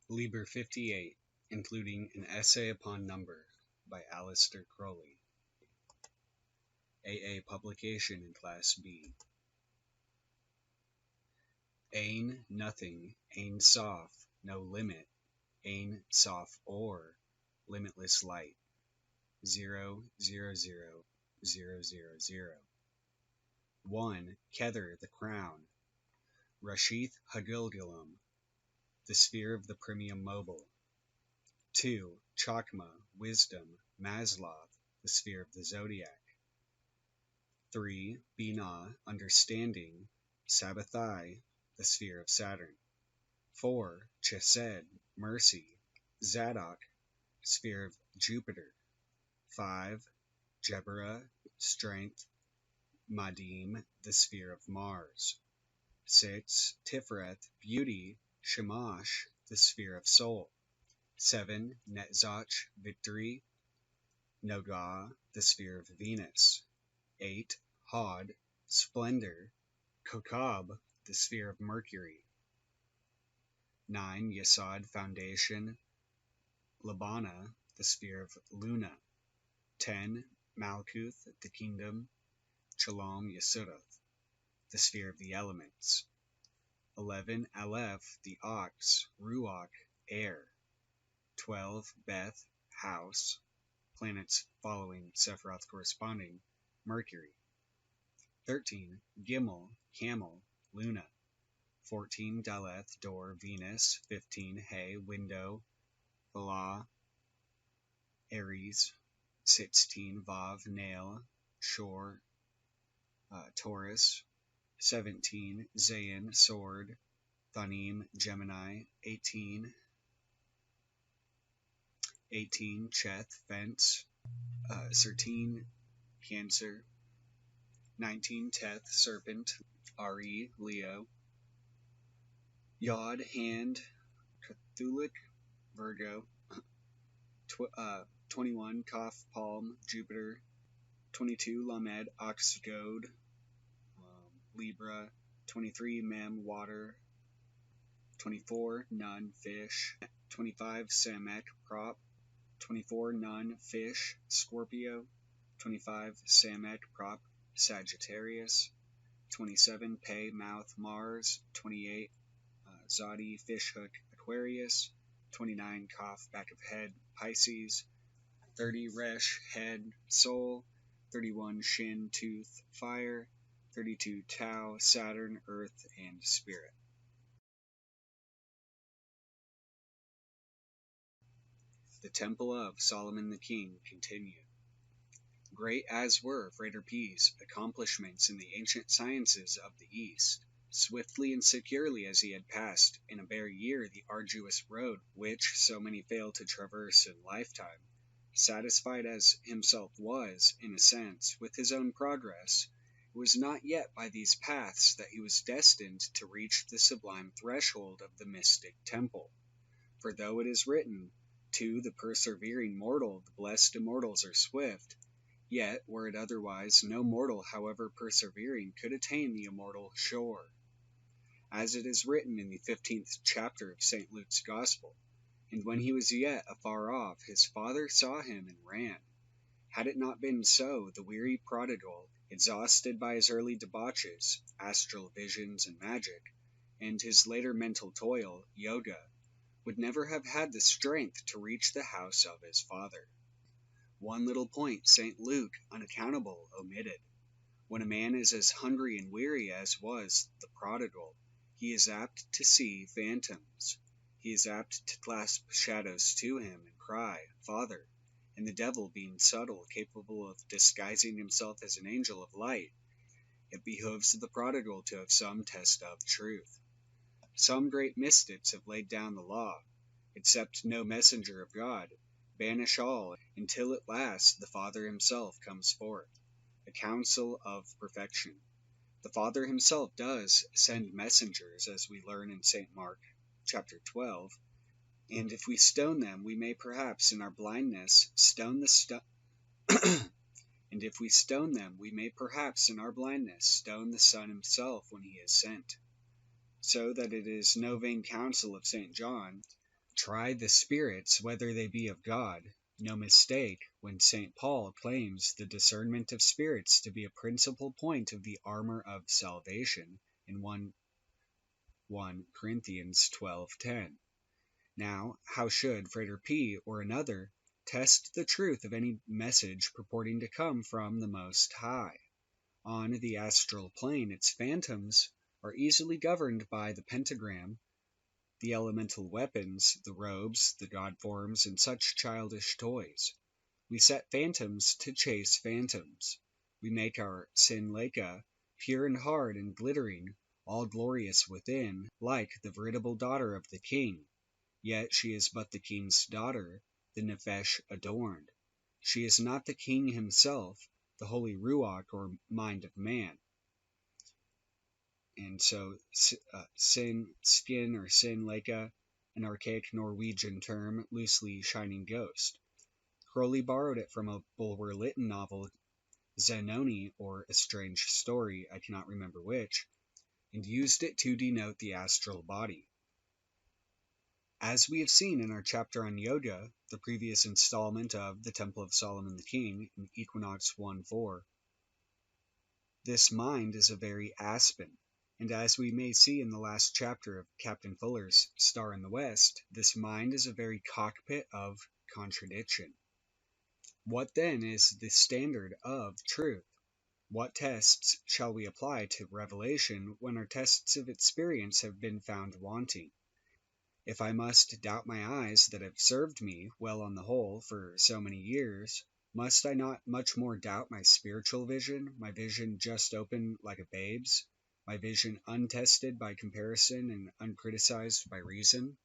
Liber 58, including an essay upon number by Aleister Crowley. AA publication in Class B. Ain nothing, Ain Sof, no limit, Ain Sof or limitless light. 0, 0, 0, 0, 0, 0. 1. Kether, the crown. Rashith Hagilgilum, the sphere of the premium mobile. 2. Chakma, wisdom, Masloth, the sphere of the zodiac. 3. Binah, understanding, Sabbathai, the sphere of Saturn. 4. Chesed, mercy, Zadok, sphere of Jupiter. 5. Jebera, strength, Madim, the sphere of Mars. 6. Tiferet, beauty, Shamash, the sphere of Sol. 7. Netzach, victory, Noga, the sphere of Venus. 8. Hod, splendor, Kokab, the sphere of Mercury. 9. Yesod, foundation, Labana, the sphere of Luna. 10. Malkuth, the kingdom, Shalom Yesodot, the sphere of the elements. 11. Aleph, the ox, Ruach, air. 12. Beth, house, planets following Sephiroth corresponding, Mercury. 13. Gimel, camel, Luna. 14. Daleth, door, Venus. 15. Hay, window, Bala, Aries. 16. Vav, nail, shore, Taurus. 17. Zayin, sword, Thanim, Gemini. 18. Cheth, fence, 13. Cancer. 19. Teth, serpent, Ari, Leo. Yod, hand, Cthulhu, Virgo. 21. Kaf, palm, Jupiter. 22. Lamed, ox, goad, Libra. 23. Mem, water. 24. Nun, fish. 25. Samek, prop. 24. Nun, fish, Scorpio. 25. Samek, prop, Sagittarius. 27. Pei, mouth, Mars. 28. Zodi, fish hook, Aquarius. 29. Kaf, back of head, Pisces. 30. Resh, head, soul. 31. Shin, tooth, fire. 32. Tau, Saturn, earth, and spirit. The Temple of Solomon the King continued. Great as were Frater P's accomplishments in the ancient sciences of the East, swiftly and securely as he had passed in a bare year the arduous road which so many fail to traverse in lifetime, satisfied as himself was, in a sense, with his own progress, it was not yet by these paths that he was destined to reach the sublime threshold of the mystic temple. For though it is written, to the persevering mortal the blessed immortals are swift, yet, were it otherwise, no mortal, however persevering, could attain the immortal shore. As it is written in the 15th chapter of St. Luke's Gospel, and when he was yet afar off, his father saw him and ran. Had it not been so, the weary prodigal, exhausted by his early debauches, astral visions and magic, and his later mental toil, yoga, would never have had the strength to reach the house of his father. One little point St. Luke, unaccountable, omitted. When a man is as hungry and weary as was the prodigal, he is apt to see phantoms. He is apt to clasp shadows to him and cry, Father, and the devil being subtle, capable of disguising himself as an angel of light, it behoves the prodigal to have some test of truth. Some great mystics have laid down the law, except no messenger of God, banish all, until at last the Father himself comes forth, a counsel of perfection. The Father himself does send messengers, as we learn in St. Mark chapter 12, and if we stone them, we may perhaps in our blindness stone the Son himself when he is sent. So that it is no vain counsel of St. John, Try the spirits whether they be of God. No mistake when St. Paul claims the discernment of spirits to be a principal point of the armor of salvation in 1 Corinthians 12:10. Now, how should Frater P. or another test the truth of any message purporting to come from the Most High? On the astral plane, its phantoms are easily governed by the pentagram, the elemental weapons, the robes, the god forms, and such childish toys. We set phantoms to chase phantoms. We make our Sinleka pure and hard and glittering, all glorious within, like the veritable daughter of the king. Yet she is but the king's daughter, the Nefesh adorned. She is not the king himself, the holy Ruach or mind of man. And so, sin, skin, or sin leka, an archaic Norwegian term, loosely shining ghost. Crowley borrowed it from a Bulwer Lytton novel, Zanoni, or A Strange Story, I cannot remember which, and used it to denote the astral body. As we have seen in our chapter on Yoga, the previous installment of The Temple of Solomon the King, in Equinox 1:4, this mind is a very aspen. And as we may see in the last chapter of Captain Fuller's Star in the West, this mind is a very cockpit of contradiction. What then is the standard of truth? What tests shall we apply to revelation when our tests of experience have been found wanting? If I must doubt my eyes that have served me well on the whole for so many years, must I not much more doubt my spiritual vision, my vision just open like a babe's? My vision untested by comparison and uncriticized by reason?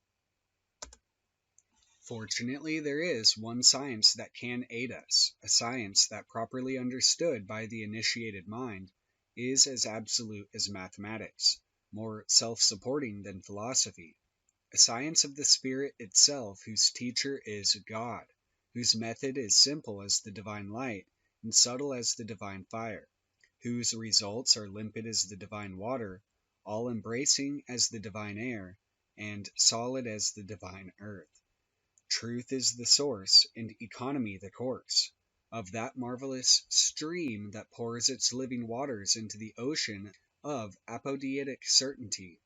Fortunately, there is one science that can aid us, a science that, properly understood by the initiated mind, is as absolute as mathematics, more self-supporting than philosophy, a science of the spirit itself whose teacher is God, whose method is simple as the divine light and subtle as the divine fire, whose results are limpid as the divine water, all-embracing as the divine air, and solid as the divine earth. Truth is the source, and economy the course, of that marvelous stream that pours its living waters into the ocean of apodeitic certainty.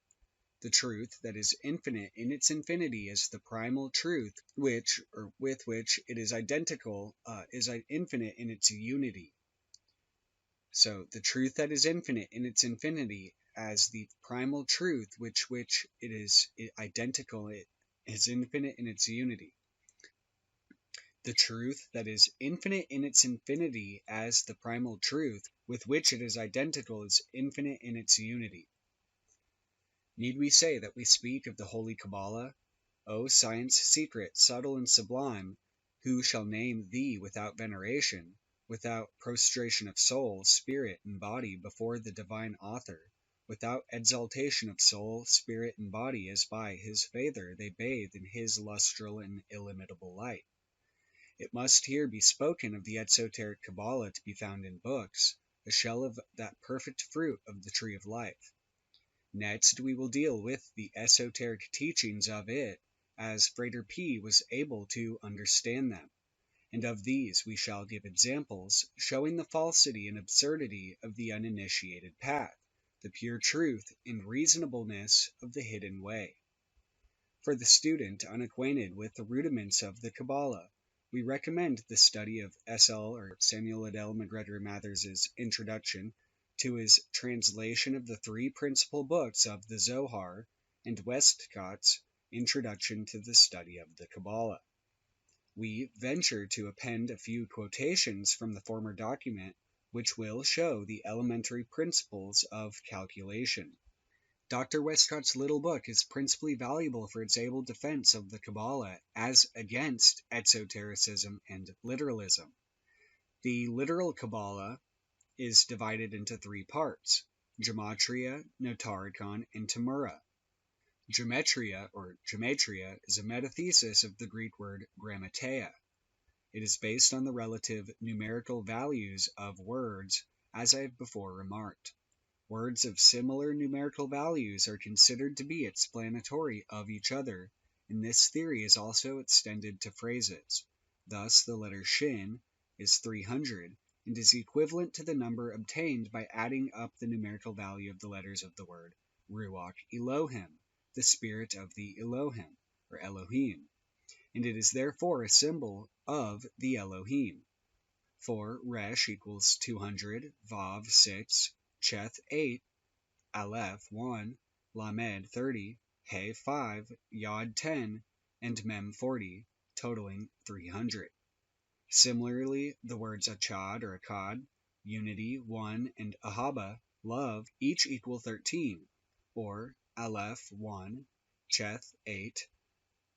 The truth that is infinite in its infinity is the primal truth with which it is identical, is infinite in its unity. So, the truth that is infinite in its infinity as the primal truth which it is identical, it is infinite in its unity. The truth that is infinite in its infinity as the primal truth with which it is identical is infinite in its unity. Need we say that we speak of the holy Qabalah? O science secret, subtle and sublime, who shall name thee without veneration, without prostration of soul, spirit, and body before the divine author, without exaltation of soul, spirit, and body, as by his favor they bathe in his lustral and illimitable light? It must here be spoken of the esoteric Qabalah to be found in books, a shell of that perfect fruit of the tree of life. Next, we will deal with the esoteric teachings of it, as Frater P. was able to understand them, and of these we shall give examples, showing the falsity and absurdity of the uninitiated path, the pure truth and reasonableness of the hidden way. For the student unacquainted with the rudiments of the Qabalah, we recommend the study of S.L. or Samuel Adele McGregor Mathers's introduction to his translation of the three principal books of the Zohar, and Westcott's introduction to the study of the Qabalah. We venture to append a few quotations from the former document, which will show the elementary principles of calculation. Dr. Westcott's little book is principally valuable for its able defense of the Qabalah as against exotericism and literalism. The literal Qabalah is divided into three parts: Gematria, Notarikon, and Tamura. Gematria, or gematria, is a metathesis of the Greek word grammateia. It is based on the relative numerical values of words, as I have before remarked. Words of similar numerical values are considered to be explanatory of each other, and this theory is also extended to phrases. Thus, the letter Shin is 300 and is equivalent to the number obtained by adding up the numerical value of the letters of the word Ruach Elohim, the spirit of the Elohim, or Elohim, and it is therefore a symbol of the Elohim. For Resh equals 200, Vav 6, Cheth 8, Aleph 1, Lamed 30, He 5, Yod 10, and Mem 40, totaling 300. Similarly, the words Achad or Akkad, unity, one, and Ahaba, love, each equal 13, or Aleph 1, Cheth 8,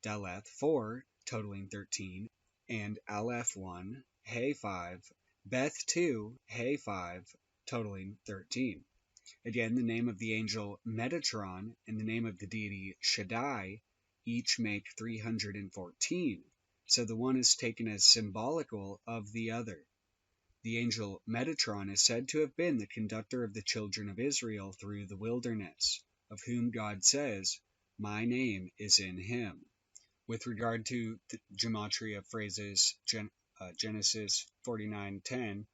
Daleth 4, totaling 13, and Aleph 1, He 5, Beth 2, He 5, totaling 13. Again, the name of the angel Metatron and the name of the deity Shaddai each make 314, so the one is taken as symbolical of the other. The angel Metatron is said to have been the conductor of the children of Israel through the wilderness, of whom God says, "My name is in him." With regard to the gematria of phrases, Genesis 49:10,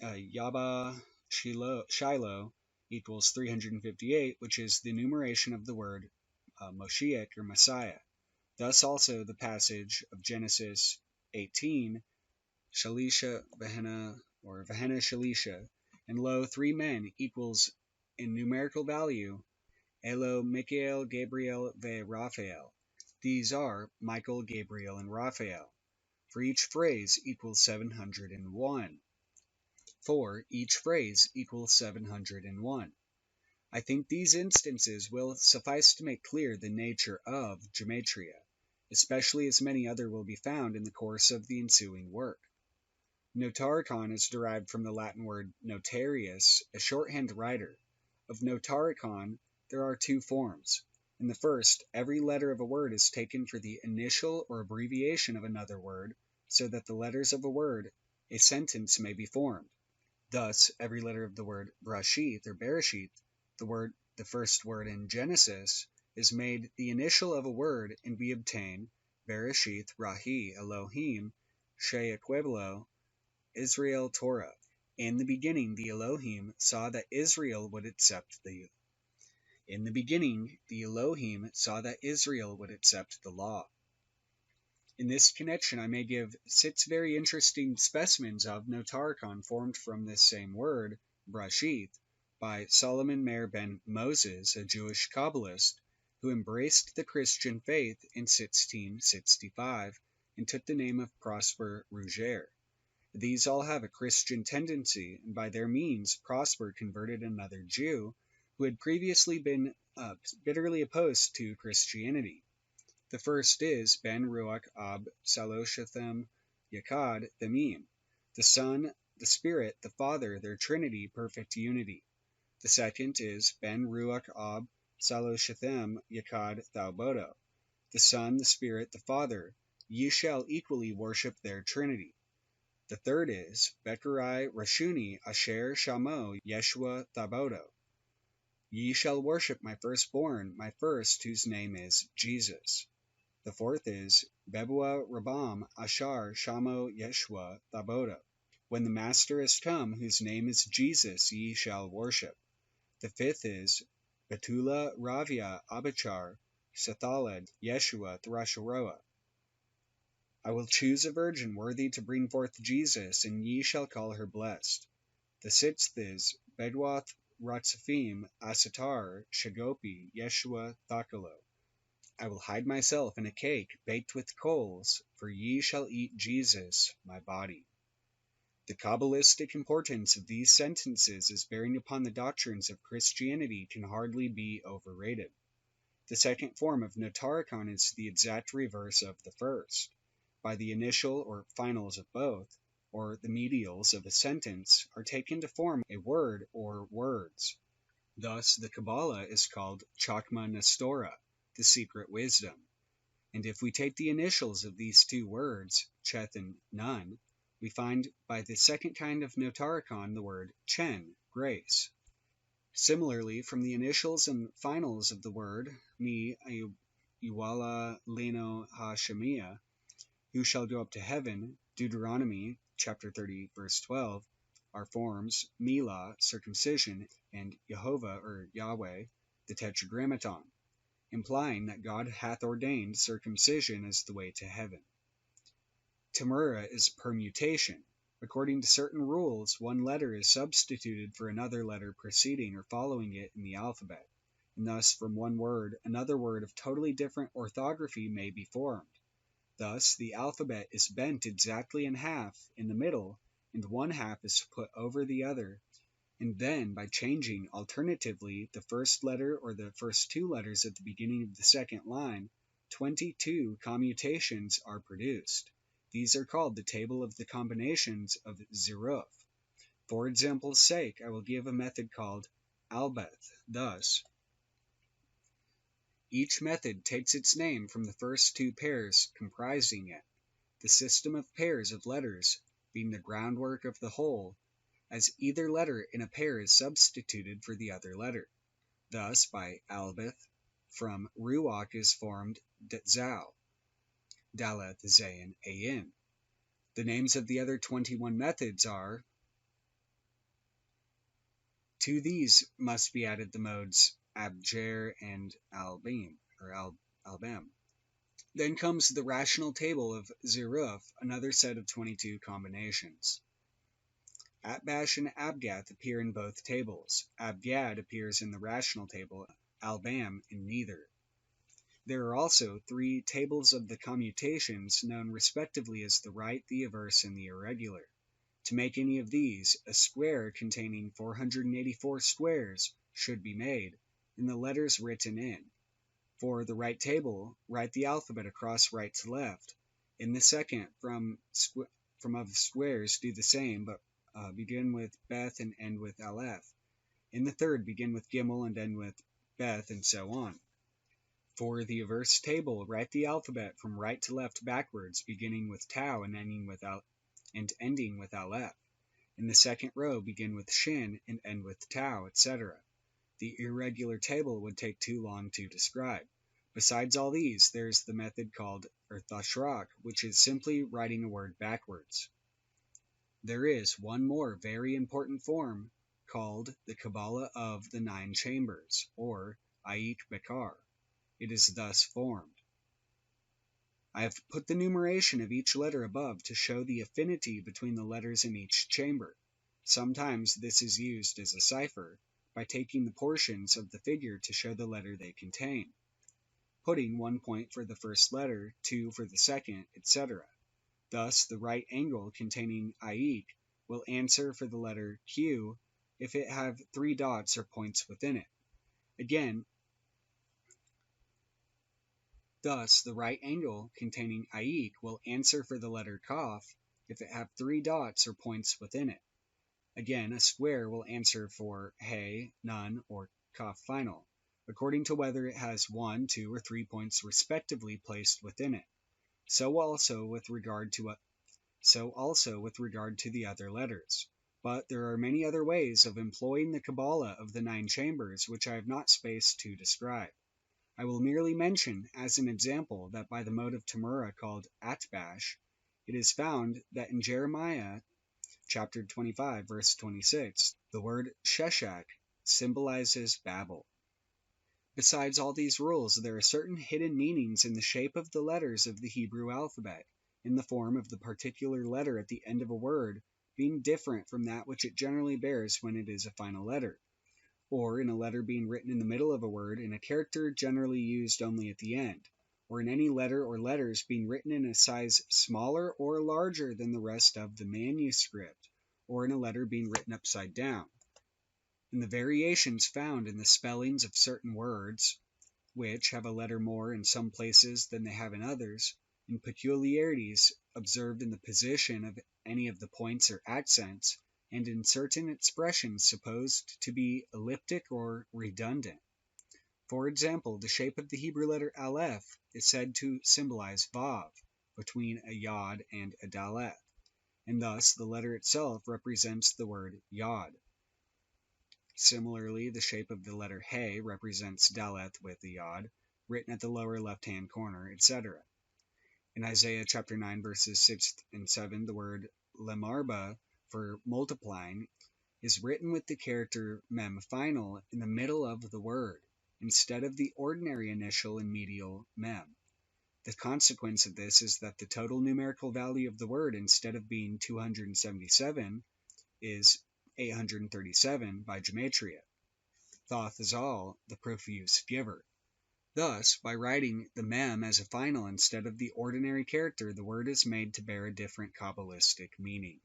Yaba Shiloh equals 358, which is the numeration of the word Moshiach or Messiah. Thus also the passage of Genesis 18, Shalisha Vehena or Vehena Shalisha, and lo, 3 men equals in numerical value Elo, Michael, Gabriel, Ve Raphael. These are Michael, Gabriel, and Raphael. For each phrase equals 701. For each phrase equals 701. I think these instances will suffice to make clear the nature of gematria, especially as many other will be found in the course of the ensuing work. Notaricon is derived from the Latin word notarius, a shorthand writer. Of notaricon, there are 2 forms. In the first, every letter of a word is taken for the initial or abbreviation of another word, so that the letters of a word, a sentence, may be formed. Thus, every letter of the word Brashith or Bereshith, the first word in Genesis, is made the initial of a word, and we obtain Bereshith Rahi Elohim She'equeblo Israel Torah. In the beginning, the Elohim saw that Israel would accept the law. In this connection, I may give 6 very interesting specimens of notaricon formed from this same word, Brashith, by Solomon Meir ben Moses, a Jewish Kabbalist, who embraced the Christian faith in 1665 and took the name of Prosper Ruger. These all have a Christian tendency, and by their means Prosper converted another Jew who had previously been bitterly opposed to Christianity. The first is Ben Ruach Ab Saloshathem Yakad Themim, the Son, the Spirit, the Father, their Trinity, perfect unity. The second is Ben Ruach Ab Saloshathem Yakad Thaubodo, the Son, the Spirit, the Father, ye shall equally worship their Trinity. The third is Bekurai Rashuni Asher Shamo Yeshua Thabodo, ye shall worship my firstborn, my first, whose name is Jesus. The fourth is Bebua Rabam Ashar Shamo Yeshua Thabodo, when the Master is come, whose name is Jesus, ye shall worship. The fifth is Betula Ravia Abachar Sethaled Yeshua Thrasharoa, I will choose a virgin worthy to bring forth Jesus, and ye shall call her blessed. The sixth is Bedwath Ratzafim Asatar Shagopi Yeshua Thakalo, I will hide myself in a cake baked with coals, for ye shall eat Jesus, my body. The Kabbalistic importance of these sentences as bearing upon the doctrines of Christianity can hardly be overrated. The second form of notaricon is the exact reverse of the first. By the initial or finals of both, or the medials of a sentence, are taken to form a word or words. Thus, the Qabalah is called Chakma Nestora, the secret wisdom. And if we take the initials of these 2 words, Cheth and Nun, we find by the second kind of notaricon the word Chen, grace. Similarly, from the initials and finals of the word Mi Iwala Leno Hashemiah, who shall go up to heaven, Deuteronomy chapter 30, verse 12, are forms Milah, circumcision, and Jehovah or Yahweh, the Tetragrammaton, implying that God hath ordained circumcision as the way to heaven. Tamura is permutation. According to certain rules, one letter is substituted for another letter preceding or following it in the alphabet, and thus from one word another word of totally different orthography may be formed. Thus, the alphabet is bent exactly in half in the middle, and one half is put over the other, and then, by changing alternatively the first letter or the first two letters at the beginning of the second line, 22 commutations are produced. These are called the table of the combinations of Zeruf. For example's sake, I will give a method called Albeth. Thus, each method takes its name from the first two pairs comprising it, the system of pairs of letters being the groundwork of the whole, as either letter in a pair is substituted for the other letter. Thus, by Albeth, from Ruach is formed Detzau, Daleth, Zayin, Ayin. The names of the other 21 methods are. To these must be added the modes Abjar and Albim, or Albam. Then comes the rational table of Zeruf, another set of 22 combinations. Atbash and Abgath appear in both tables. Abgad appears in the rational table, Albam in neither. There are also 3 tables of the commutations known respectively as the right, the averse, and the irregular. To make any of these, a square containing 484 squares should be made, and the letters written in. For the right table, write the alphabet across right to left. In the second, from of squares, do the same, but begin with Beth and end with Aleph. In the third, begin with Gimel and end with Beth, and so on. For the averse table, write the alphabet from right to left backwards, beginning with Tau and ending with Aleph. In the second row, begin with Shin and end with Tau, etc. The irregular table would take too long to describe. Besides all these, there is the method called Tashraq, which is simply writing a word backwards. There is one more very important form called the Qabalah of the 9 chambers, or Ayik Bekar. It is thus formed. I have put the numeration of each letter above to show the affinity between the letters in each chamber. Sometimes this is used as a cipher, by taking the portions of the figure to show the letter they contain, putting 1 point for the first letter, 2 for the second, etc. Thus, the right angle containing Ayik will answer for the letter Q if it have 3 dots or points within it. Again, thus the right angle containing Ayik will answer for the letter Kaf if it have 3 dots or points within it. Again, a square will answer for He, none, or Kaf final, according to whether it has 1, 2, or 3 points respectively placed within it. So also with regard to the other letters. But there are many other ways of employing the Qabalah of the 9 chambers which I have not space to describe. I will merely mention as an example that by the mode of Tamura called Atbash, it is found that in Jeremiah chapter 25, verse 26, the word Sheshach symbolizes Babel. Besides all these rules, there are certain hidden meanings in the shape of the letters of the Hebrew alphabet, in the form of the particular letter at the end of a word being different from that which it generally bears when it is a final letter, or in a letter being written in the middle of a word in a character generally used only at the end, or in any letter or letters being written in a size smaller or larger than the rest of the manuscript, or in a letter being written upside down. In the variations found in the spellings of certain words, which have a letter more in some places than they have in others, in peculiarities observed in the position of any of the points or accents, and in certain expressions supposed to be elliptic or redundant. For example, the shape of the Hebrew letter Aleph is said to symbolize Vav, between a Yod and a Daleth, and thus the letter itself represents the word Yod. Similarly, the shape of the letter He represents Daleth with a Yod, written at the lower left-hand corner, etc. In Isaiah chapter 9, verses 6 and 7, the word lemarba for multiplying is written with the character mem final in the middle of the word, instead of the ordinary initial and medial mem. The consequence of this is that the total numerical value of the word, instead of being 277, is 837 by gematria. Thoth is all, the profuse giver. Thus, by writing the mem as a final instead of the ordinary character, the word is made to bear a different Kabbalistic meaning.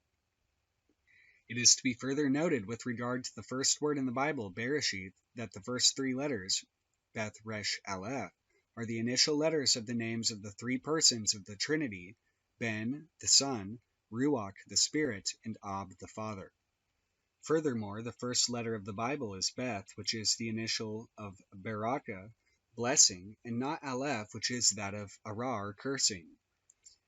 It is to be further noted with regard to the first word in the Bible, Bereshith, that the first three letters, Beth, Resh, Aleph, are the initial letters of the names of the three persons of the Trinity, Ben, the Son, Ruach, the Spirit, and Ab, the Father. Furthermore, the first letter of the Bible is Beth, which is the initial of Baraka, blessing, and not Aleph, which is that of Arar, cursing.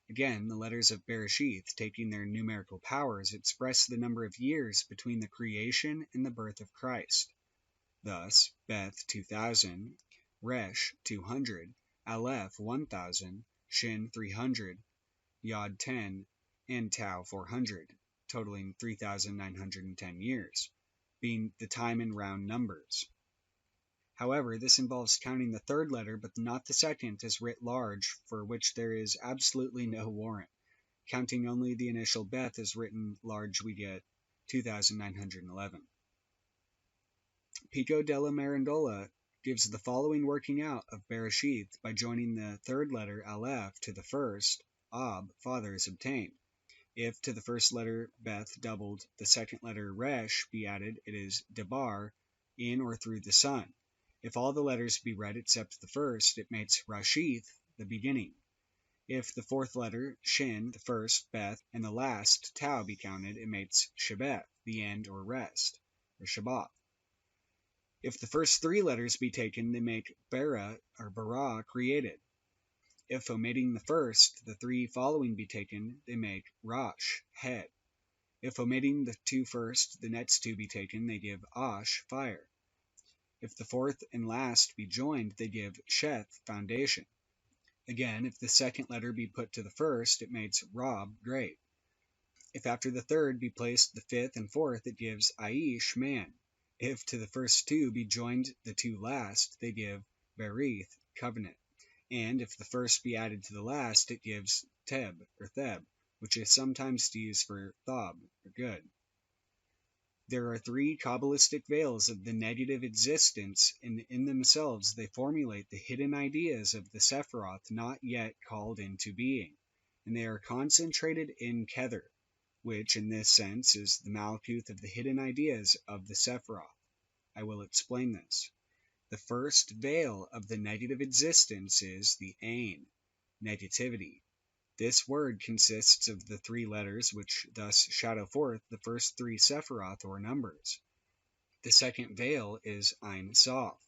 Again, the letters of Bereshith, taking their numerical powers, express the number of years between the creation and the birth of Christ. Thus, Beth 2000, Resh 200, Aleph 1000, Shin 300, Yod 10, and Tau 400, totaling 3,910 years, being the time in round numbers. However, this involves counting the third letter but not the second as writ large, for which there is absolutely no warrant. Counting only the initial Beth as written large, we get 2,911. Pico della Mirandola gives the following working out of Bereshith by joining the third letter Aleph to the first, Ab, Father, is obtained. If to the first letter Beth doubled, the second letter Resh be added, it is Debar, in or through the Son. If all the letters be read except the first, it makes Rashith, the beginning. If the fourth letter, Shin, the first, Beth, and the last, Tau, be counted, it makes Shebeth, the end or rest, or Shabbat. If the first three letters be taken, they make Bara, or Bara, created. If omitting the first, the three following be taken, they make Rosh, head. If omitting the two first, the next two be taken, they give Ash, fire. If the fourth and last be joined, they give Sheth, foundation. Again, if the second letter be put to the first, it makes Rob, great. If after the third be placed the fifth and fourth, it gives Aish, man. If to the first two be joined the two last, they give Berith, covenant. And if the first be added to the last, it gives Teb, or Theb, which is sometimes used for Thob, or good. There are three Kabbalistic veils of the negative existence, and in themselves they formulate the hidden ideas of the Sephiroth not yet called into being, and they are concentrated in Kether, which in this sense is the Malkuth of the hidden ideas of the Sephiroth. I will explain this. The first veil of the negative existence is the Ain, negativity. This word consists of the three letters which thus shadow forth the first three Sephiroth or numbers. The second veil is Ein Sof,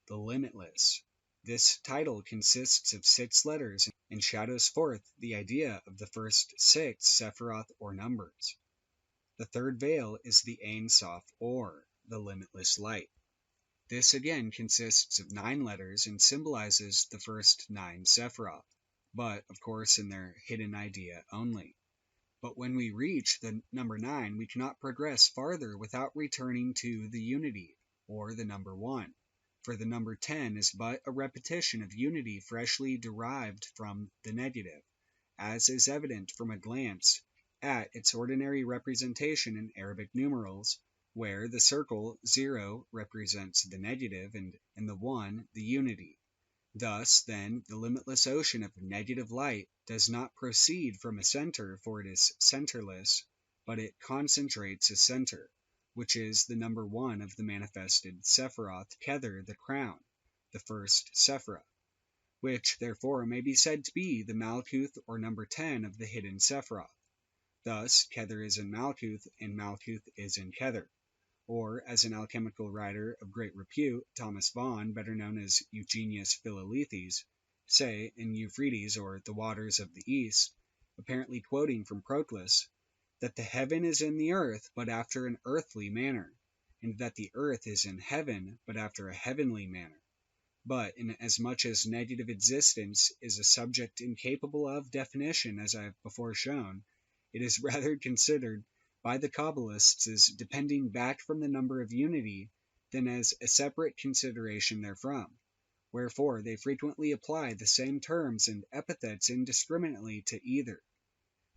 the limitless. This title consists of 6 letters and shadows forth the idea of the first 6 Sephiroth or numbers. The third veil is the Ein Sof or the limitless light. This again consists of 9 letters and symbolizes the first 9 Sephiroth, but of course in their hidden idea only. But when we reach the number 9, we cannot progress farther without returning to the unity, or the number 1, for the number 10 is but a repetition of unity freshly derived from the negative, as is evident from a glance at its ordinary representation in Arabic numerals, where the circle 0 represents the negative and the 1 the unity. Thus, then, the limitless ocean of negative light does not proceed from a center, for it is centerless, but it concentrates a center, which is the number 1 of the manifested Sephiroth, Kether, the crown, the first Sephiroth, which, therefore, may be said to be the Malkuth or number 10 of the hidden Sephiroth. Thus, Kether is in Malkuth, and Malkuth is in Kether. Or, as an alchemical writer of great repute, Thomas Vaughan, better known as Eugenius Philalethes, say in Euphrates or the Waters of the East, apparently quoting from Proclus, that the heaven is in the earth, but after an earthly manner, and that the earth is in heaven, but after a heavenly manner. But inasmuch as negative existence is a subject incapable of definition, as I have before shown, it is rather considered by the Kabbalists as depending back from the number of unity than as a separate consideration therefrom. Wherefore they frequently apply the same terms and epithets indiscriminately to either.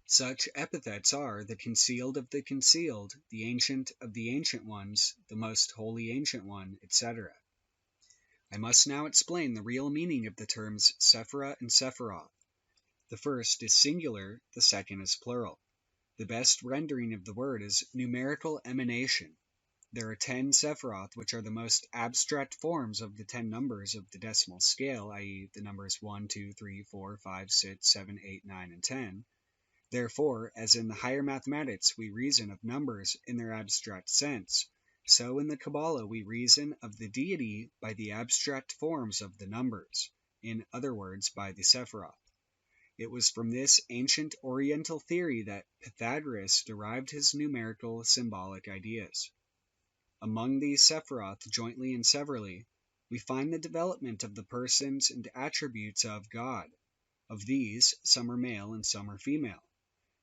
Such epithets are the concealed of the concealed, the ancient of the ancient ones, the most holy ancient one, etc. I must now explain the real meaning of the terms Sephirah and Sephiroth. The first is singular, the second is plural. The best rendering of the word is numerical emanation. There are 10 Sephiroth, which are the most abstract forms of the 10 numbers of the decimal scale, i.e. the numbers 1, 2, 3, 4, 5, 6, 7, 8, 9, and 10. Therefore, as in the higher mathematics we reason of numbers in their abstract sense, so in the Qabalah we reason of the deity by the abstract forms of the numbers, in other words, by the Sephiroth. It was from this ancient Oriental theory that Pythagoras derived his numerical symbolic ideas. Among these Sephiroth, jointly and severally, we find the development of the persons and attributes of God. Of these, some are male and some are female.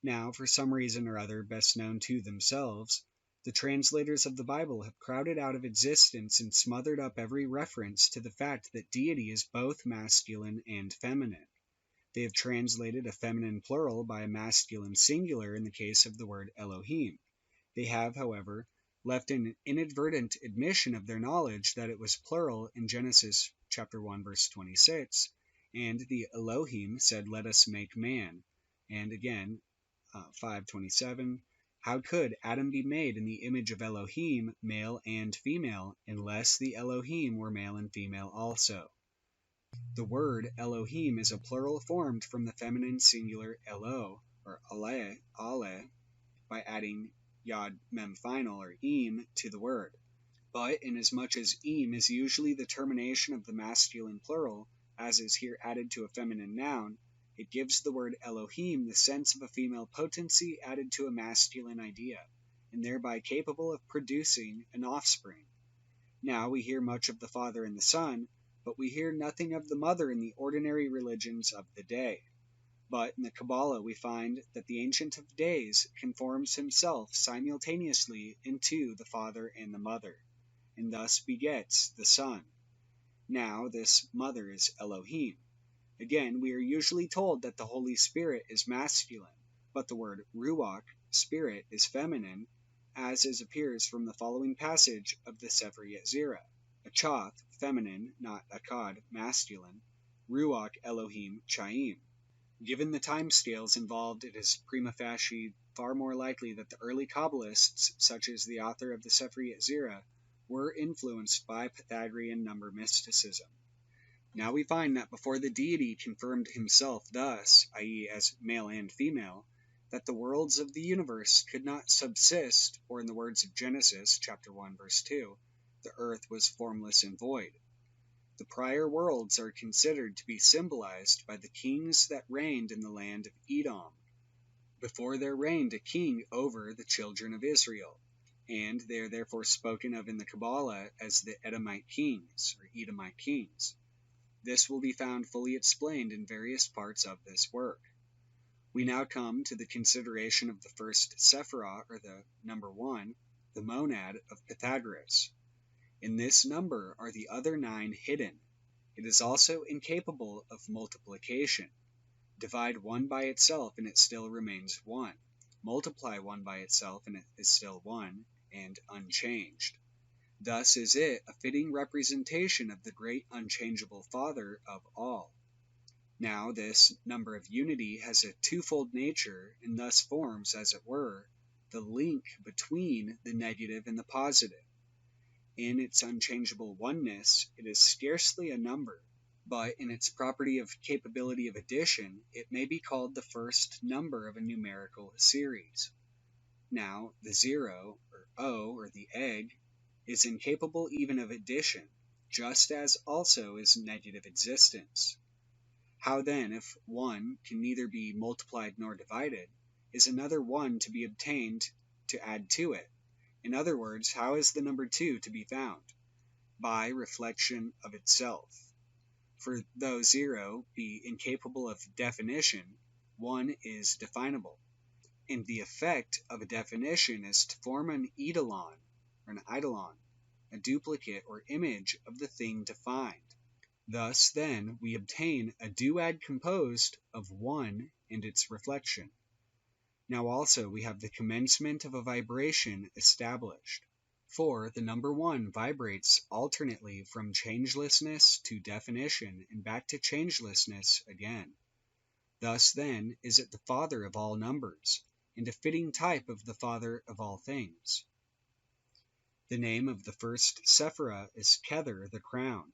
Now, for some reason or other best known to themselves, the translators of the Bible have crowded out of existence and smothered up every reference to the fact that deity is both masculine and feminine. They have translated a feminine plural by a masculine singular in the case of the word Elohim. They have, however, left an inadvertent admission of their knowledge that it was plural in Genesis chapter 1, verse 26, and the Elohim said, "Let us make man," and again, 5:27, how could Adam be made in the image of Elohim, male and female, unless the Elohim were male and female also? The word Elohim is a plural formed from the feminine singular Elo, or Ale, by adding Yod Mem final, or Im, to the word. But inasmuch as Im is usually the termination of the masculine plural, as is here added to a feminine noun, it gives the word Elohim the sense of a female potency added to a masculine idea, and thereby capable of producing an offspring. Now we hear much of the Father and the Son, but we hear nothing of the Mother in the ordinary religions of the day. But in the Qabalah we find that the Ancient of Days conforms himself simultaneously into the Father and the Mother, and thus begets the Son. Now this Mother is Elohim. Again, we are usually told that the Holy Spirit is masculine, but the word Ruach, Spirit, is feminine, as appears from the following passage of the Sefer Yetzirah. Achath, feminine, not Akkad, masculine, Ruach Elohim Chaim. Given the time scales involved, it is prima facie far more likely that the early Kabbalists, such as the author of the Sefer Yetzirah, were influenced by Pythagorean number mysticism. Now we find that before the deity confirmed himself thus, i.e. as male and female, that the worlds of the universe could not subsist, or in the words of Genesis, chapter 1, verse 2, the earth was formless and void. The prior worlds are considered to be symbolized by the kings that reigned in the land of Edom. Before there reigned a king over the children of Israel, and they are therefore spoken of in the Qabalah as the Edomite kings, or Edomite kings. This will be found fully explained in various parts of this work. We now come to the consideration of the first Sephirah, or the number 1, the monad of Pythagoras. In this number are the other 9 hidden. It is also incapable of multiplication. Divide 1 by itself and it still remains 1. Multiply 1 by itself and it is still 1, and unchanged. Thus is it a fitting representation of the great unchangeable Father of all. Now this number of unity has a twofold nature, and thus forms, as it were, the link between the negative and the positive. In its unchangeable oneness, it is scarcely a number, but in its property of capability of addition, it may be called the first number of a numerical series. Now, the 0, or O, or the egg, is incapable even of addition, just as also is negative existence. How then, if 1 can neither be multiplied nor divided, is another 1 to be obtained to add to it? In other words, how is the number 2 to be found? By reflection of itself. For though 0 be incapable of definition, 1 is definable, and the effect of a definition is to form an eidolon, a duplicate or image of the thing defined. Thus, then, we obtain a duad composed of 1 and its reflection. Now also we have the commencement of a vibration established. For the number 1 vibrates alternately from changelessness to definition and back to changelessness again. Thus, then, is it the father of all numbers, and a fitting type of the father of all things. The name of the first Sephirah is Kether, the crown.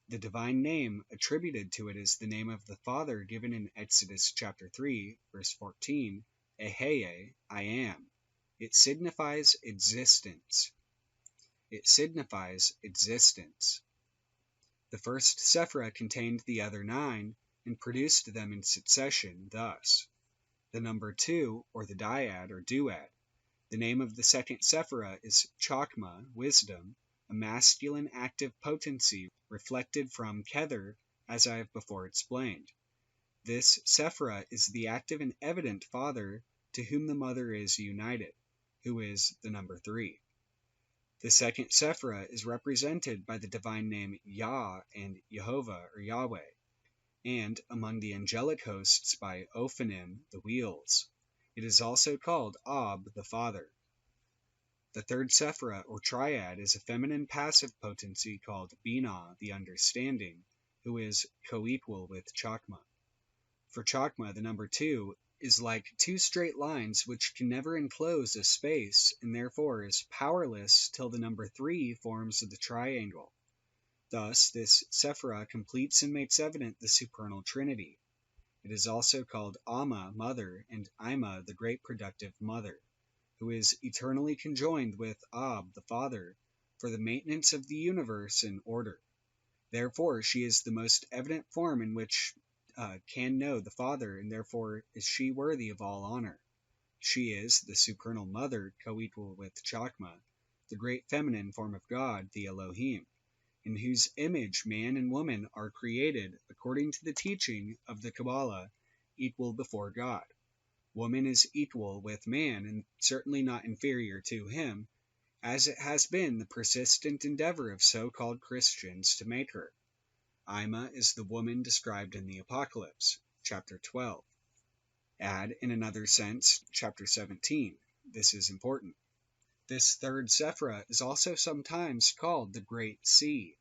The divine name attributed to it is the name of the Father given in Exodus chapter 3, verse 14, Eheye, I am. It signifies existence. It signifies existence. The first Sephirah contained the other 9 and produced them in succession thus. The number 2, or the dyad or duad. The name of the second Sephirah is Chokmah, wisdom, a masculine active potency reflected from Kether, as I have before explained. This Sephirah is the active and evident father to whom the mother is united, who is the number 3. The second Sephirah is represented by the divine name Yah and Jehovah or Yahweh, and among the angelic hosts by Ophanim, the wheels. It is also called Ab, the father. The third Sephirah or triad is a feminine passive potency called Binah, the understanding, who is co-equal with Chokmah. For Chokmah, the number 2 is like 2 straight lines which can never enclose a space, and therefore is powerless till the number 3 forms the triangle. Thus, this Sephirah completes and makes evident the supernal trinity. It is also called Amma, mother, and Ima, the great productive mother, who is eternally conjoined with Ab, the father, for the maintenance of the universe in order. Therefore, she is the most evident form in which can know the Father, and therefore is she worthy of all honor. She is the supernal mother, co-equal with Chokmah, the great feminine form of God, the Elohim, in whose image man and woman are created according to the teaching of the Qabalah, equal before God. Woman is equal with man, and certainly not inferior to him, as it has been the persistent endeavor of so-called Christians to make her. Ima is the woman described in the Apocalypse, chapter 12. Add, in another sense, chapter 17. This is important. This third Sephirah is also sometimes called the Great Sea.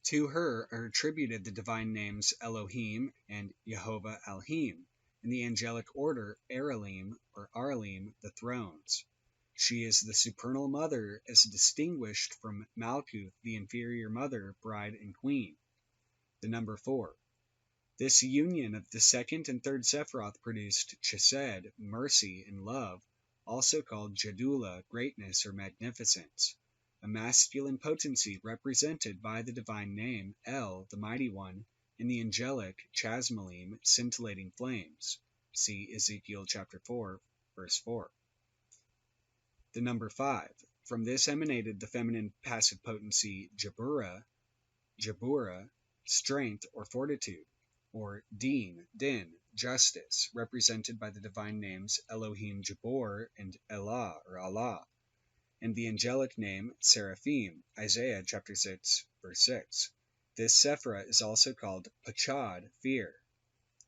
To her are attributed the divine names Elohim and Jehovah Elohim, in the angelic order Aralim or Aralim, the thrones. She is the supernal mother as distinguished from Malkuth, the inferior mother, bride, and queen. The number 4. This union of the second and third Sephiroth produced Chesed, mercy, and love, also called Jedula, greatness or magnificence, a masculine potency represented by the divine name El, the mighty one, in the angelic Chasmalim, scintillating flames. See Ezekiel chapter 4, verse 4. The number 5. From this emanated the feminine passive potency Jabura, strength or fortitude, or Din, justice, represented by the divine names Elohim Jabor and Elah or Allah, and the angelic name Seraphim, Isaiah chapter 6, verse 6. This Sephirah is also called Pachad, fear.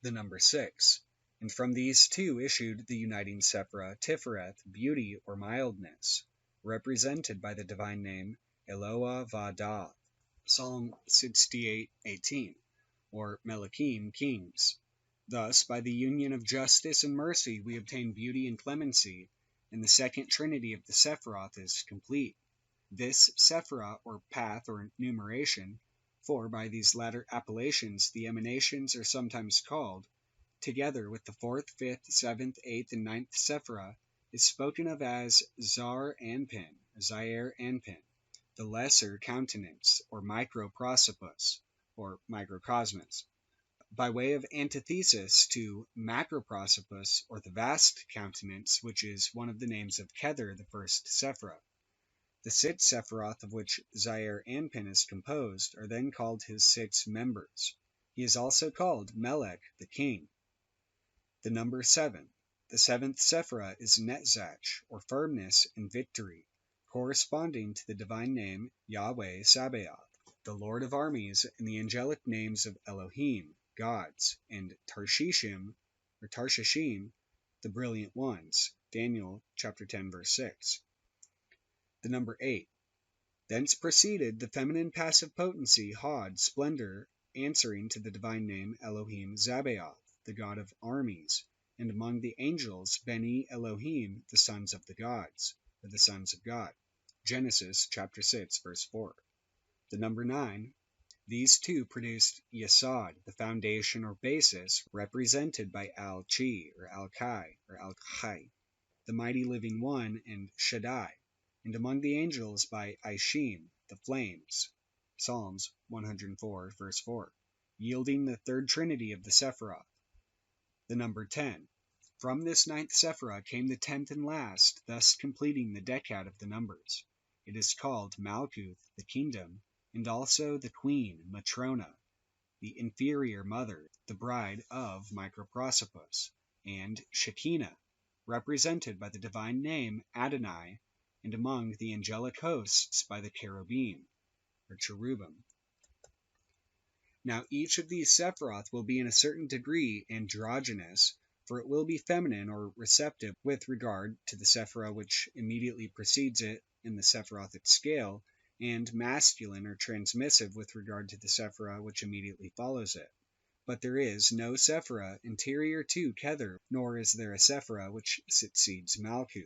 The number 6. And from these two issued the uniting Sephirah Tifereth, beauty or mildness, represented by the divine name Eloah Vadath, Psalm 68:18, or Melachim, kings. Thus, by the union of justice and mercy, we obtain beauty and clemency, and the second trinity of the Sephiroth is complete. This Sephirah, or path or numeration, for by these latter appellations the emanations are sometimes called, together with the 4th, 5th, 7th, 8th, and 9th Sephirah, is spoken of as Zair Anpin, the lesser countenance, or microprosopus, or microcosmos, by way of antithesis to macroprosopus, or the vast countenance, which is one of the names of Kether, the first Sephirah. The 6 Sephiroth of which Zair Anpin is composed are then called his 6 members. He is also called Melech, the king. The number 7. The 7th Sephirah is Netzach, or firmness and victory, corresponding to the divine name Yahweh Sabaoth, the Lord of armies, and the angelic names of Elohim, gods, and Tarshishim, the brilliant ones. Daniel chapter 10, verse 6. The number 8. Thence proceeded the feminine passive potency, Hod, splendor, answering to the divine name Elohim Sabaoth, the God of armies, and among the angels, Beni Elohim, the sons of the gods, or the sons of God. Genesis chapter 6, verse 4. The number 9. These two produced Yesod, the foundation or basis, represented by Al-Chi, or Al-Kai, or Al-Chai, the mighty living one, and Shaddai, and among the angels by Ishim, the flames. Psalms 104, verse 4, yielding the third trinity of the Sephiroth. The number 10. From this 9th Sephirah came the 10th and last, thus completing the decad of the numbers. It is called Malkuth, the kingdom, and also the queen, Matrona, the inferior mother, the bride of Microprosopus, and Shekinah, represented by the divine name Adonai, and among the angelic hosts by the cherubim, or cherubim. Now each of these Sephiroth will be in a certain degree androgynous, for it will be feminine or receptive with regard to the Sephirah which immediately precedes it in the Sephirothic scale, and masculine or transmissive with regard to the Sephirah which immediately follows it. But there is no Sephirah interior to Kether, nor is there a Sephirah which succeeds Malkuth.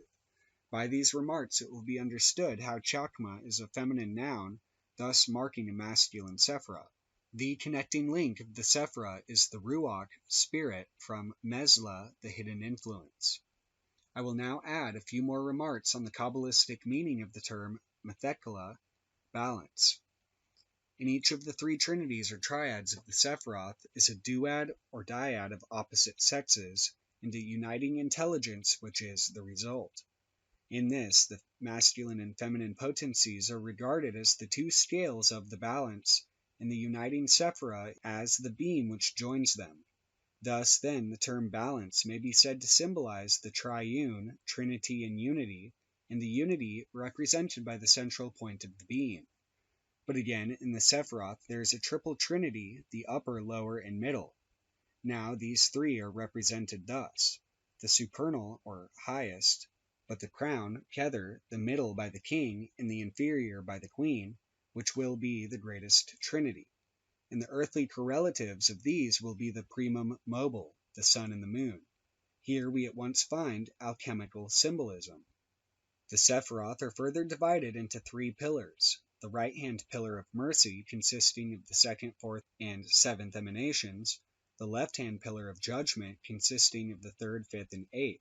By these remarks it will be understood how Chakma is a feminine noun, thus marking a masculine Sephirah. The connecting link of the Sephirah is the Ruach, spirit, from Mesla, the hidden influence. I will now add a few more remarks on the Kabbalistic meaning of the term Methekala, balance. In each of the three trinities or triads of the Sephiroth is a duad or dyad of opposite sexes, and a uniting intelligence which is the result. In this, the masculine and feminine potencies are regarded as the two scales of the balance, and the uniting Sephirah as the beam which joins them. Thus, then, the term balance may be said to symbolize the triune, trinity and unity, and the unity represented by the central point of the beam. But again, in the Sephiroth, there is a triple trinity, the upper, lower, and middle. Now, these three are represented thus: the supernal, or highest, but the crown, Kether, the middle by the king, and the inferior by the queen, which will be the greatest trinity. And the earthly correlatives of these will be the primum mobile, the sun and the moon. Here we at once find alchemical symbolism. The Sephiroth are further divided into three pillars: the right-hand pillar of mercy, consisting of the 2nd, 4th, and 7th emanations, the left-hand pillar of judgment, consisting of the 3rd, 5th, and 8th,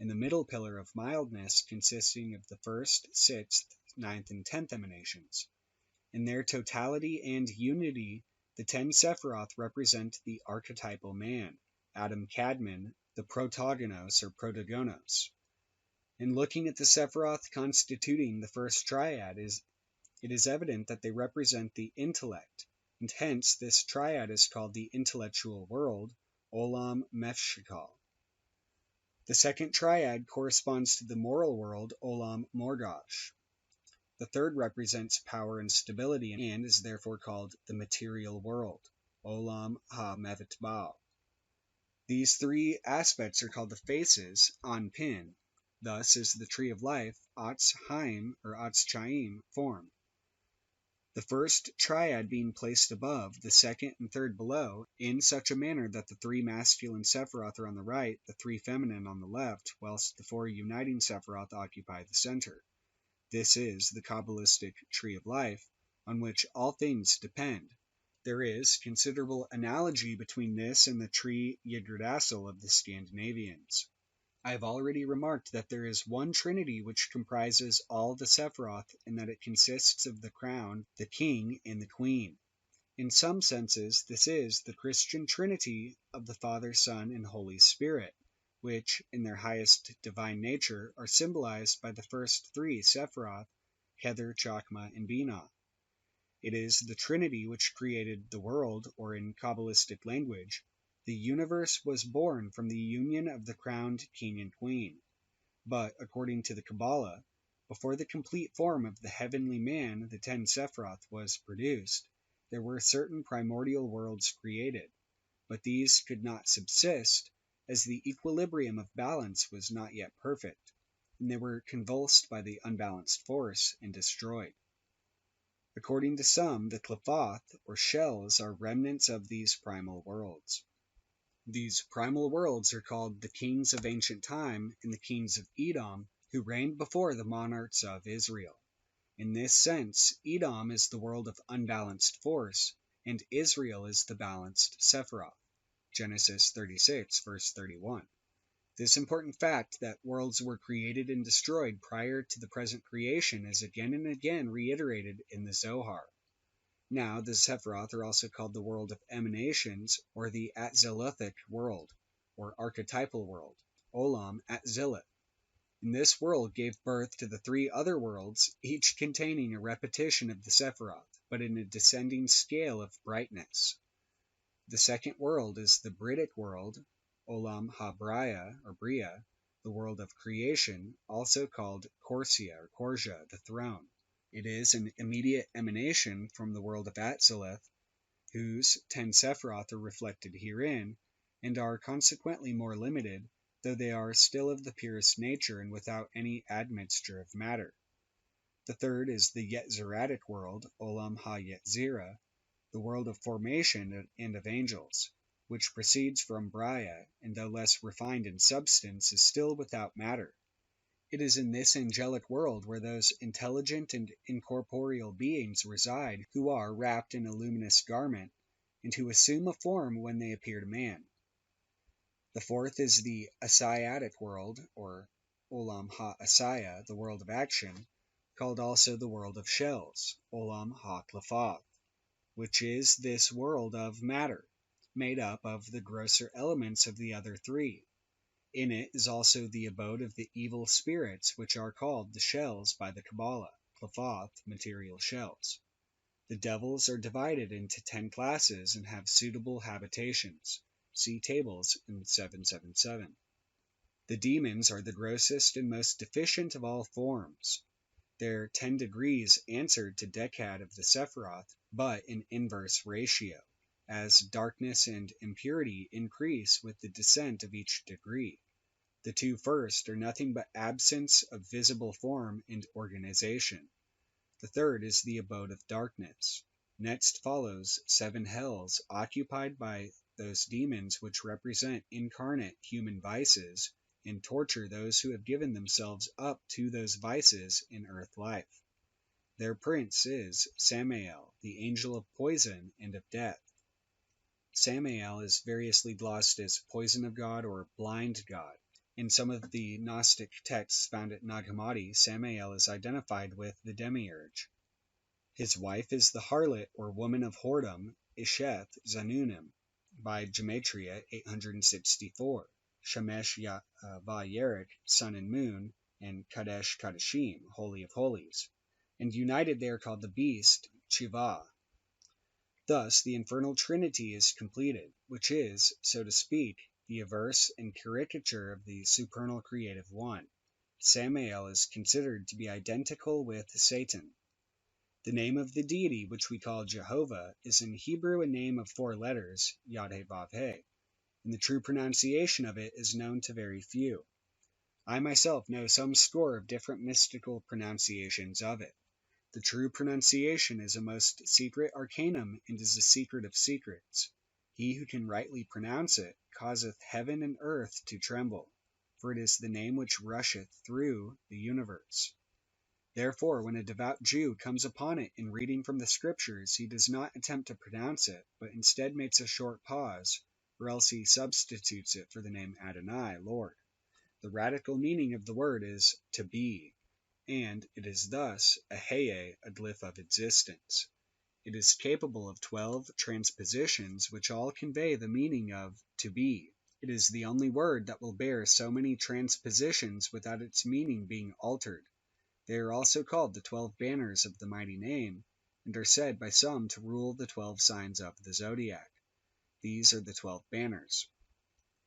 and the middle pillar of mildness, consisting of the 1st, 6th, 9th, and 10th emanations. In their totality and unity, the 10 Sephiroth represent the archetypal man, Adam Kadmon, the protogonos or protogonos. In looking at the Sephiroth constituting the first triad, it is evident that they represent the intellect, and hence this triad is called the intellectual world, Olam Mefshikal. The second triad corresponds to the moral world, Olam Morgosh. The third represents power and stability and is therefore called the material world, Olam Ha-Mevet-Baal. These three aspects are called the faces, Anpin. Thus is the tree of life, Atz Haim or Atz Chaim, formed. The first triad being placed above, the second and third below, in such a manner that the three masculine Sephiroth are on the right, the three feminine on the left, whilst the four uniting Sephiroth occupy the center. This is the Kabbalistic tree of life, on which all things depend. There is considerable analogy between this and the tree Yggdrasil of the Scandinavians. I have already remarked that there is one trinity which comprises all the Sephiroth, and that it consists of the crown, the king, and the queen. In some senses, this is the Christian trinity of the Father, Son, and Holy Spirit, which, in their highest divine nature, are symbolized by the first three Sephiroth, Kether, Chakma, and Binah. It is the Trinity which created the world, or in Kabbalistic language, the universe was born from the union of the crowned king and queen. But, according to the Qabalah, before the complete form of the heavenly man, the 10 Sephiroth, was produced, there were certain primordial worlds created, but these could not subsist, as the equilibrium of balance was not yet perfect, and they were convulsed by the unbalanced force and destroyed. According to some, the Qliphoth, or shells, are remnants of these primal worlds. These primal worlds are called the kings of ancient time and the kings of Edom, who reigned before the monarchs of Israel. In this sense, Edom is the world of unbalanced force, and Israel is the balanced Sephiroth. Genesis 36, verse 31. This important fact that worlds were created and destroyed prior to the present creation is again and again reiterated in the Zohar. Now, the Sephiroth are also called the world of emanations, or the Atzilithic world, or archetypal world, Olam Atzilith. And this world gave birth to the 3 other worlds, each containing a repetition of the Sephiroth, but in a descending scale of brightness. The second world is the Britic world, Olam HaBraya, or Bria, the world of creation, also called Corsia, or Korja, the throne. It is an immediate emanation from the world of Atzilith, whose 10 Sephiroth are reflected herein, and are consequently more limited, though they are still of the purest nature and without any admixture of matter. The third is the Yetziratic world, Olam HaYetzira, the world of formation and of angels, which proceeds from Braya, and though less refined in substance, is still without matter. It is in this angelic world where those intelligent and incorporeal beings reside who are wrapped in a luminous garment, and who assume a form when they appear to man. The fourth is the Asiatic world, or Olam Ha-Asaya, the world of action, called also the world of shells, Olam Ha-Qliphoth, which is this world of matter, made up of the grosser elements of the other 3. In it is also the abode of the evil spirits, which are called the shells by the Qabalah, Qliphoth, material shells. The devils are divided into 10 classes and have suitable habitations. See tables in 777. The demons are the grossest and most deficient of all forms. Their 10 degrees answered to Decad of the Sephiroth, but in inverse ratio, as darkness and impurity increase with the descent of each degree. The 2 first are nothing but absence of visible form and organization. The third is the abode of darkness. Next follows 7 hells, occupied by those demons which represent incarnate human vices and torture those who have given themselves up to those vices in earth life. Their prince is Samael, the angel of poison and of death. Samael is variously glossed as poison of God or blind God. In some of the Gnostic texts found at Nag Hammadi, Samael is identified with the demiurge. His wife is the harlot or woman of whoredom, Isheth Zanunim, by Gematria 864, Shemesh Vayerik, sun and moon, and Kadesh Kadeshim, holy of holies, and united they are called the beast, Chiva. Thus the infernal trinity is completed, which is, so to speak, the averse and caricature of the supernal creative one. Samael is considered to be identical with Satan. The name of the deity, which we call Jehovah, is in Hebrew a name of 4 letters, Yod-He-Vav-He, and the true pronunciation of it is known to very few. I myself know some score of different mystical pronunciations of it. The true pronunciation is a most secret arcanum and is the secret of secrets. He who can rightly pronounce it causeth heaven and earth to tremble, for it is the name which rusheth through the universe. Therefore, when a devout Jew comes upon it in reading from the Scriptures, he does not attempt to pronounce it, but instead makes a short pause, or else he substitutes it for the name Adonai, Lord. The radical meaning of the word is to be, and it is thus a heye, a glyph of existence. It is capable of 12 transpositions, which all convey the meaning of to be. It is the only word that will bear so many transpositions without its meaning being altered. They are also called the 12 banners of the mighty name, and are said by some to rule the 12 signs of the zodiac. These are the 12 banners.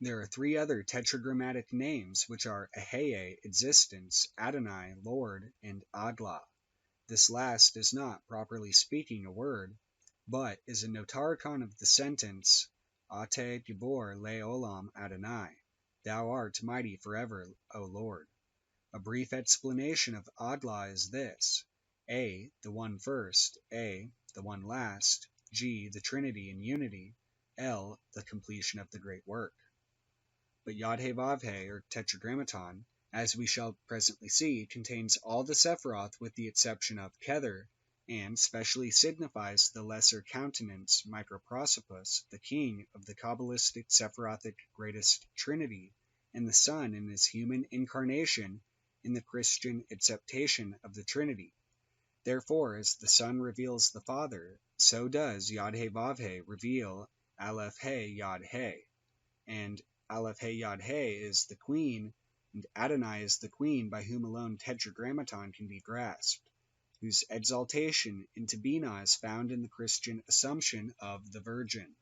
There are 3 other tetragrammatic names, which are Aheye, existence, Adonai, Lord, and Adlah. This last is not, properly speaking, a word, but is a notarchon of the sentence, Ate Gibor Le'olam Adonai, Thou art mighty forever, O Lord. A brief explanation of Adlah is this: A, the one first, A, the one last, G, the Trinity in unity, L, the completion of the great work. But Yod-Heh-Vav-Heh, or Tetragrammaton, as we shall presently see, contains all the Sephiroth with the exception of Kether, and specially signifies the lesser countenance, Microprosopus, the king of the Kabbalistic Sephirothic greatest Trinity, and the Son in his human incarnation in the Christian acceptation of the Trinity. Therefore, as the Son reveals the Father, so does Yod-Heh-Vav-Heh reveal Aleph-He-Yod-He, and Aleph-He-Yod-He is the queen, and Adonai is the queen by whom alone Tetragrammaton can be grasped, whose exaltation into Binah is found in the Christian assumption of the Virgin.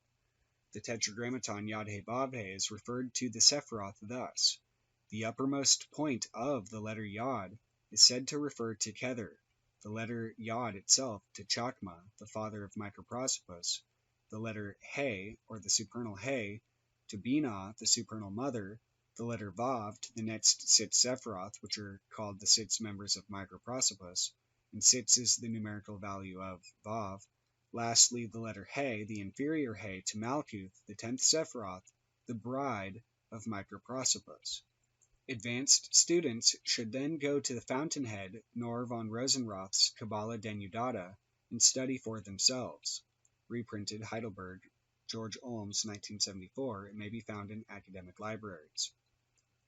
The Tetragrammaton Yod-Heh-Vav-Heh is referred to the Sephiroth thus. The uppermost point of the letter Yod is said to refer to Kether, the letter Yod itself to Chakma, the father of Microprosopus, the letter He, or the supernal He, to Binah, the supernal mother, the letter Vav to the next 6 Sephiroth, which are called the 6 members of Microprosopus, and 6 is the numerical value of Vav. Lastly, the letter He, the inferior He, to Malkuth, the 10th Sephiroth, the bride of Microprosopus. Advanced students should then go to the fountainhead Nor von Rosenroth's Qabalah Denudata and study for themselves. Reprinted, Heidelberg, George Olms, 1974. It may be found in academic libraries.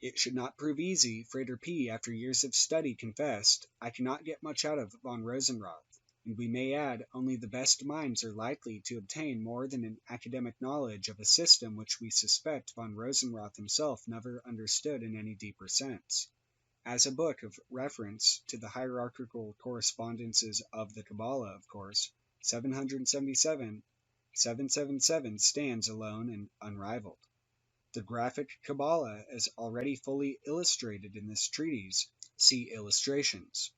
It should not prove easy. Frater P., after years of study, confessed, I cannot get much out of von Rosenroth, and we may add, only the best minds are likely to obtain more than an academic knowledge of a system which we suspect von Rosenroth himself never understood in any deeper sense. As a book of reference to the hierarchical correspondences of the Qabalah, of course, 777 stands alone and unrivaled. The graphic Qabalah is already fully illustrated in this treatise. See illustrations.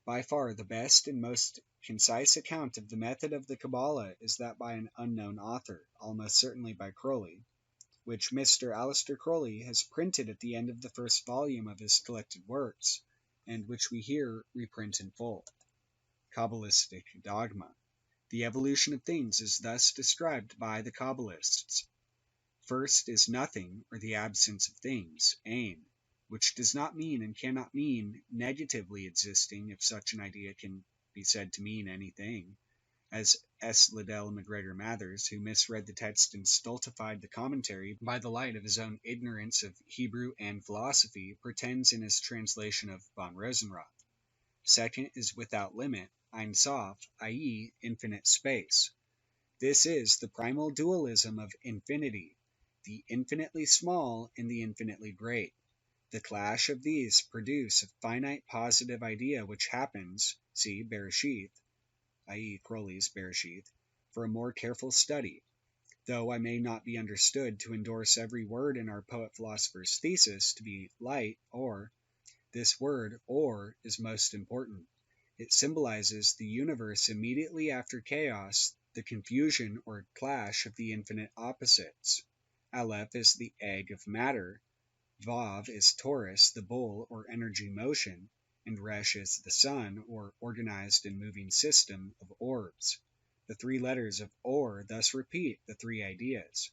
By far the best and most concise account of the method of the Qabalah is that by an unknown author, almost certainly by Crowley, which Mr. Aleister Crowley has printed at the end of the first volume of his collected works, and which we here reprint in full. Kabbalistic Dogma. The evolution of things is thus described by the Kabbalists. First is nothing, or the absence of things, ein, which does not mean and cannot mean negatively existing, if such an idea can be said to mean anything, as S. Liddell McGregor Mathers, who misread the text and stultified the commentary by the light of his own ignorance of Hebrew and philosophy, pretends in his translation of von Rosenroth. Second is without limit, Ein Sof, i.e., infinite space. This is the primal dualism of infinity, the infinitely small and the infinitely great. The clash of these produce a finite positive idea which happens, see Bereshith, i.e. Crowley's Bereshith, for a more careful study, though I may not be understood to endorse every word in our poet-philosopher's thesis to be light, or, this word, or, is most important. It symbolizes the universe immediately after chaos, the confusion or clash of the infinite opposites. Aleph is the egg of matter, Vav is Taurus, the bull or energy motion, and Resh is the sun, or organized and moving system of orbs. The 3 letters of Or thus repeat the 3 ideas.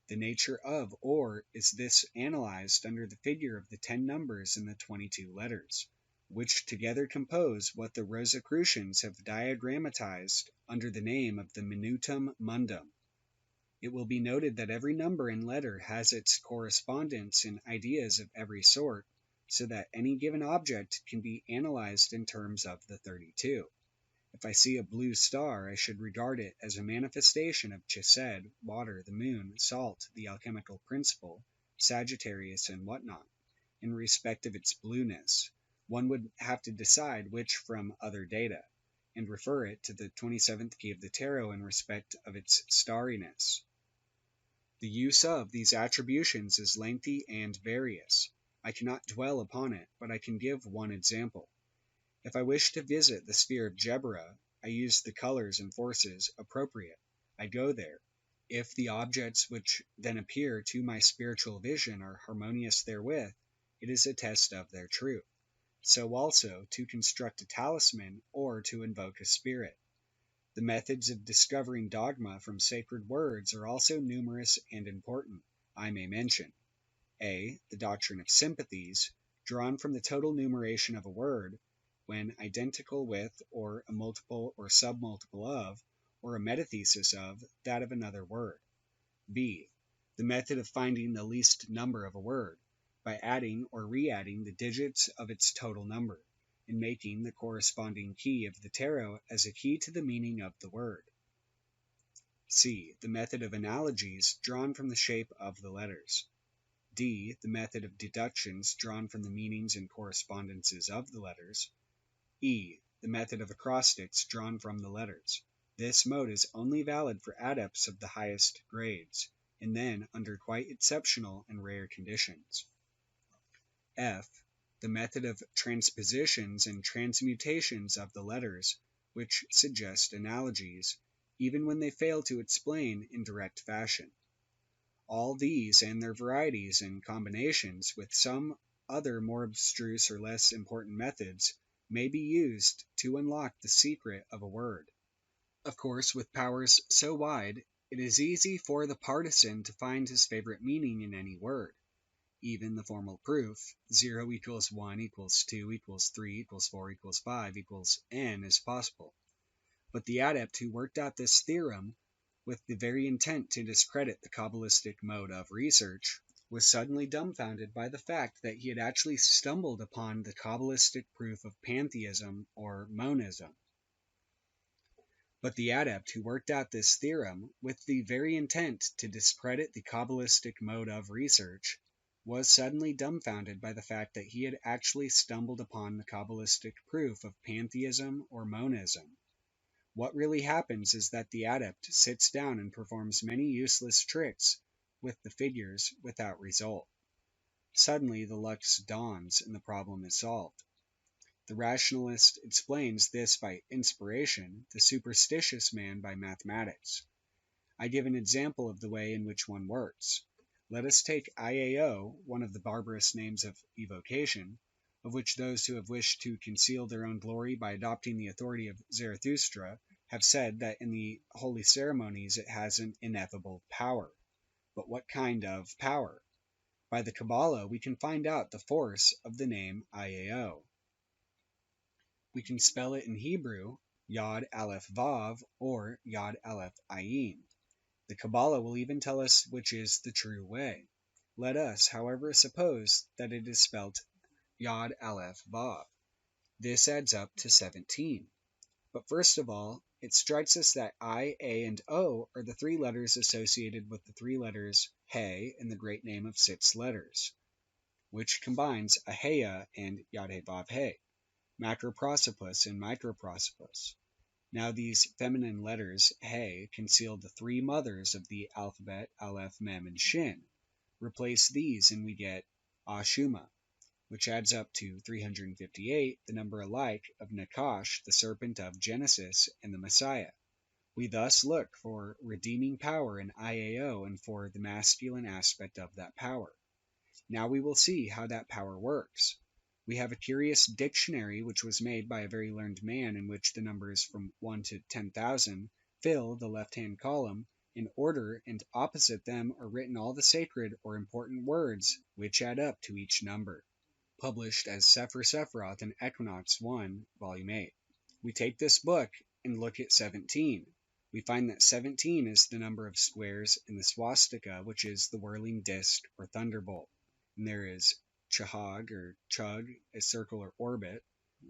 The nature of Or is this analyzed under the figure of the 10 numbers and the 22 letters, which together compose what the Rosicrucians have diagrammatized under the name of the Minutum Mundum. It will be noted that every number and letter has its correspondence in ideas of every sort, so that any given object can be analyzed in terms of the 32. If I see a blue star, I should regard it as a manifestation of Chesed, water, the moon, salt, the alchemical principle, Sagittarius, and whatnot. In respect of its blueness, one would have to decide which from other data. and refer it to the 27th key of the tarot in respect of its starriness. The use of these attributions is lengthy and various. I cannot dwell upon it, but I can give one example. If I wish to visit the sphere of Geberah, I use the colors and forces appropriate. I go there. If the objects which then appear to my spiritual vision are harmonious therewith, it is a test of their truth. So also to construct a talisman or to invoke a spirit. The methods of discovering dogma from sacred words are also numerous and important. I may mention A. The doctrine of sympathies, drawn from the total numeration of a word, when identical with, or a multiple or submultiple of, or a metathesis of, that of another word. B. The method of finding the least number of a word, by adding or re-adding the digits of its total number, and making the corresponding key of the tarot as a key to the meaning of the word. C. The method of analogies drawn from the shape of the letters. D. The method of deductions drawn from the meanings and correspondences of the letters. E. The method of acrostics drawn from the letters. This mode is only valid for adepts of the highest grades, and then under quite exceptional and rare conditions. F. The method of transpositions and transmutations of the letters, which suggest analogies, even when they fail to explain in direct fashion. All these and their varieties and combinations with some other more abstruse or less important methods may be used to unlock the secret of a word. Of course, with powers so wide, it is easy for the partisan to find his favorite meaning in any word. Even the formal proof, 0 equals 1 equals 2 equals 3 equals 4 equals 5 equals n is possible. But the adept who worked out this theorem with the very intent to discredit the Kabbalistic mode of research was suddenly dumbfounded by the fact that he had actually stumbled upon the Kabbalistic proof of pantheism or monism. But the adept who worked out this theorem with the very intent to discredit the Kabbalistic mode of research was suddenly dumbfounded by the fact that he had actually stumbled upon the Kabbalistic proof of pantheism or monism. What really happens is that the adept sits down and performs many useless tricks with the figures without result. Suddenly the lux dawns and the problem is solved. The rationalist explains this by inspiration, the superstitious man by mathematics. I give an example of the way in which one works. Let us take IAO, one of the barbarous names of evocation, of which those who have wished to conceal their own glory by adopting the authority of Zarathustra have said that in the holy ceremonies it has an ineffable power. But what kind of power? By the Qabalah we can find out the force of the name IAO. We can spell it in Hebrew, Yod Aleph Vav, or Yod Aleph Ayin. The Qabalah will even tell us which is the true way. Let us, however, suppose that it is spelt Yod Aleph Vav. This adds up to 17. But first of all, it strikes us that I, A, and O are the three letters associated with the three letters He in the great name of 6 letters, which combines Aheya and Yod He Vav He, Macroprosopus and Microprosopus. Now these feminine letters, He, conceal the 3 mothers of the alphabet, Aleph, Mem, and Shin. Replace these and we get Ashuma, which adds up to 358, the number alike of Nakash, the serpent of Genesis, and the Messiah. We thus look for redeeming power in IAO and for the masculine aspect of that power. Now we will see how that power works. We have a curious dictionary which was made by a very learned man in which the numbers from 1 to 10,000 fill the left-hand column. In order and opposite them are written all the sacred or important words which add up to each number. Published as Sefer Sephiroth in Equinox 1, Volume 8. We take this book and look at 17. We find that 17 is the number of squares in the swastika, which is the whirling disc or thunderbolt. And there is Chahag or chug, a circle or orbit,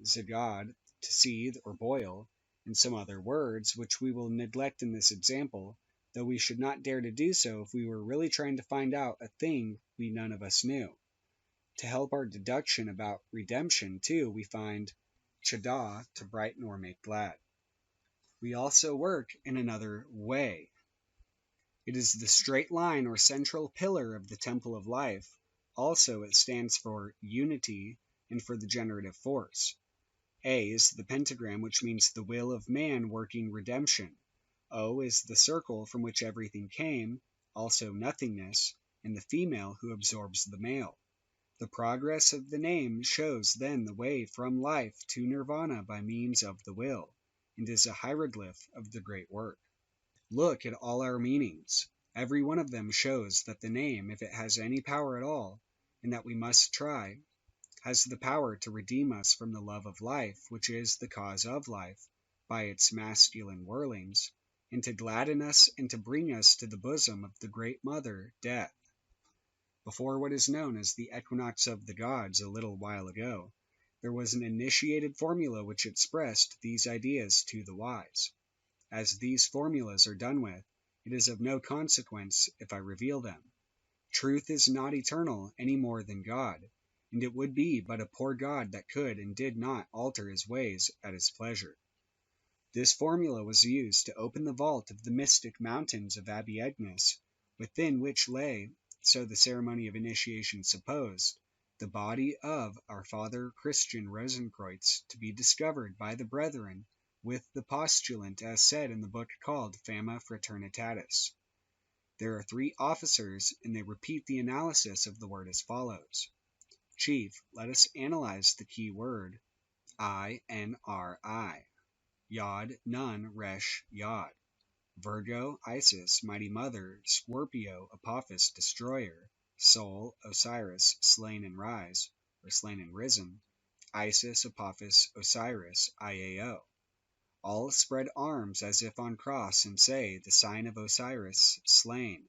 Zagad, to seethe or boil, and some other words, which we will neglect in this example, though we should not dare to do so if we were really trying to find out a thing we none of us knew. To help our deduction about redemption, too, we find Chada, to brighten or make glad. We also work in another way. It is the straight line or central pillar of the temple of life. Also, it stands for unity and for the generative force. A is the pentagram, which means the will of man working redemption. O is the circle from which everything came, also nothingness, and the female who absorbs the male. The progress of the name shows then the way from life to nirvana by means of the will, and is a hieroglyph of the great work. Look at all our meanings. Every one of them shows that the name, if it has any power at all, and that we must try, has the power to redeem us from the love of life, which is the cause of life, by its masculine whirlings, and to gladden us and to bring us to the bosom of the great mother, Death. Before what is known as the equinox of the gods a little while ago, there was an initiated formula which expressed these ideas to the wise. As these formulas are done with, it is of no consequence if I reveal them. Truth is not eternal any more than God, and it would be but a poor God that could and did not alter his ways at his pleasure. This formula was used to open the vault of the mystic mountains of Abiegnes, within which lay, so the ceremony of initiation supposed, the body of our Father Christian Rosenkreutz to be discovered by the brethren with the postulant as said in the book called Fama Fraternitatis. There are 3 officers, and they repeat the analysis of the word as follows. Chief, let us analyze the key word, I-N-R-I. Yod, Nun, Resh, Yod. Virgo, Isis, Mighty Mother, Scorpio, Apophis, Destroyer, Sol, Osiris, Slain and Rise, or Slain and Risen, Isis, Apophis, Osiris, IAO. All spread arms as if on cross and say, the sign of Osiris, slain.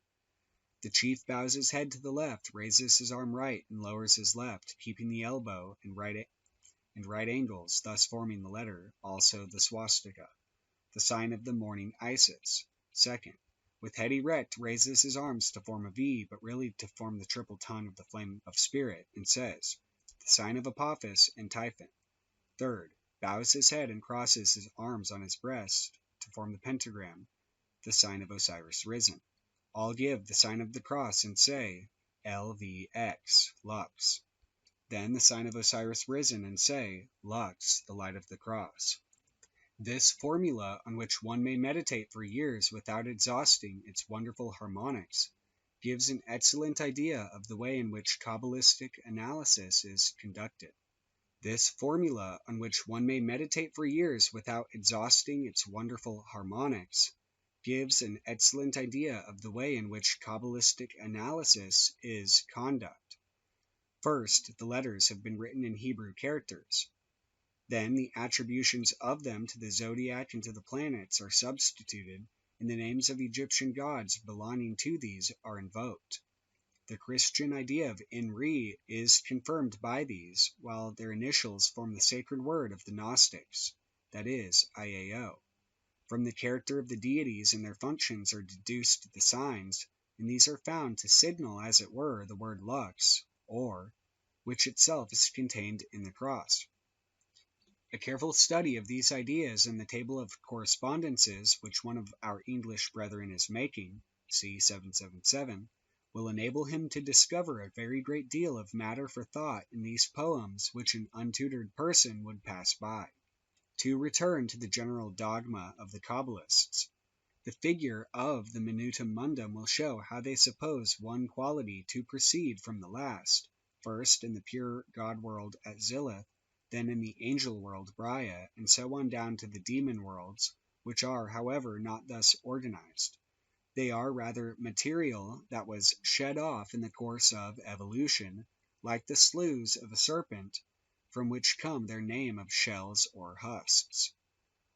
The chief bows his head to the left, raises his arm right, and lowers his left, keeping the elbow and right angles, thus forming the letter, also the swastika, the sign of the morning Isis. Second, with head erect, raises his arms to form a V, but really to form the triple tongue of the flame of spirit, and says, the sign of Apophis and Typhon. Third, bows his head and crosses his arms on his breast to form the pentagram, the sign of Osiris risen. All give the sign of the cross and say, LVX, Lux. Then the sign of Osiris risen and say, Lux, the light of the cross. This formula, on which one may meditate for years without exhausting its wonderful harmonics, gives an excellent idea of the way in which Kabbalistic analysis is conducted. This formula, on which one may meditate for years without exhausting its wonderful harmonics, gives an excellent idea of the way in which Kabbalistic analysis is conducted. First, the letters have been written in Hebrew characters. Then the attributions of them to the zodiac and to the planets are substituted, and the names of Egyptian gods belonging to these are invoked. The Christian idea of Inri is confirmed by these, while their initials form the sacred word of the Gnostics, that is, IAO. From the character of the deities and their functions are deduced the signs, and these are found to signal, as it were, the word Lux, or, which itself is contained in the cross. A careful study of these ideas and the table of correspondences which one of our English brethren is making, c. 777, will enable him to discover a very great deal of matter for thought in these poems which an untutored person would pass by. To return to the general dogma of the Kabbalists, the figure of the minutum mundum will show how they suppose one quality to proceed from the last, first in the pure God world at Zilith, then in the angel world Brya, and so on down to the demon worlds, which are, however, not thus organized. They are rather material that was shed off in the course of evolution, like the sloughs of a serpent, from which come their name of shells or husks.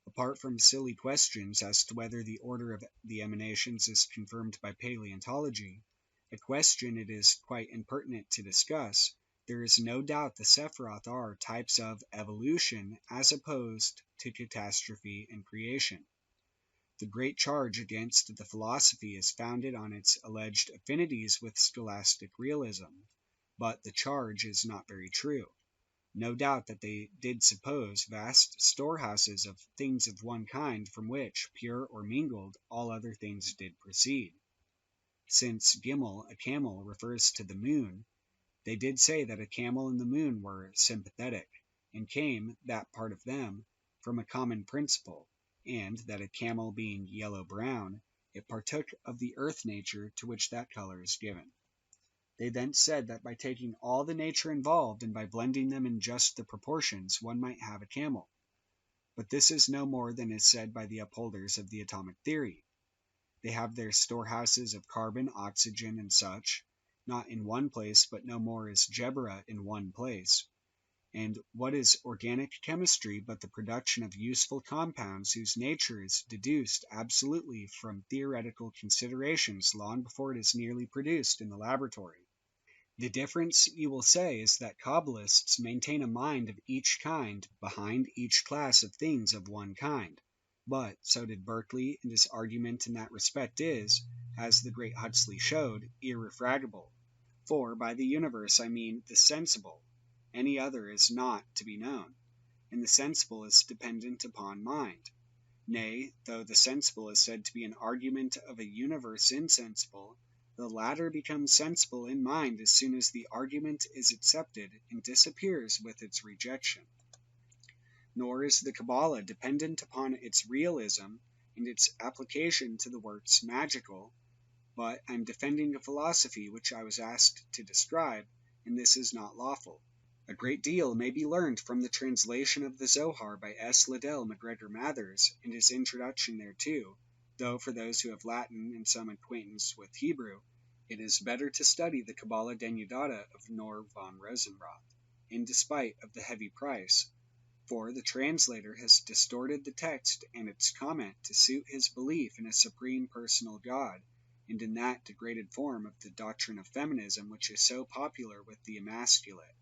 Apart from silly questions as to whether the order of the emanations is confirmed by paleontology, a question it is quite impertinent to discuss, there is no doubt the Sephiroth are types of evolution as opposed to catastrophe and creation. The great charge against the philosophy is founded on its alleged affinities with scholastic realism, but the charge is not very true. No doubt that they did suppose vast storehouses of things of one kind, from which, pure or mingled, all other things did proceed. Since Gimel, a camel, refers to the moon, they did say that a camel and the moon were sympathetic, and came, that part of them, from a common principle, and that a camel being yellow-brown, it partook of the earth nature to which that color is given. They then said that by taking all the nature involved and by blending them in just the proportions, one might have a camel. But this is no more than is said by the upholders of the atomic theory. They have their storehouses of carbon, oxygen, and such, not in one place, but no more is Gebra in one place. And what is organic chemistry but the production of useful compounds whose nature is deduced absolutely from theoretical considerations long before it is nearly produced in the laboratory? The difference, you will say, is that Kabbalists maintain a mind of each kind behind each class of things of one kind. But, so did Berkeley, and his argument in that respect is, as the great Huxley showed, irrefragable. For by the universe I mean the sensible. Any other is not to be known, and the sensible is dependent upon mind. Nay, though the sensible is said to be an argument of a universe insensible, the latter becomes sensible in mind as soon as the argument is accepted and disappears with its rejection. Nor is the Qabalah dependent upon its realism and its application to the works magical, but I am defending a philosophy which I was asked to describe, and this is not lawful. A great deal may be learned from the translation of the Zohar by S. Liddell MacGregor Mathers and his introduction thereto, though for those who have Latin and some acquaintance with Hebrew, it is better to study the Qabalah Denudata of Nor von Rosenroth, in despite of the heavy price, for the translator has distorted the text and its comment to suit his belief in a supreme personal God, and in that degraded form of the doctrine of feminism which is so popular with the emasculate.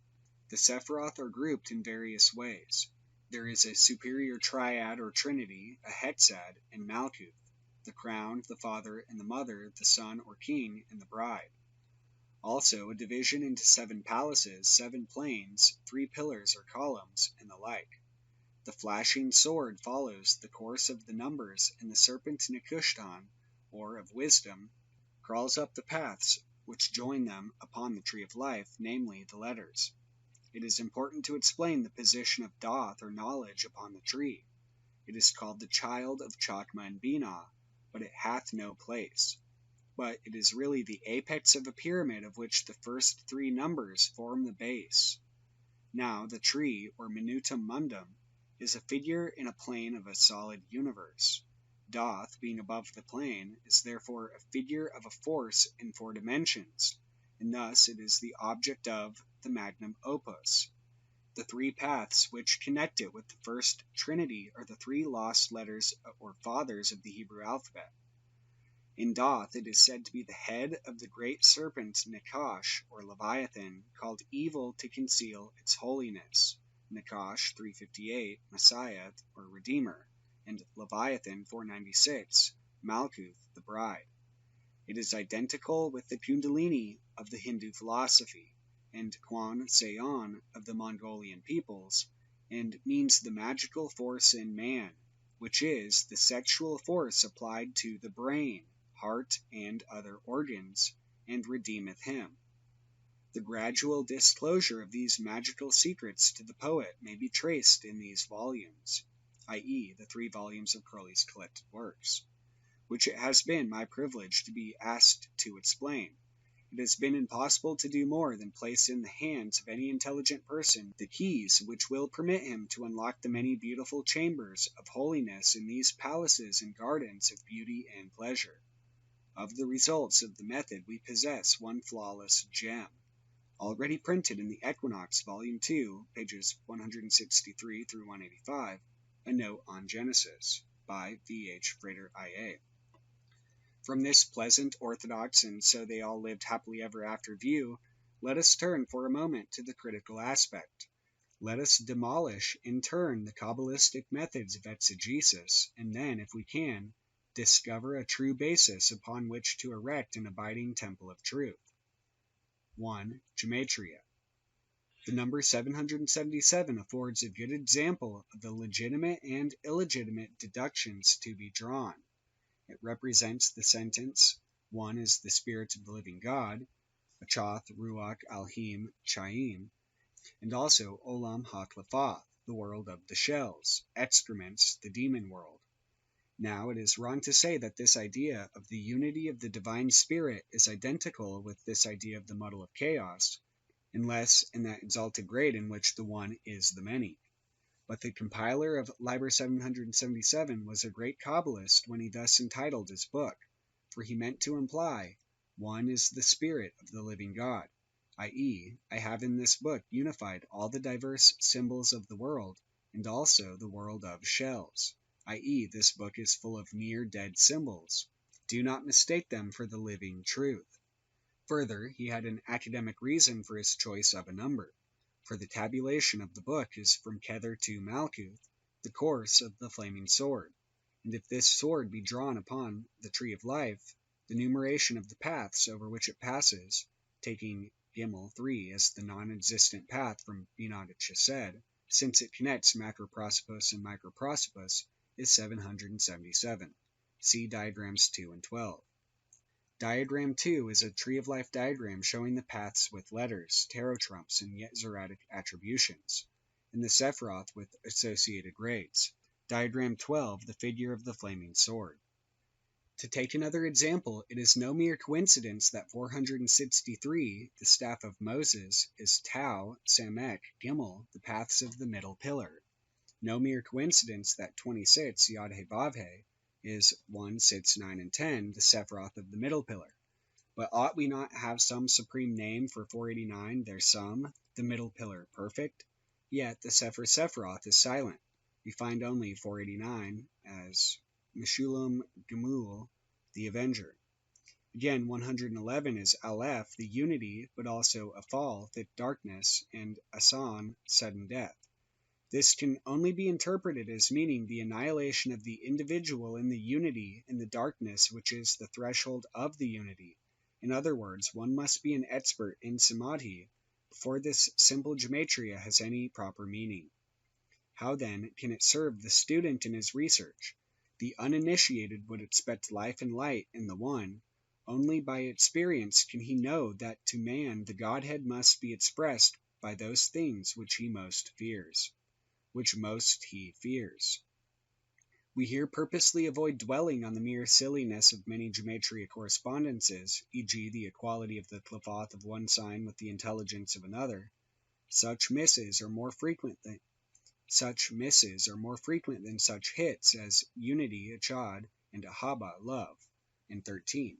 The Sephiroth are grouped in various ways. There is a superior triad or trinity, a Hetzad, and Malkuth, the crown, the father, and the mother, the son or king, and the bride. Also a division into 7 palaces, 7 planes, 3 pillars or columns, and the like. The flashing sword follows the course of the numbers, and the serpent Nekushtan, or of wisdom, crawls up the paths which join them upon the tree of life, namely the letters. It is important to explain the position of Doth or knowledge upon the tree. It is called the child of Chakma and Binah, but it hath no place. But it is really the apex of a pyramid of which the first 3 numbers form the base. Now the tree, or minutum mundum, is a figure in a plane of a solid universe. Doth, being above the plane, is therefore a figure of a force in 4 dimensions, and thus it is the object of the magnum opus. The 3 paths which connect it with the first trinity are the 3 lost letters or fathers of the Hebrew alphabet. In Doth it is said to be the head of the great serpent Nakash, or Leviathan, called evil to conceal its holiness. Nakash 358, Messiah, or Redeemer, and Leviathan 496, Malkuth, the bride. It is identical with the Kundalini of the Hindu philosophy, and Kwan Seon of the Mongolian peoples, and means the magical force in man, which is the sexual force applied to the brain, heart, and other organs, and redeemeth him. The gradual disclosure of these magical secrets to the poet may be traced in these volumes, i.e., the 3 volumes of Crowley's collected works, which it has been my privilege to be asked to explain. It has been impossible to do more than place in the hands of any intelligent person the keys which will permit him to unlock the many beautiful chambers of holiness in these palaces and gardens of beauty and pleasure. Of the results of the method we possess one flawless gem, already printed in the Equinox, Volume 2, pages 163 through 185, A Note on Genesis, by V.H. Frater I.A. From this pleasant, orthodox, and so they all lived happily ever after view, let us turn for a moment to the critical aspect. Let us demolish, in turn, the Kabbalistic methods of exegesis, and then, if we can, discover a true basis upon which to erect an abiding temple of truth. 1. Gematria. The number 777 affords a good example of the legitimate and illegitimate deductions to be drawn. It represents the sentence, one is the spirit of the living God, Achath, Ruach, Alhim, Chaim, and also Olam HaKlafath, the world of the shells, excrements, the demon world. Now, it is wrong to say that this idea of the unity of the divine spirit is identical with this idea of the muddle of chaos, unless in that exalted grade in which the one is the many. But the compiler of Liber 777 was a great Kabbalist when he thus entitled his book, for he meant to imply, one is the spirit of the living God, i.e., I have in this book unified all the diverse symbols of the world, and also the world of shells, i.e., this book is full of mere dead symbols. Do not mistake them for the living truth. Further, he had an academic reason for his choice of a number, for the tabulation of the book is from Kether to Malkuth, the course of the flaming sword, and if this sword be drawn upon the tree of life, the numeration of the paths over which it passes, taking Gimel 3 as the non-existent path from Binah to Chesed, since it connects macroprosopus and microprosopus, is 777. See diagrams 2 and 12. Diagram 2 is a tree of life diagram showing the paths with letters, tarot trumps, and Yetziratic attributions, and the Sephiroth with associated grades. Diagram 12, the figure of the flaming sword. To take another example, it is no mere coincidence that 463, the staff of Moses, is Tau, Samek, Gimel, the paths of the middle pillar. No mere coincidence that 26, Yod He Vav He, is 1, 6, 9, and 10, the Sephiroth of the middle pillar. But ought we not have some supreme name for 489, their sum, the middle pillar perfect? Yet the Sefer Sephiroth is silent. We find only 489 as Meshulam Gemul, the Avenger. Again, 111 is Aleph, the unity, but also Afal, thick darkness, and Asan, sudden death. This can only be interpreted as meaning the annihilation of the individual in the unity and the darkness which is the threshold of the unity. In other words, one must be an expert in samadhi before this simple gematria has any proper meaning. How then can it serve the student in his research? The uninitiated would expect life and light in the one. Only by experience can he know that to man the Godhead must be expressed by those things which he most fears. We here purposely avoid dwelling on the mere silliness of many gematria correspondences, e.g. the equality of the Qliphoth of one sign with the intelligence of another. Such misses are more frequent than such hits as unity, achad, and ahaba, love, in 13.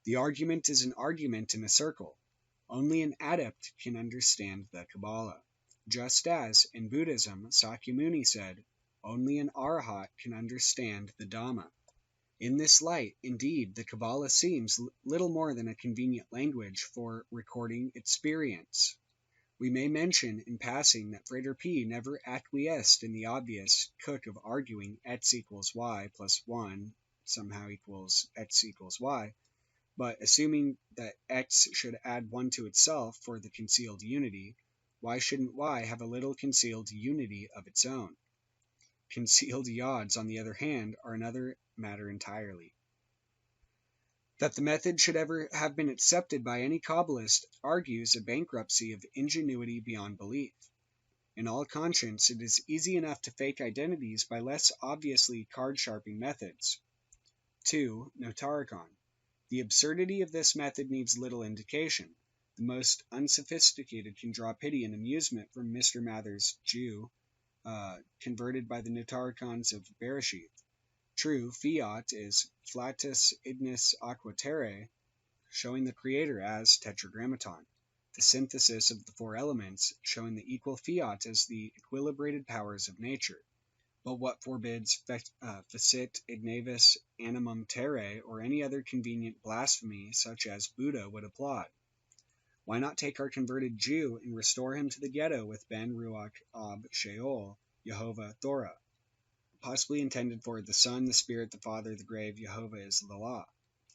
The argument is an argument in a circle. Only an adept can understand the Qabalah. Just as, in Buddhism, Sakyamuni said, only an Arhat can understand the Dhamma. In this light, indeed, the Qabalah seems little more than a convenient language for recording experience. We may mention in passing that Frater P never acquiesced in the obvious cook of arguing x equals y plus 1 somehow equals x equals y, but assuming that x should add 1 to itself for the concealed unity, why shouldn't y have a little concealed unity of its own? Concealed yods, on the other hand, are another matter entirely. That the method should ever have been accepted by any Kabbalist argues a bankruptcy of ingenuity beyond belief. In all conscience, it is easy enough to fake identities by less obviously card-sharping methods. 2. Notarikon. The absurdity of this method needs little indication. The most unsophisticated can draw pity and amusement from Mr. Mather's Jew, converted by the Notarikons of Bereshith. True, fiat is flatus ignis aqua terrae, showing the creator as tetragrammaton, the synthesis of the four elements, showing the equal fiat as the equilibrated powers of nature. But what forbids facit ignavis animum terrae or any other convenient blasphemy such as Buddha would applaud? Why not take our converted Jew and restore him to the ghetto with Ben Ruach Ab Sheol, Yehovah Thora? Possibly intended for the Son, the Spirit, the Father, the grave, Yehovah is the law.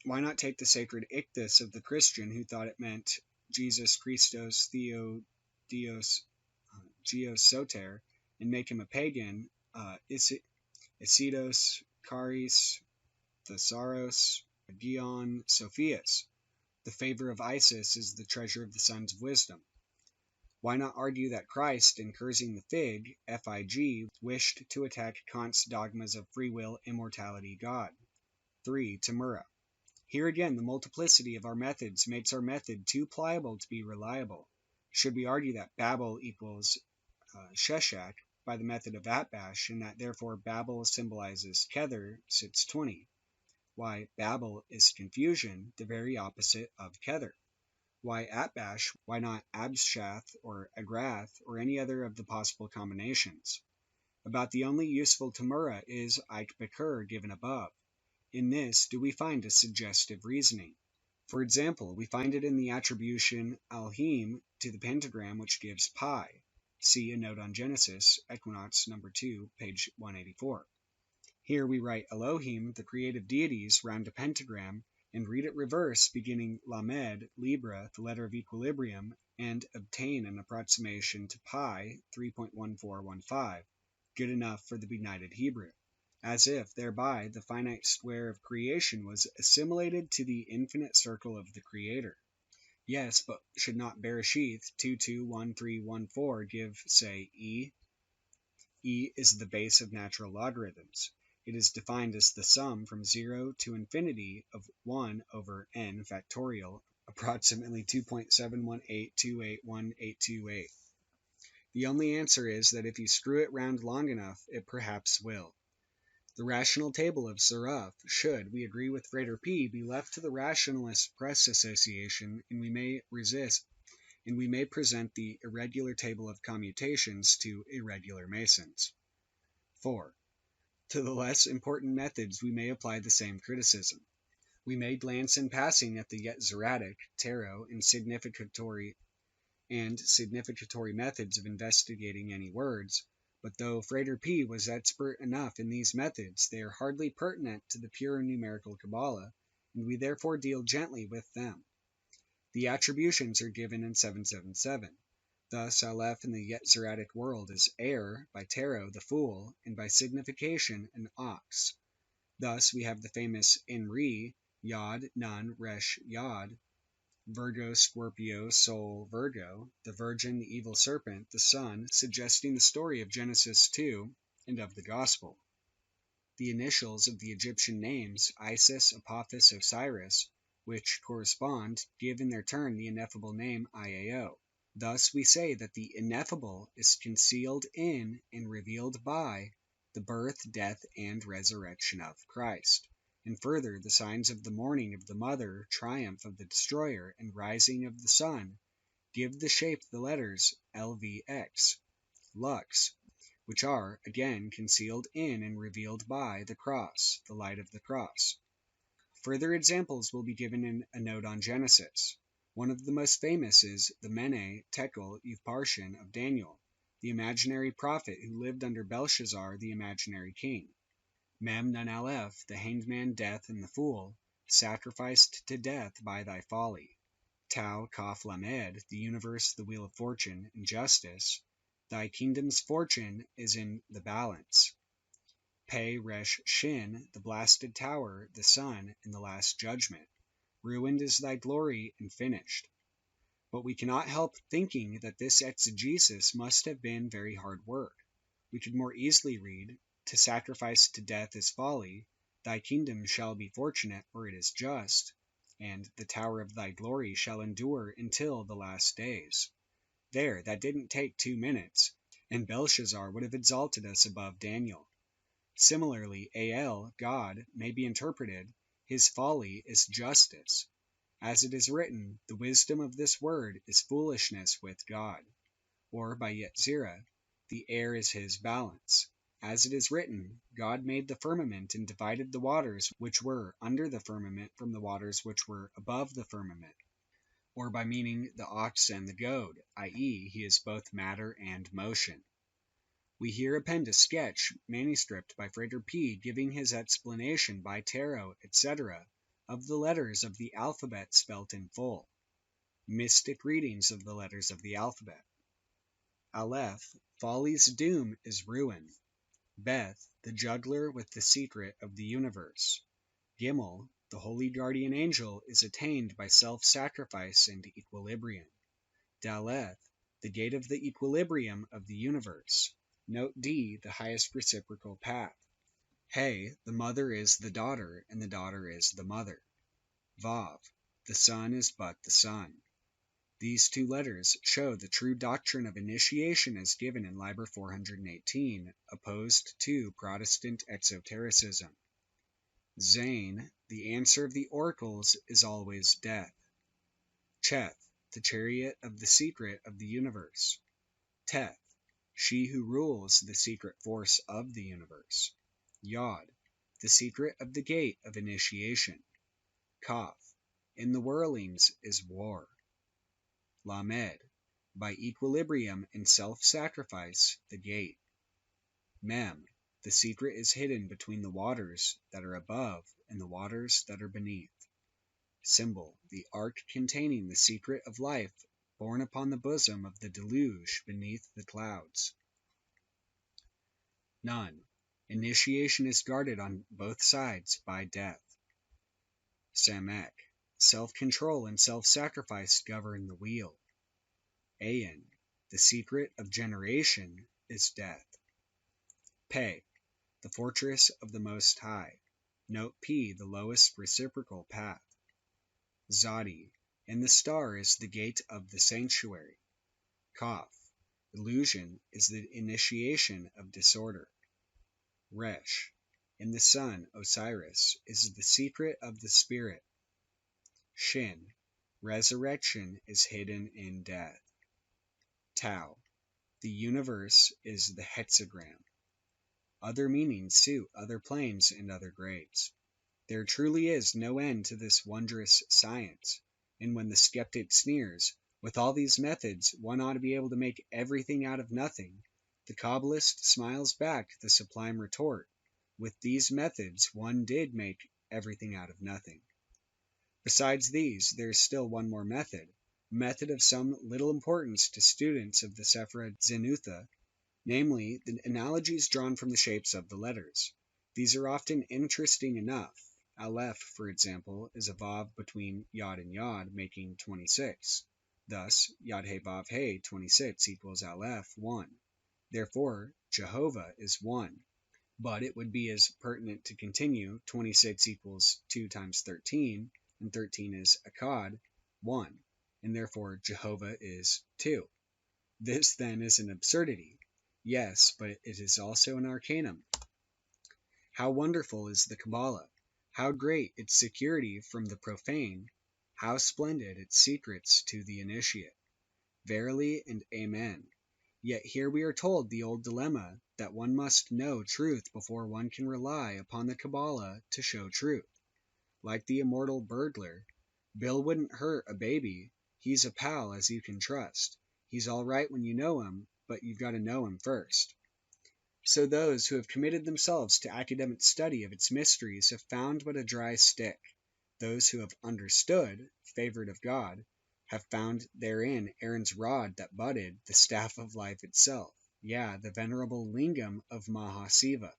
Why not take the sacred ichthus of the Christian who thought it meant Jesus Christos Theo Geosoter, and make him a pagan, Isidos, Charis, Thesaurus, Gion, Sophias. The favor of Isis is the treasure of the sons of wisdom. Why not argue that Christ, in cursing the fig, Fig, wished to attack Kant's dogmas of free will, immortality, God? 3. Tamura. Here again, the multiplicity of our methods makes our method too pliable to be reliable. Should we argue that Babel equals Sheshach by the method of Atbash, and that therefore Babel symbolizes Kether, sits 20? Why, Babel is confusion, the very opposite of Kether. Why Atbash? Why not Abshath or Agrath or any other of the possible combinations? About the only useful Tamura is Ike Bekur given above. In this do we find a suggestive reasoning. For example, we find it in the attribution Alhim to the pentagram, which gives pi. See a note on Genesis, Equinox number 2, page 184. Here we write Elohim, the creative deities, round a pentagram, and read it reverse, beginning Lamed, Libra, the letter of equilibrium, and obtain an approximation to pi 3.1415, good enough for the benighted Hebrew, as if thereby the finite square of creation was assimilated to the infinite circle of the Creator. Yes, but should not Bereshith 221314 give, say, E? E is the base of natural logarithms. It is defined as the sum from 0 to infinity of 1 over n factorial, approximately 2.718281828. The only answer is that if you screw it round long enough, it perhaps will. The rational table of Saraf should, we agree with Frater P., be left to the Rationalist Press Association, and we may present the irregular table of commutations to irregular Masons. 4. To the less important methods we may apply the same criticism. We may glance in passing at the Yetziratic, tarot, and significatory methods of investigating any words, but though Frater P. was expert enough in these methods, they are hardly pertinent to the pure numerical Qabalah, and we therefore deal gently with them. The attributions are given in 777. Thus, Aleph in the Yetziratic world is air, by tarot the fool, and by signification an ox. Thus we have the famous Inri, Yod, Nun, Resh, Yod, Virgo, Scorpio, Soul, Virgo, the Virgin, the evil serpent, the Sun, suggesting the story of Genesis 2 and of the Gospel. The initials of the Egyptian names, Isis, Apophis, Osiris, which correspond, give in their turn the ineffable name Iao. Thus we say that the ineffable is concealed in and revealed by the birth, death, and resurrection of Christ. And further, the signs of the morning of the mother, triumph of the destroyer, and rising of the sun give the shape the letters LVX, Lux, which are, again, concealed in and revealed by the cross, the light of the cross. Further examples will be given in a note on Genesis. One of the most famous is the Mene, Tekel, Upharsin of Daniel, the imaginary prophet who lived under Belshazzar, the imaginary king. Mem Nun Aleph, the hanged man, death, and the fool, sacrificed to death by thy folly. Tau Kaf Lamed, the universe, the wheel of fortune, and justice, thy kingdom's fortune is in the balance. Pe Resh Shin, the blasted tower, the sun, and the last judgment. Ruined is thy glory and finished. But we cannot help thinking that this exegesis must have been very hard work. We could more easily read, to sacrifice to death is folly, thy kingdom shall be fortunate, or it is just, and the tower of thy glory shall endure until the last days. There, that didn't take 2 minutes, and Belshazzar would have exalted us above Daniel. Similarly, Al, God, may be interpreted, his folly is justice. As it is written, the wisdom of this word is foolishness with God. Or by Yetzirah, the air is his balance. As it is written, God made the firmament and divided the waters which were under the firmament from the waters which were above the firmament. Or by meaning the ox and the goad, i.e., he is both matter and motion. We here append a sketch, manuscript by Frater P. giving his explanation by tarot, etc., of the letters of the alphabet spelt in full. Mystic readings of the letters of the alphabet. Aleph, folly's doom is ruin. Beth, the juggler with the secret of the universe. Gimel, the holy guardian angel, is attained by self-sacrifice and equilibrium. Daleth, the gate of the equilibrium of the universe. Note D, the highest reciprocal path. Hey, the mother is the daughter, and the daughter is the mother. Vav, the son is but the son. These two letters show the true doctrine of initiation as given in Liber 418, opposed to Protestant exotericism. Zain, the answer of the oracles, is always death. Cheth, the chariot of the secret of the universe. Teth, she who rules the secret force of the universe. Yod, the secret of the gate of initiation. Kaf, in the whirlings is war. Lamed, by equilibrium and self-sacrifice, the gate. Mem, the secret is hidden between the waters that are above and the waters that are beneath. Symbol, the ark containing the secret of life borne upon the bosom of the deluge beneath the clouds. Nun, initiation is guarded on both sides by death. Samek, self-control and self-sacrifice govern the wheel. Ayin, the secret of generation is death. Pe, the fortress of the Most High. Note P, the lowest reciprocal path. Zadi, in the star is the gate of the sanctuary. Kaf, illusion is the initiation of disorder. Resh, in the sun, Osiris, is the secret of the spirit. Shin, resurrection is hidden in death. Tau, the universe is the hexagram. Other meanings suit other planes and other grades. There truly is no end to this wondrous science, and when the skeptic sneers, with all these methods one ought to be able to make everything out of nothing, the Kabbalist smiles back the sublime retort, with these methods one did make everything out of nothing. Besides these, there is still one more method, a method of some little importance to students of the Sephra Zenutha, namely, the analogies drawn from the shapes of the letters. These are often interesting enough. Aleph, for example, is a vav between Yod and Yod, making 26. Thus, Yod He Vav He, 26 equals Aleph, 1. Therefore, Jehovah is 1. But it would be as pertinent to continue, 26 equals 2 times 13, and 13 is Akkad, 1, and therefore Jehovah is 2. This then is an absurdity. Yes, but it is also an arcanum. How wonderful is the Qabalah! How great its security from the profane! How splendid its secrets to the initiate! Verily and amen. Yet here we are told the old dilemma that one must know truth before one can rely upon the Qabalah to show truth. Like the immortal burglar, Bill wouldn't hurt a baby. He's a pal as you can trust. He's all right when you know him, but you've got to know him first. So those who have committed themselves to academic study of its mysteries have found but a dry stick. Those who have understood, favored of God, have found therein Aaron's rod that budded the staff of life itself, the venerable lingam of Mahasiva.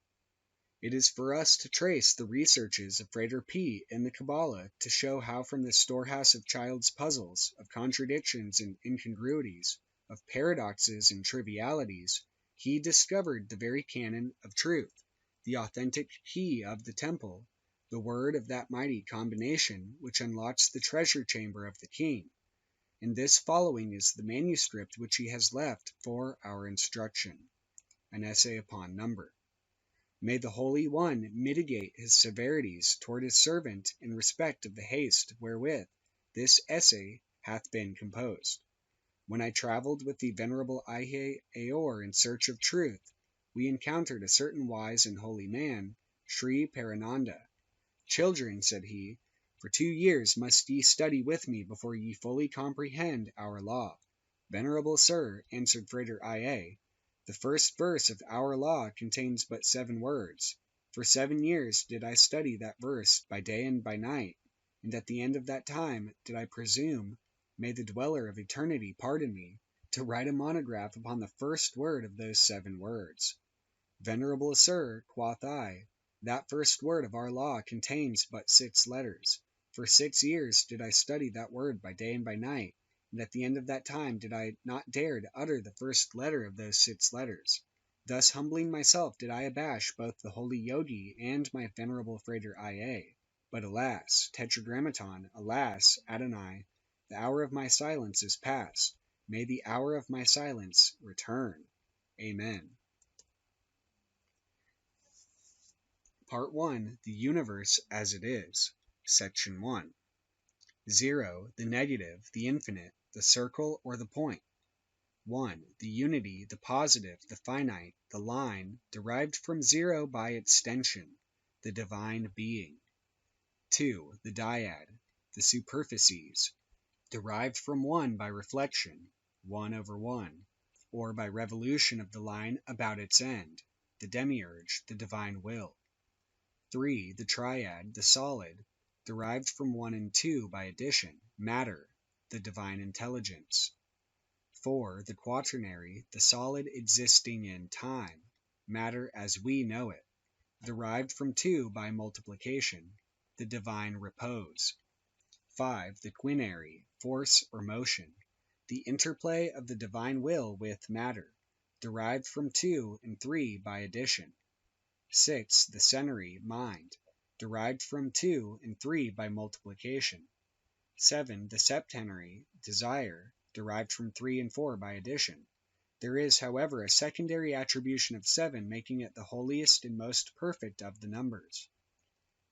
It is for us to trace the researches of Frater P. in the Qabalah to show how from this storehouse of child's puzzles, of contradictions and incongruities, of paradoxes and trivialities, he discovered the very canon of truth, the authentic key of the temple, the word of that mighty combination which unlocks the treasure chamber of the king. And this following is the manuscript which he has left for our instruction, an essay upon number. May the Holy One mitigate his severities toward his servant in respect of the haste wherewith this essay hath been composed. When I traveled with the venerable Ihe Aor in search of truth, we encountered a certain wise and holy man, Sri Parananda. Children, said he, for 2 years must ye study with me before ye fully comprehend our law. Venerable sir, answered Frater Ia, the first verse of our law contains but 7 words. For 7 years did I study that verse by day and by night, and at the end of that time did I presume, may the dweller of eternity pardon me, to write a monograph upon the first word of those 7 words. Venerable sir, quoth I, that first word of our law contains but 6 letters. For 6 years did I study that word by day and by night, and at the end of that time did I not dare to utter the first letter of those 6 letters. Thus humbling myself did I abash both the holy Yogi and my venerable Frater IA. But alas, Tetragrammaton, alas, Adonai, the hour of my silence is past. May the hour of my silence return. Amen. Part 1. The Universe as it is. Section 1. 0. The negative, the infinite, the circle or the point. 1. The unity, the positive, the finite, the line, derived from 0 by extension, the divine being. 2. The dyad, the superficies, derived from 1 by reflection, 1 over 1, or by revolution of the line about its end, the demiurge, the divine will. 3. The triad, the solid, derived from 1 and 2 by addition, matter, the divine intelligence. 4. The quaternary, the solid existing in time, matter as we know it, derived from 2 by multiplication, the divine repose. 5. The quinary, force or motion, the interplay of the divine will with matter, derived from 2 and 3 by addition. 6. The senary, mind, derived from 2 and 3 by multiplication. 7. The septenary, desire, derived from 3 and 4 by addition. There is, however, a secondary attribution of 7, making it the holiest and most perfect of the numbers.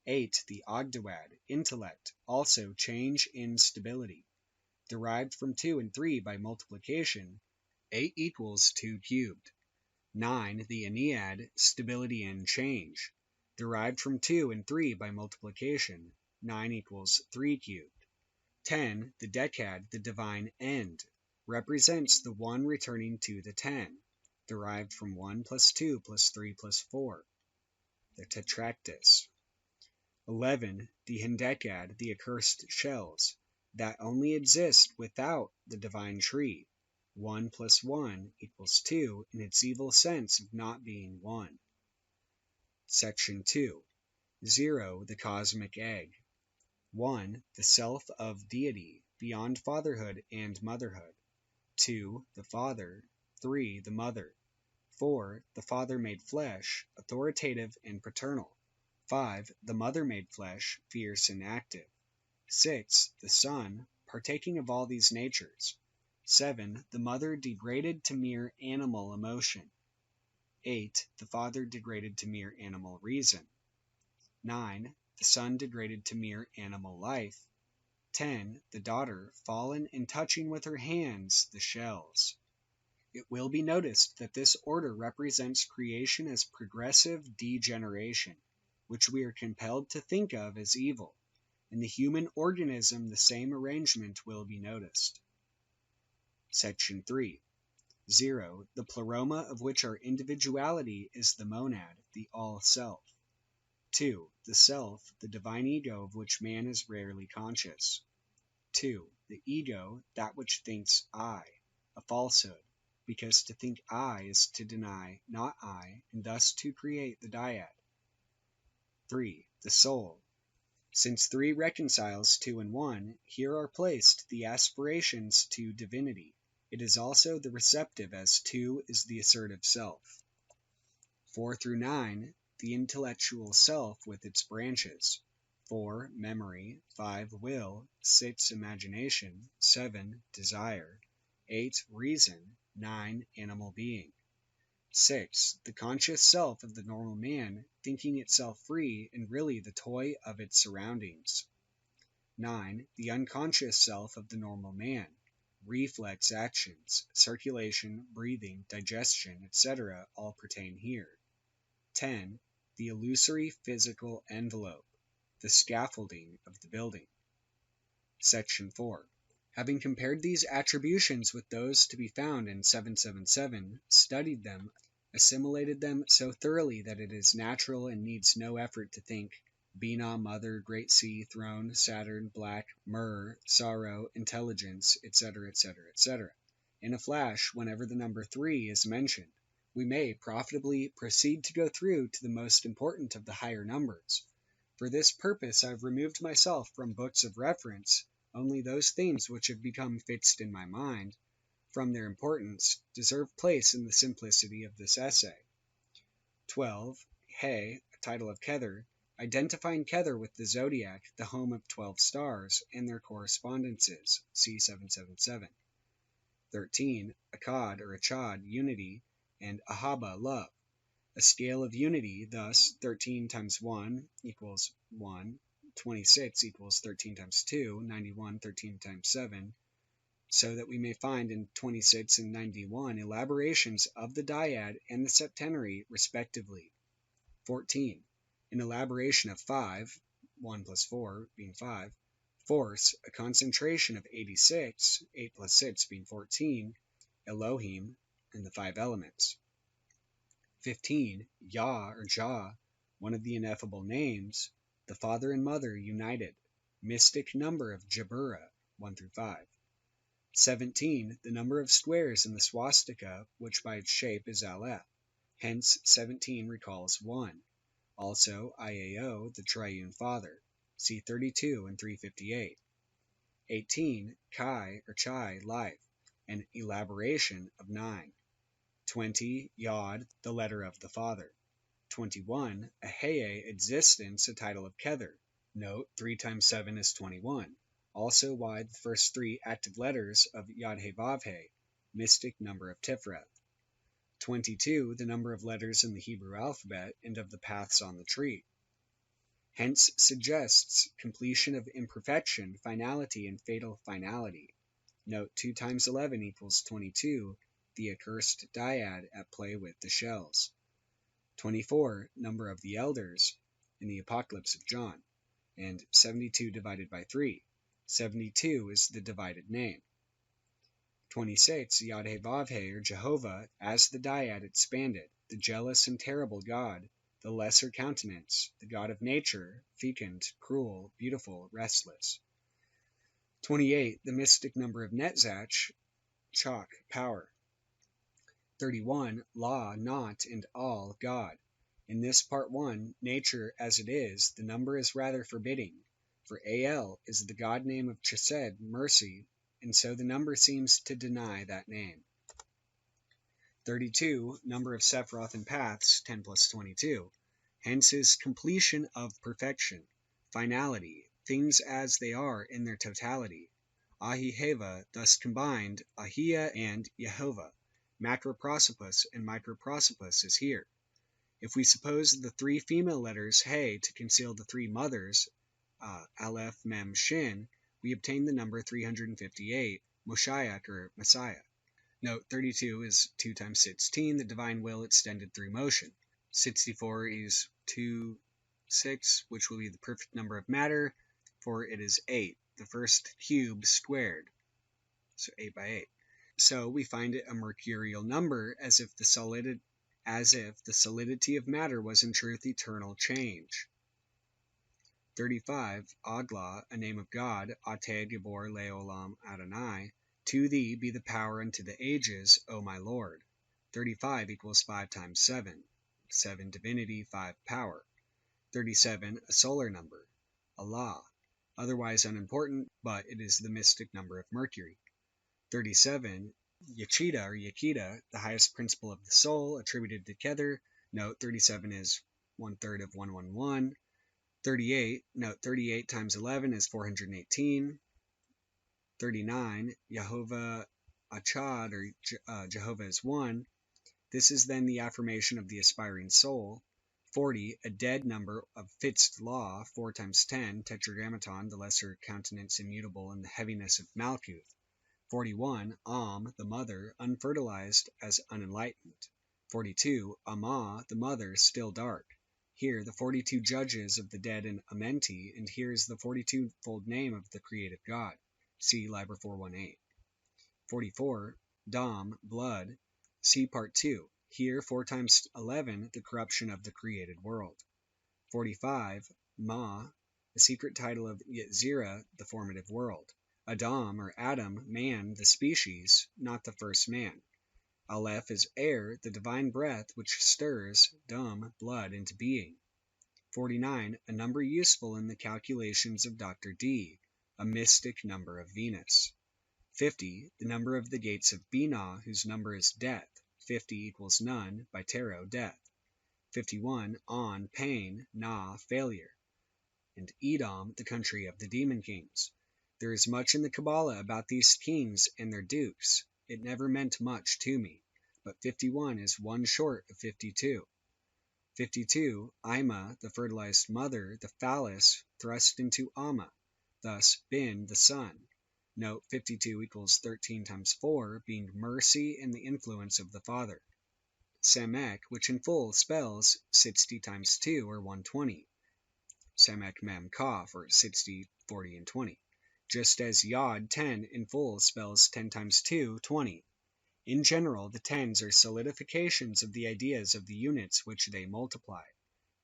8. The ogdoad, intellect, also change in stability, derived from 2 and 3 by multiplication. 8 equals 2 cubed. 9. The Ennead, stability and change, derived from 2 and 3 by multiplication. 9 equals 3 cubed. 10. The Decad, the divine end, represents the 1 returning to the 10, derived from 1 plus 2 plus 3 plus 4. The Tetractys. 11. The Hendekad, the accursed shells, that only exist without the divine tree. 1 plus 1 equals 2 in its evil sense of not being 1. Section 2. 0. The cosmic egg. 1. The self of deity, beyond fatherhood and motherhood. 2. The father. 3. The mother. 4. The father made flesh, authoritative and paternal. 5. The mother made flesh, fierce and active. 6. The son, partaking of all these natures. 7. The mother degraded to mere animal emotion. 8. The father degraded to mere animal reason. 9. The son degraded to mere animal life. 10. The daughter fallen and touching with her hands the shells. It will be noticed that this order represents creation as progressive degeneration, which we are compelled to think of as evil. In the human organism, the same arrangement will be noticed. Section 3. 0. The pleroma of which our individuality is the monad, the all-self. 2. The self, the divine ego of which man is rarely conscious. 2. The ego, that which thinks I, a falsehood, because to think I is to deny not I, and thus to create the dyad. 3. The soul. Since 3 reconciles 2 and 1, here are placed the aspirations to divinity. It is also the receptive, as 2 is the assertive self. 4 through 9, the intellectual self with its branches. 4. Memory. 5. Will. 6. Imagination. 7. Desire. 8. Reason. 9. Animal being. 6. The conscious self of the normal man, thinking itself free and really the toy of its surroundings. 9. The unconscious self of the normal man. Reflex actions, circulation, breathing, digestion, etc. all pertain here. 10. The illusory physical envelope, the scaffolding of the building. Section 4. Having compared these attributions with those to be found in 777, studied them, assimilated them so thoroughly that it is natural and needs no effort to think Binah, Mother, Great Sea, Throne, Saturn, Black, Myrrh, Sorrow, Intelligence, etc., etc., etc., In a flash, whenever the number 3 is mentioned, we may profitably proceed to go through to the most important of the higher numbers. For this purpose I have removed myself from books of reference only those themes which have become fixed in my mind, from their importance, deserve place in the simplicity of this essay. 12. He, a title of Kether, identifying Kether with the zodiac, the home of 12 stars, and their correspondences, c. 777. 13. Akkad or Achad, unity, and Ahaba, love. A scale of unity, thus 13 times 1 equals 1, 26 equals 13 times 2, 91, 13 times 7, so that we may find in 26 and 91 elaborations of the dyad and the septenary, respectively. 14. An elaboration of 5, 1 plus 4 being 5, force, a concentration of 86, 8 plus 6 being 14, Elohim, and the 5 elements. 15. Yah or Jah, one of the ineffable names, the father and mother united, mystic number of Jabura, 1 through 5. 17. The number of squares in the swastika, which by its shape is Aleph. Hence 17 recalls 1. Also IAO, the triune father. See 32 and 358. 18. Kai or Chai, life, an elaboration of 9. 20. Yod, the letter of the father. 21. Aheye, existence, a title of Kether. Note 3 times 7 is 21. Also why the first 3 active letters of Yod-He-Vav-He, mystic number of Tifreth. 22. The number of letters in the Hebrew alphabet and of the paths on the tree. Hence suggests completion of imperfection, finality, and fatal finality. Note 2 times 11 equals 22, the accursed dyad at play with the shells. 24. Number of the elders in the Apocalypse of John, and 72 divided by 3. 72 is the divided name. 26. Yod-He-Vav-He, or Jehovah, as the dyad expanded, the jealous and terrible God, the lesser countenance, the God of nature, fecund, cruel, beautiful, restless. 28. The mystic number of Netzach, Chak, power. 31. Law, not, and all, God. In this part 1, nature as it is, the number is rather forbidding, for Al is the God name of Chesed, mercy, and so the number seems to deny that name. 32. Number of Sephiroth and paths, 10 plus 22. Hence is completion of perfection, finality, things as they are in their totality. Ahiheva, thus combined, Ahia and Yehovah. Macroprosopus and microprosopus is here. If we suppose the 3 female letters He to conceal the 3 mothers, Aleph, Mem, Shin, we obtain the number 358, Moshiach or Messiah. Note 32 is 2 times 16, the divine will extended through motion. 64 is 2, 6, which will be the perfect number of matter, for it is 8, the first cube squared, so 8 by 8. So we find it a mercurial number, as if the solidity of matter was in truth eternal change. 35. Agla, a name of God, Ate Gibor Leolam Adonai, to thee be the power unto the ages, O my Lord. 35 equals 5 times 7. 7 divinity, 5 power. 37. A solar number, Allah, otherwise unimportant, but it is the mystic number of Mercury. 37. Yechida or Yechida, the highest principle of the soul, attributed to Kether. Note 37 is 1/3 of 111. 38. Note 38 times 11 is 418. 39. Yehovah Achad, or Jehovah is one. This is then the affirmation of the aspiring soul. 40. A dead number of fixed law, 4 times 10, tetragrammaton, the lesser countenance immutable, and the heaviness of Malkuth. 41. The mother, unfertilized as unenlightened. 42. Amah, the mother, still dark. Here the 42 judges of the dead in Amenti, and here is the 42-fold name of the creative God. See Liber 418. 44. Dam, blood. See Part 2. Here 4 times 11, the corruption of the created world. 45. Ma, the secret title of Yetzirah, the formative world. Adam or Adam, man, the species, not the first man. Aleph is air, the divine breath which stirs, dum, blood into being. 49. A number useful in the calculations of Dr. D, a mystic number of Venus. 50. The number of the gates of Binah, whose number is death. 50 equals none, by tarot, death. 51. On, pain, na, failure. And Edom, the country of the demon kings. There is much in the Qabalah about these kings and their dukes. It never meant much to me, but 51 is one short of 52. 52. Ima, the fertilized mother, the phallus thrust into Amma, thus Bin, the son. Note 52 equals 13 times 4, being mercy and the influence of the father. Samek, which in full spells 60 times 2, or 120. Samek Mem Kaf, or 60, 40, and 20. Just as Yod 10 in full spells 10 times 2, 20. In general, the tens are solidifications of the ideas of the units which they multiply.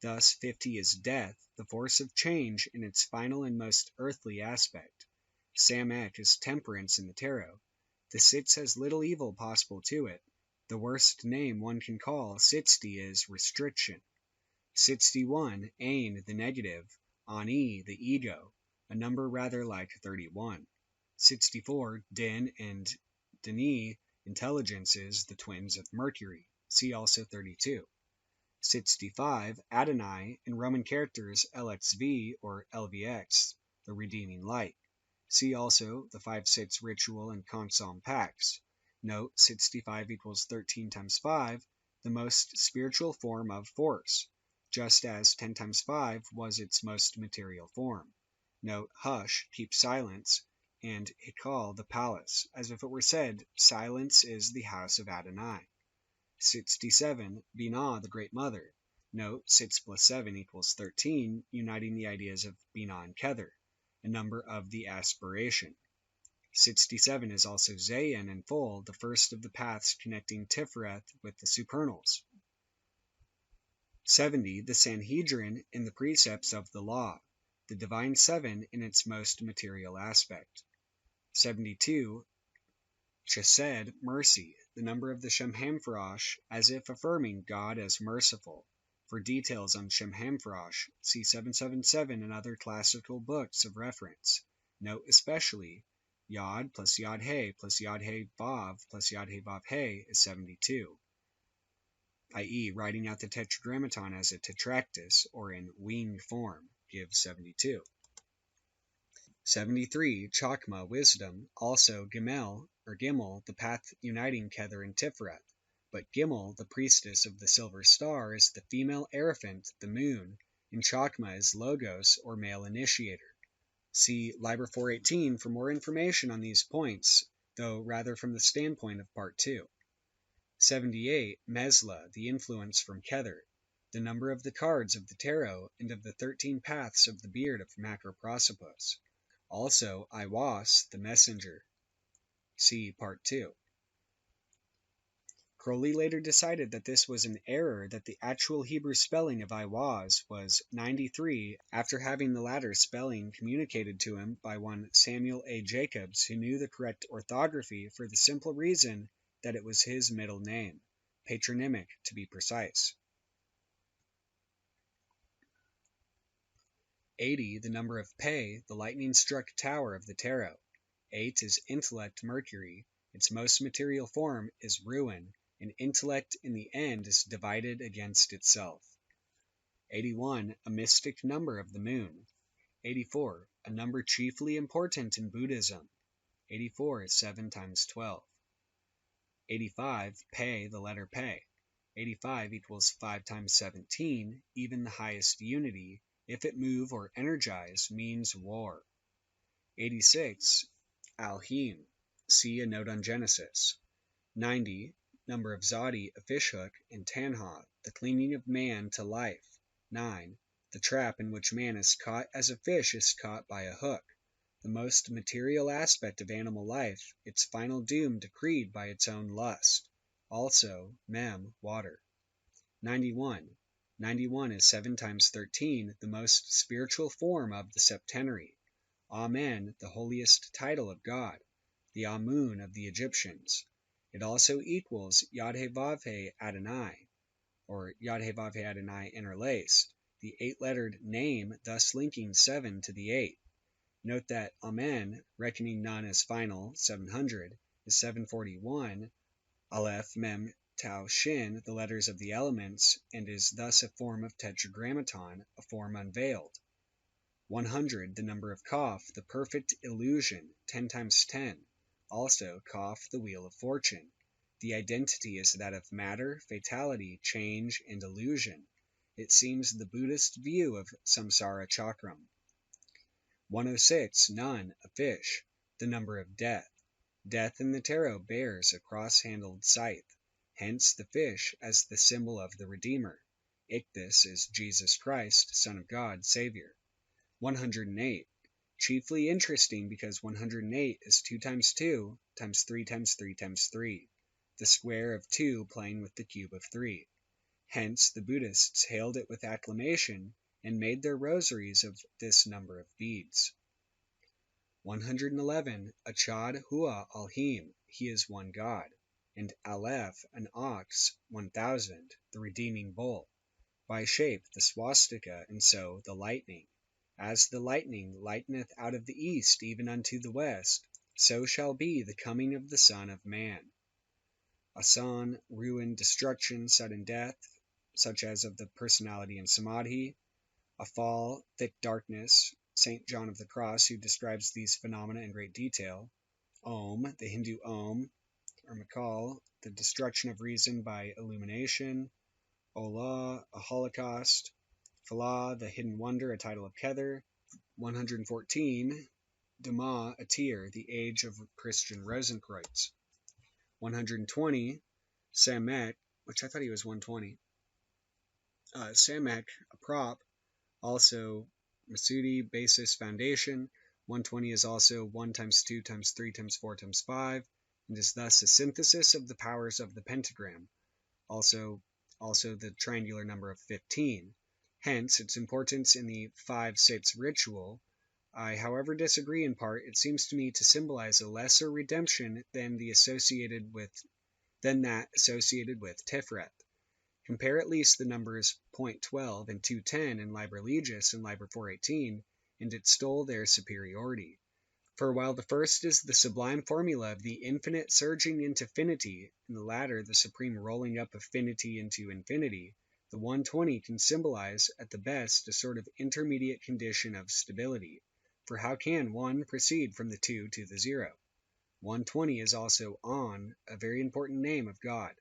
Thus 50 is death, the force of change in its final and most earthly aspect. Samek is temperance in the tarot. The Sitz has little evil possible to it. The worst name one can call 60 is restriction. 61, Ain, the negative, Ani, the ego, a number rather like 31. 64, Din and Dini, intelligences, the twins of Mercury. See also 32. 65, Adonai, in Roman characters LXV or LVX, the redeeming light. See also the 5-6 ritual and Consom Pax. Note 65 equals 13 times 5, the most spiritual form of force, just as 10 times 5 was its most material form. Note hush, keep silence, and Hikal, the palace, as if it were said, silence is the house of Adonai. 67, Binah, the great mother. Note 6 plus 7 equals 13, uniting the ideas of Binah and Kether, a number of the aspiration. 67 is also Zayin in full, the first of the paths connecting Tiferet with the supernals. 70, the Sanhedrin in the precepts of the law, the divine seven in its most material aspect. 72, Chesed, mercy, the number of the Shemhamfarash, as if affirming God as merciful. For details on Shemhamfarash, see 777 and other classical books of reference. Note especially Yod plus Yod He plus Yod He Vav plus Yod He Vav He is 72, i.e. writing out the Tetragrammaton as a tetractys or in wing form gives 72. 73, Chakma, wisdom, also Gimel, or Gimel, the path uniting Kether and Tiferet, but Gimel, the priestess of the silver star, is the female Arephant, the moon, and Chakma is Logos, or male initiator. See Liber 418 for more information on these points, though rather from the standpoint of Part 2. 78, Mesla, the influence from Kether, the number of the cards of the tarot and of the 13 paths of the beard of Macroprosopos. Also, Iwas, the messenger. See Part 2. Crowley later decided that this was an error, that the actual Hebrew spelling of Iwas was 93, after having the latter spelling communicated to him by one Samuel A. Jacobs, who knew the correct orthography for the simple reason that it was his middle name, patronymic to be precise. 80, the number of Pe, the lightning-struck tower of the tarot. 8 is intellect Mercury, its most material form is ruin, and intellect in the end is divided against itself. 81, a mystic number of the moon. 84, a number chiefly important in Buddhism. 84 is 7 times 12. 85, Pe, the letter Pe. 85 equals 5 times 17, even the highest unity, if it move or energize, means war. 86, Alhim, see a note on Genesis. 90, number of Zadi, a fishhook, and Tanha, the clinging of man to life. 9, the trap in which man is caught as a fish is caught by a hook, the most material aspect of animal life, its final doom decreed by its own lust. Also, Mem, water. 91. 91 is 7 times 13, the most spiritual form of the septenary. Amen, the holiest title of God, the Amun of the Egyptians. It also equals Yod-Heh-Vav-Heh Adonai, or Yod-Heh-Vav-Heh Adonai interlaced, the 8-lettered name thus linking 7 to the 8. Note that Amen, reckoning none as final, 700, is 741, Aleph, Mem, Tau, Shin, the letters of the elements, and is thus a form of tetragrammaton, a form unveiled. 100, the number of Kaf, the perfect illusion, 10 times 10, also Kaf, the wheel of fortune. The identity is that of matter, fatality, change, and illusion. It seems the Buddhist view of samsara chakram. 106, Nun, a fish, the number of death. Death in the tarot bears a cross-handled scythe, hence the fish as the symbol of the Redeemer. Ichthys is Jesus Christ, Son of God, Savior. 108, chiefly interesting because 108 is 2 times 2 times 3 times 3 times 3, the square of 2 playing with the cube of 3. Hence the Buddhists hailed it with acclamation and made their rosaries of this number of beads. 111, Achad Hua Alhim, he is one God, and Aleph, an ox, 1000, the redeeming bull. By shape the swastika, and so the lightning. As the lightning lighteneth out of the east even unto the west, so shall be the coming of the Son of Man. Asan, ruin, destruction, sudden death, such as of the personality in Samadhi. A fall, thick darkness, St. John of the Cross, who describes these phenomena in great detail. Om, the Hindu Om, or Makal, the destruction of reason by illumination. Olah, a holocaust. Falah, the hidden wonder, a title of Kether. 114, Dama, a tear, the age of Christian Rosenkreuz. 120, Samek, which I thought he was 120. Samek, a prop, also Masudi, basis, foundation. 120 is also 1 times 2 times 3 times 4 times 5, and is thus a synthesis of the powers of the pentagram, also the triangular number of 15. Hence, its importance in the 5/6 ritual. I, however, disagree in part. It seems to me to symbolize a lesser redemption than that associated with Tiferet. Compare at least the numbers .12 and 210 in Liber Legis and Liber 418, and it stole their superiority. For while the first is the sublime formula of the infinite surging into finity, and the latter the supreme rolling up of finity into infinity, the 120 can symbolize, at the best, a sort of intermediate condition of stability. For how can 1 proceed from the 2 to the 0? 120 is also On, a very important name of God.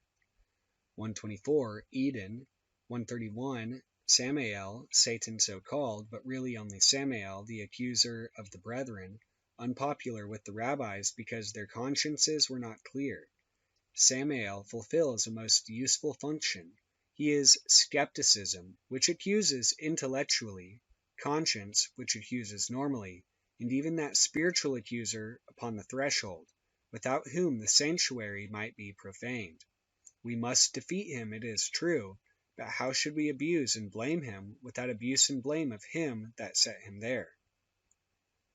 124, Eden. 131, Samael, Satan so called, but really only Samael, the accuser of the brethren, unpopular with the rabbis because their consciences were not clear. Samael fulfills a most useful function. He is skepticism, which accuses intellectually, conscience, which accuses normally, and even that spiritual accuser upon the threshold, without whom the sanctuary might be profaned. We must defeat him, it is true, but how should we abuse and blame him without abuse and blame of him that set him there?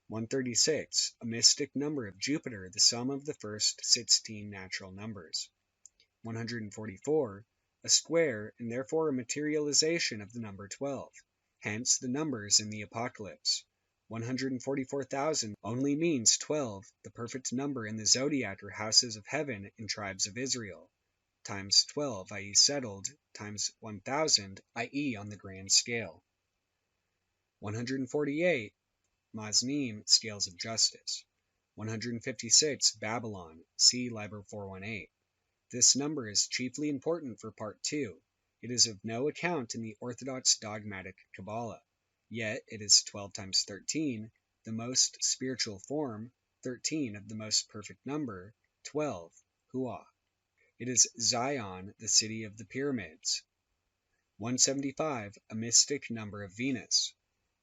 136, a mystic number of Jupiter, the sum of the first 16 natural numbers. 144, a square, and therefore a materialization of the number 12, hence the numbers in the Apocalypse. 144,000 only means 12, the perfect number in the zodiac or houses of heaven in tribes of Israel, times 12, i.e. settled, times 1,000, i.e. on the grand scale. 148, Maznim, scales of justice. 156, Babylon, see Liber 418. This number is chiefly important for Part 2. It is of no account in the orthodox dogmatic Qabalah, yet it is 12 times 13, the most spiritual form, 13 of the most perfect number, 12, Hua. It is Zion, the city of the pyramids. 175, a mystic number of Venus.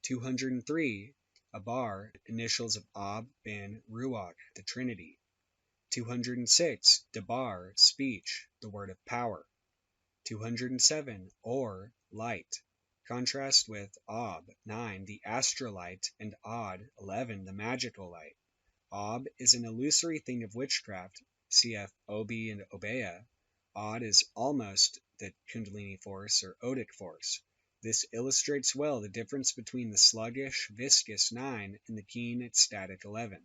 203, Abar, initials of Ab, Ben, Ruach, the Trinity. 206, Dabar, speech, the word of power. 207, Or, light. Contrast with Ob, 9, the astral light, and Od, 11, the magical light. Ob is an illusory thing of witchcraft, cf. Obi and Obeah. Od is almost the Kundalini force or Odic force. This illustrates well the difference between the sluggish, viscous 9 and the keen, ecstatic 11.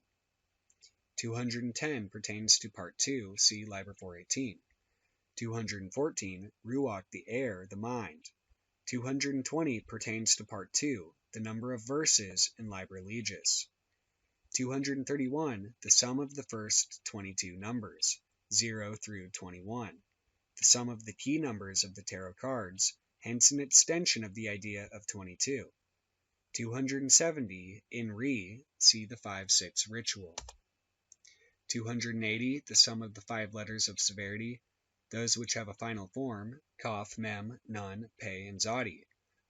210 pertains to Part 2, see Liber 418. 214, Ruach, the air, the mind. 220 pertains to Part 2, the number of verses in Liber Legis. 231, the sum of the first 22 numbers, 0 through 21, the sum of the key numbers of the tarot cards, hence an extension of the idea of 22. 270, in Re, see the 5-6 ritual. 280, the sum of the 5 letters of severity, those which have a final form, Kaf, Mem, Nun, Pe, and Zadi.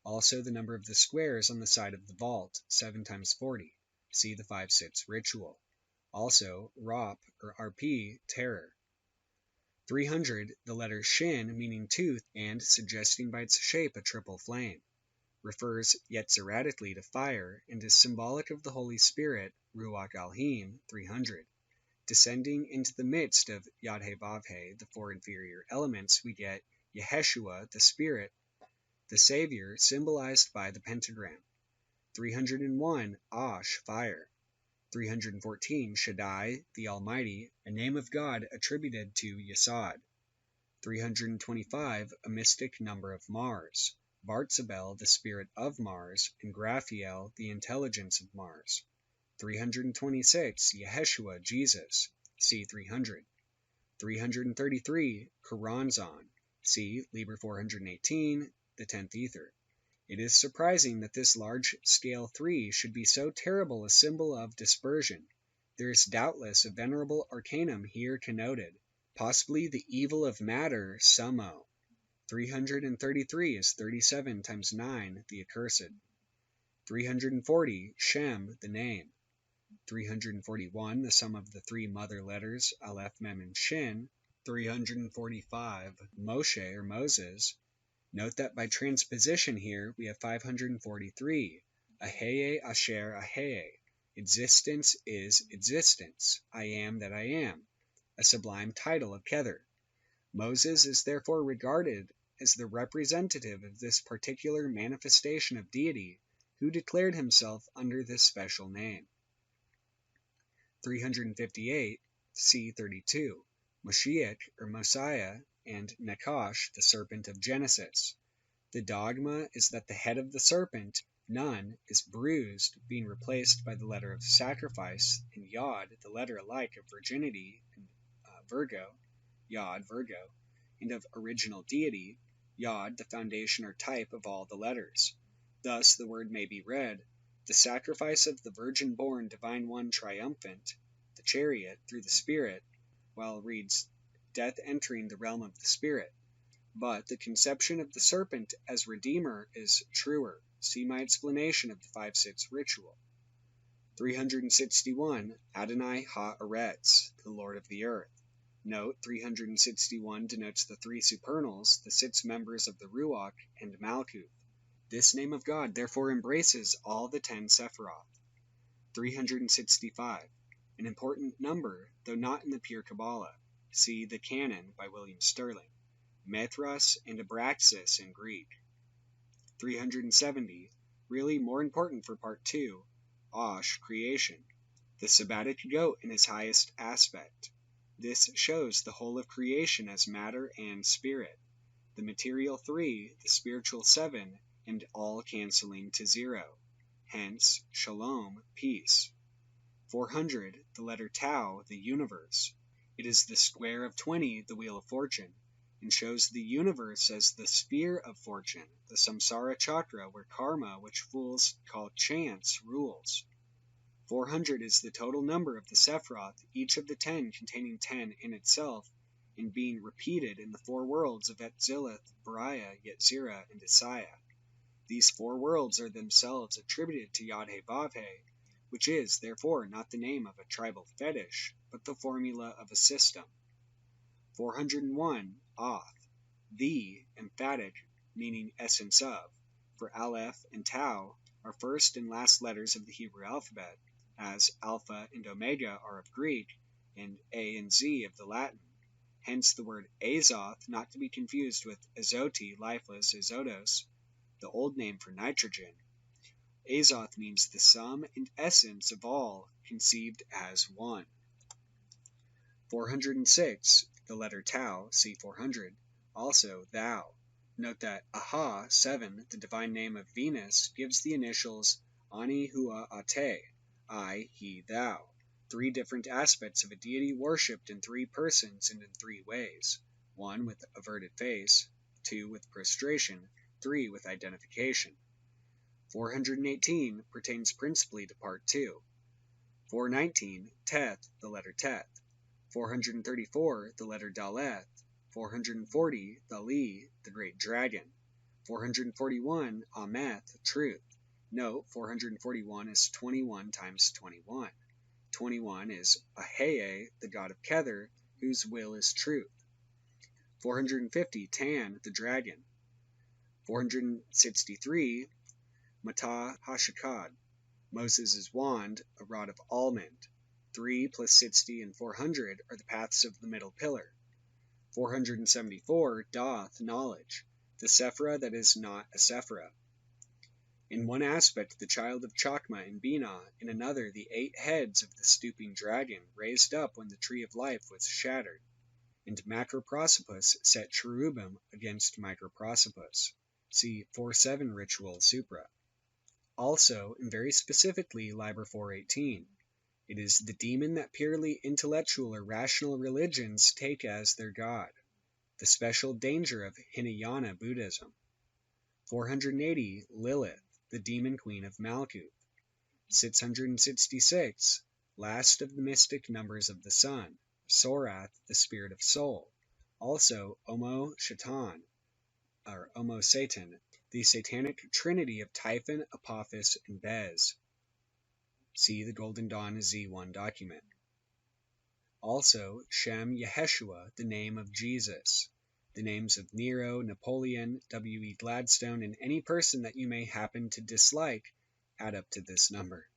Also the number of the squares on the side of the vault, 7 times 40. See the 5-6 ritual. Also, Rop, or RP, terror. 300, the letter Shin, meaning tooth, and suggesting by its shape a triple flame. Refers yetzeradically to fire, and is symbolic of the Holy Spirit, Ruach Alhim, 300. Descending into the midst of Yad-He-Vav-He, the 4 inferior elements, we get Yeshua, the Spirit, the Savior, symbolized by the pentagram. 301, Ash, fire. 314, Shaddai, the Almighty, a name of God attributed to Yesod. 325, a mystic number of Mars. Vartzabel, the spirit of Mars, and Graphiel, the intelligence of Mars. 326, Yeshua, Jesus, c. 300. 333, Choronzon, c. Liber 418, the 10th ether. It is surprising that this large-scale 3 should be so terrible a symbol of dispersion. There is doubtless a venerable arcanum here connoted, possibly the evil of matter, Sumo. 333 is 37 times 9, the accursed. 340, Shem, the name. 341, the sum of the 3 mother letters, Aleph, Mem, and Shin. 345, Moshe, or Moses. Note that by transposition here we have 543, Aheye Asher Aheye. Existence is existence, I am that I am, a sublime title of Kether. Moses is therefore regarded as the representative of this particular manifestation of deity who declared himself under this special name. 358, C32, Moshiach, or Messiah, and Nakash, the serpent of Genesis. The dogma is that the head of the serpent, Nun, is bruised, being replaced by the letter of sacrifice, and Yod, the letter alike of virginity, and Virgo, Yod, Virgo, and of original deity, Yod, the foundation or type of all the letters. Thus the word may be read, the sacrifice of the virgin-born divine one triumphant, the chariot, through the spirit, while reads, death entering the realm of the spirit. But the conception of the serpent as redeemer is truer. See my explanation of the 5-6 ritual. 361, Adonai Ha-Eretz, the Lord of the earth. Note, 361 denotes the 3 supernals, the 6 members of the Ruach, and Malkuth. This name of God therefore embraces all the 10 Sephiroth. 365, an important number, though not in the pure Qabalah. See the Canon by William Sterling. Mithras and Abraxas in Greek. 370, really more important for Part 2, Osh, creation, the Sabbatic goat in its highest aspect. This shows the whole of creation as matter and spirit, the material 3, the spiritual 7, and all canceling to 0. Hence, Shalom, peace. 400, the letter Tau, the universe. It is the square of 20, the wheel of fortune, and shows the universe as the sphere of fortune, the samsara chakra where karma, which fools call chance, rules. 400 is the total number of the Sephiroth, each of the 10 containing 10 in itself, and being repeated in the 4 worlds of Etzilith, Beriah, Yetzirah, and Isaiah. These 4 worlds are themselves attributed to Yad-He-Vav-He, which is, therefore, not the name of a tribal fetish, but the formula of a system. 401, Oth, the, emphatic, meaning essence of, for Aleph and Tau are first and last letters of the Hebrew alphabet, as Alpha and Omega are of Greek, and A and Z of the Latin. Hence the word azoth, not to be confused with azoti, lifeless, azotos, the old name for nitrogen. Azoth means the sum and essence of all, conceived as one. 406, the letter tau, see 400, also thou. Note that Aha, 7, the divine name of Venus, gives the initials Ani Hua Ate, I, he, thou, 3 different aspects of a deity worshipped in 3 persons and in 3 ways: 1 with averted face, 2 with prostration, 3 with identification. 418 pertains principally to Part 2. 419, Teth, the letter Teth. 434, the letter Daleth. 440, Dali, the great dragon. 441, Ameth, truth. Note, 441 is 21 times 21. 21 is Aheye, the god of Kether, whose will is truth. 450, Tan, the dragon. 463, Matah Hashakad, Moses' wand, a rod of almond. 3 plus 60 and 400 are the paths of the middle pillar. 474, Doth, knowledge, the Sephira that is not a Sephira. In one aspect, the child of Chakma and Binah, in another, the 8 heads of the stooping dragon, raised up when the tree of life was shattered, and Macroprosopus set cherubim against Microprosopus. See 4.7 Ritual Supra. Also, and very specifically, Liber 4.18. It is the demon that purely intellectual or rational religions take as their god, the special danger of Hinayana Buddhism. 480, Lilith, the demon queen of Malkuth. 666, last of the mystic numbers of the sun, Sorath, the spirit of soul. Also, Omo Shaitan, or Omo Satan, the satanic trinity of Typhon, Apophis, and Bez. See the Golden Dawn Z1 document. Also, Shem Yeshua, the name of Jesus. The names of Nero, Napoleon, W.E. Gladstone, and any person that you may happen to dislike add up to this number.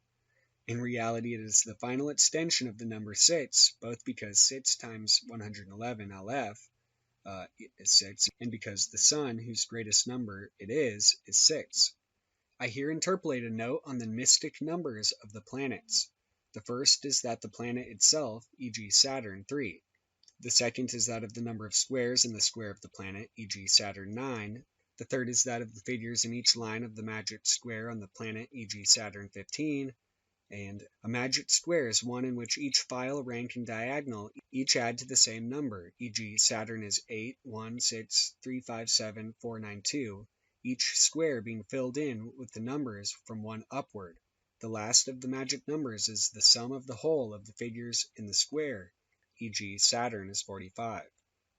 In reality, it is the final extension of the number 6, both because 6 times 111 Aleph is 6, and because the sun, whose greatest number it is 6. I here interpolate a note on the mystic numbers of the planets. The first is that the planet itself, e.g. Saturn, 3. The second is that of the number of squares in the square of the planet, e.g. Saturn, 9. The third is that of the figures in each line of the magic square on the planet, e.g. Saturn, 15. And a magic square is one in which each file, rank, and diagonal each add to the same number, e.g. Saturn is 8, 1, 6, 3, 5, 7, 4, 9, 2, each square being filled in with the numbers from 1 upward. The last of the magic numbers is the sum of the whole of the figures in the square, e.g. Saturn is 45.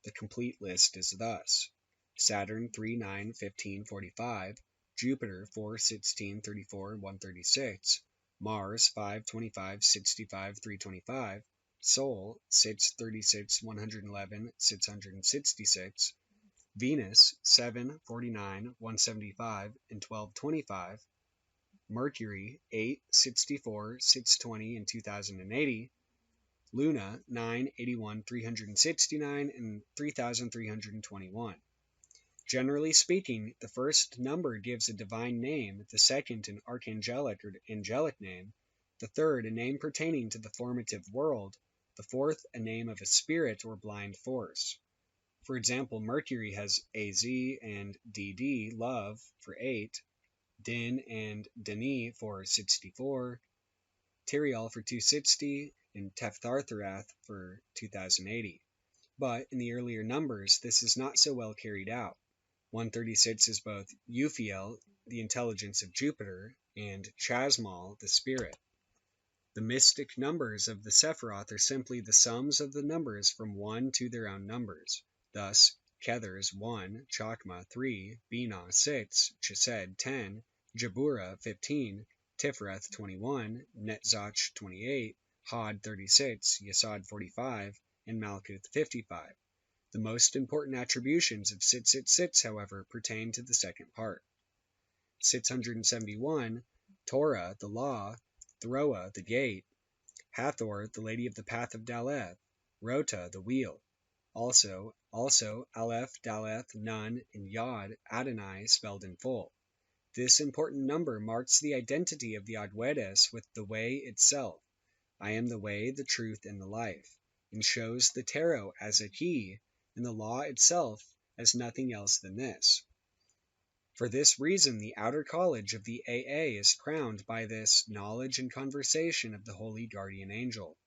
The complete list is thus: Saturn 3, 9, 15, 45, Jupiter 4, 16, 34, 136, Mars 5, 25, 65, 325, Sol 6, 36, 111, 666, Venus 7, 49, 175, and 1225, Mercury 8, 64, 620, and 2080, Luna 9, 81, 369, and 3321. Generally speaking, the first number gives a divine name, the second an archangelic or angelic name, the third a name pertaining to the formative world, the fourth a name of a spirit or blind force. For example, Mercury has AZ and DD, love, for 8, Din and Dini for 64, Tyriel for 260, and Tefthartharath for 2080. But in the earlier numbers, this is not so well carried out. 136 is both Euphiel, the intelligence of Jupiter, and Chasmal, the spirit. The mystic numbers of the Sephiroth are simply the sums of the numbers from 1 to their own numbers. Thus, Kether is 1, Chakma 3, Binah 6, Chesed 10, Jabura 15, Tiferet 21, Netzach 28, Had 36, Yesod 45, and Malkuth 55. The most important attributions of 666, however, pertain to the second part. 671, Torah, the law, Throa, the gate, Hathor, the lady of the path of Daleth, Rota, the wheel. Also Aleph, Daleth, Nun, and Yod, Adonai, spelled in full. This important number marks the identity of the Adwedes with the way itself. I am the way, the truth, and the life, and shows the tarot as a key, and the law itself as nothing else than this. For this reason, the outer college of the AA is crowned by this knowledge and conversation of the holy guardian angel.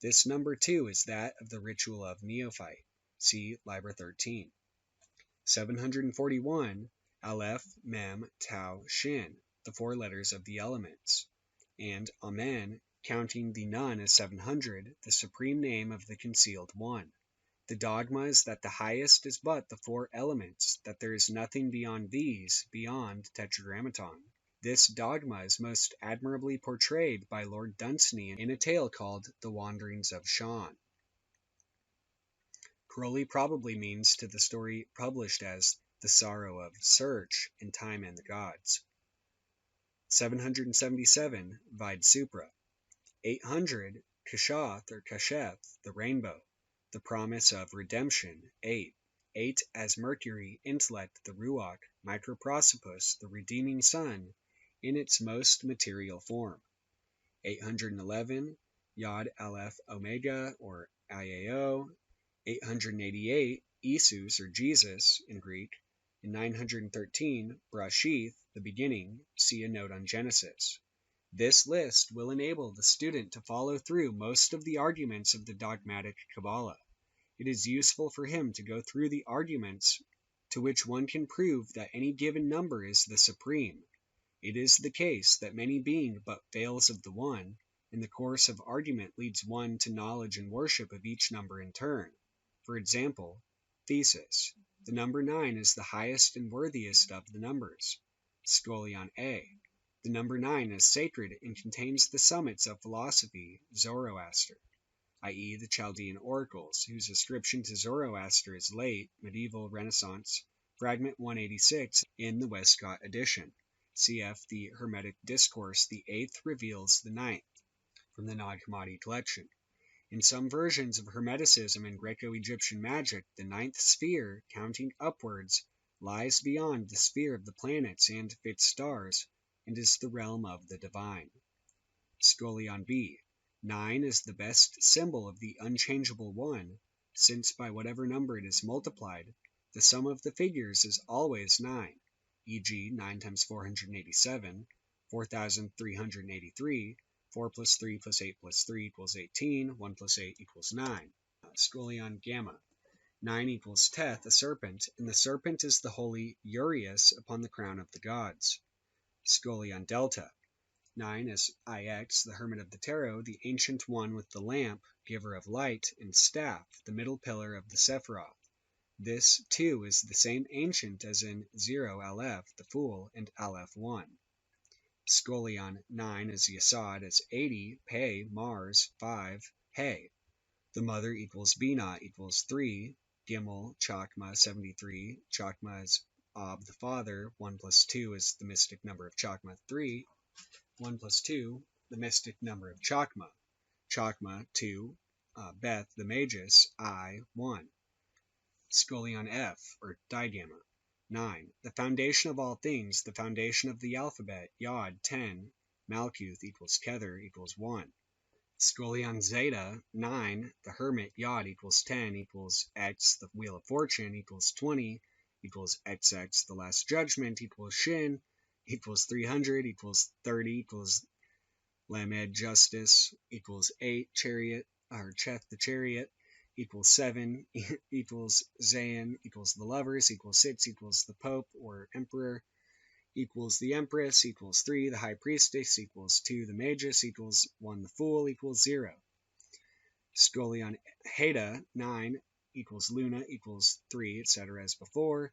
This number 2 is that of the ritual of neophyte. See Liber 13. 741, Aleph, Mem, Tau, Shin, the 4 letters of the elements. And Amen, counting the Nun as 700, the supreme name of the concealed one. The dogma is that the highest is but the 4 elements, that there is nothing beyond these, beyond Tetragrammaton. This dogma is most admirably portrayed by Lord Dunsany in a tale called The Wanderings of Sean. Crowley probably means to the story published as The Sorrow of Search in Time and the Gods. 777, Vide Supra. 800, Kashath or Kasheth, the rainbow, the promise of redemption. 8 as Mercury, intellect, the Ruach, Microprosopus, the redeeming sun, in its most material form. 811, Yod Aleph Omega or IAO. 888, Isus or Jesus in Greek. And 913, Brashith, the beginning. See a note on Genesis. This list will enable the student to follow through most of the arguments of the dogmatic Qabalah. It is useful for him to go through the arguments to which one can prove that any given number is the supreme. It is the case that many being but fails of the one, and the course of argument leads one to knowledge and worship of each number in turn. For example, thesis. The number 9 is the highest and worthiest of the numbers. Scholion A. The number 9 is sacred and contains the summits of philosophy, Zoroaster, i.e. the Chaldean oracles, whose ascription to Zoroaster is late, medieval, Renaissance, fragment 186 in the Westcott edition. Cf. the Hermetic Discourse, the 8th reveals the 9th, from the Nag Hammadi collection. In some versions of Hermeticism and Greco-Egyptian magic, the 9th sphere, counting upwards, lies beyond the sphere of the planets and its stars, and is the realm of the divine. Scholion B. 9 is the best symbol of the unchangeable one, since by whatever number it is multiplied, the sum of the figures is always 9, e.g. 9 times 487, 4,383, 4 plus 3 plus 8 plus 3 equals 18, 1 plus 8 equals 9. Scholion Gamma. 9 equals Teth, a serpent, and the serpent is the holy Urius upon the crown of the gods. Scholion Delta. 9 is Ix, the hermit of the tarot, the ancient one with the lamp, giver of light, and staff, the middle pillar of the Sephiroth. This, too, is the same ancient as in 0 Aleph, the fool, and Aleph 1. Scholion 9 is Yesod as 80, Pe, Mars, 5, He. The mother equals Binah equals 3, Gimel, Chakma, 73, Chakma is Ab, the father, 1 plus 2 is the mystic number of Chakma, 3, 1 plus 2, the mystic number of Chakma. Chakma, 2, Beth, the magus, I, 1. Scholion F, or Digamma. 9. The foundation of all things, the foundation of the alphabet, Yod, 10, Malkuth equals Kether equals 1. Scholion Zeta, 9. The hermit, Yod equals 10 equals X, the wheel of fortune equals 20 equals XX, the last judgment equals Shin equals 300 equals 30 equals Lamed, justice equals 8, chariot, or Cheth, the chariot, equals 7, equals Zayn, equals the lovers, equals 6, equals the pope or emperor, equals the empress, equals 3, the high priestess, equals 2, the magus, equals 1, the fool, equals 0. Scholion Heta, 9, equals Luna, equals 3, etc. as before.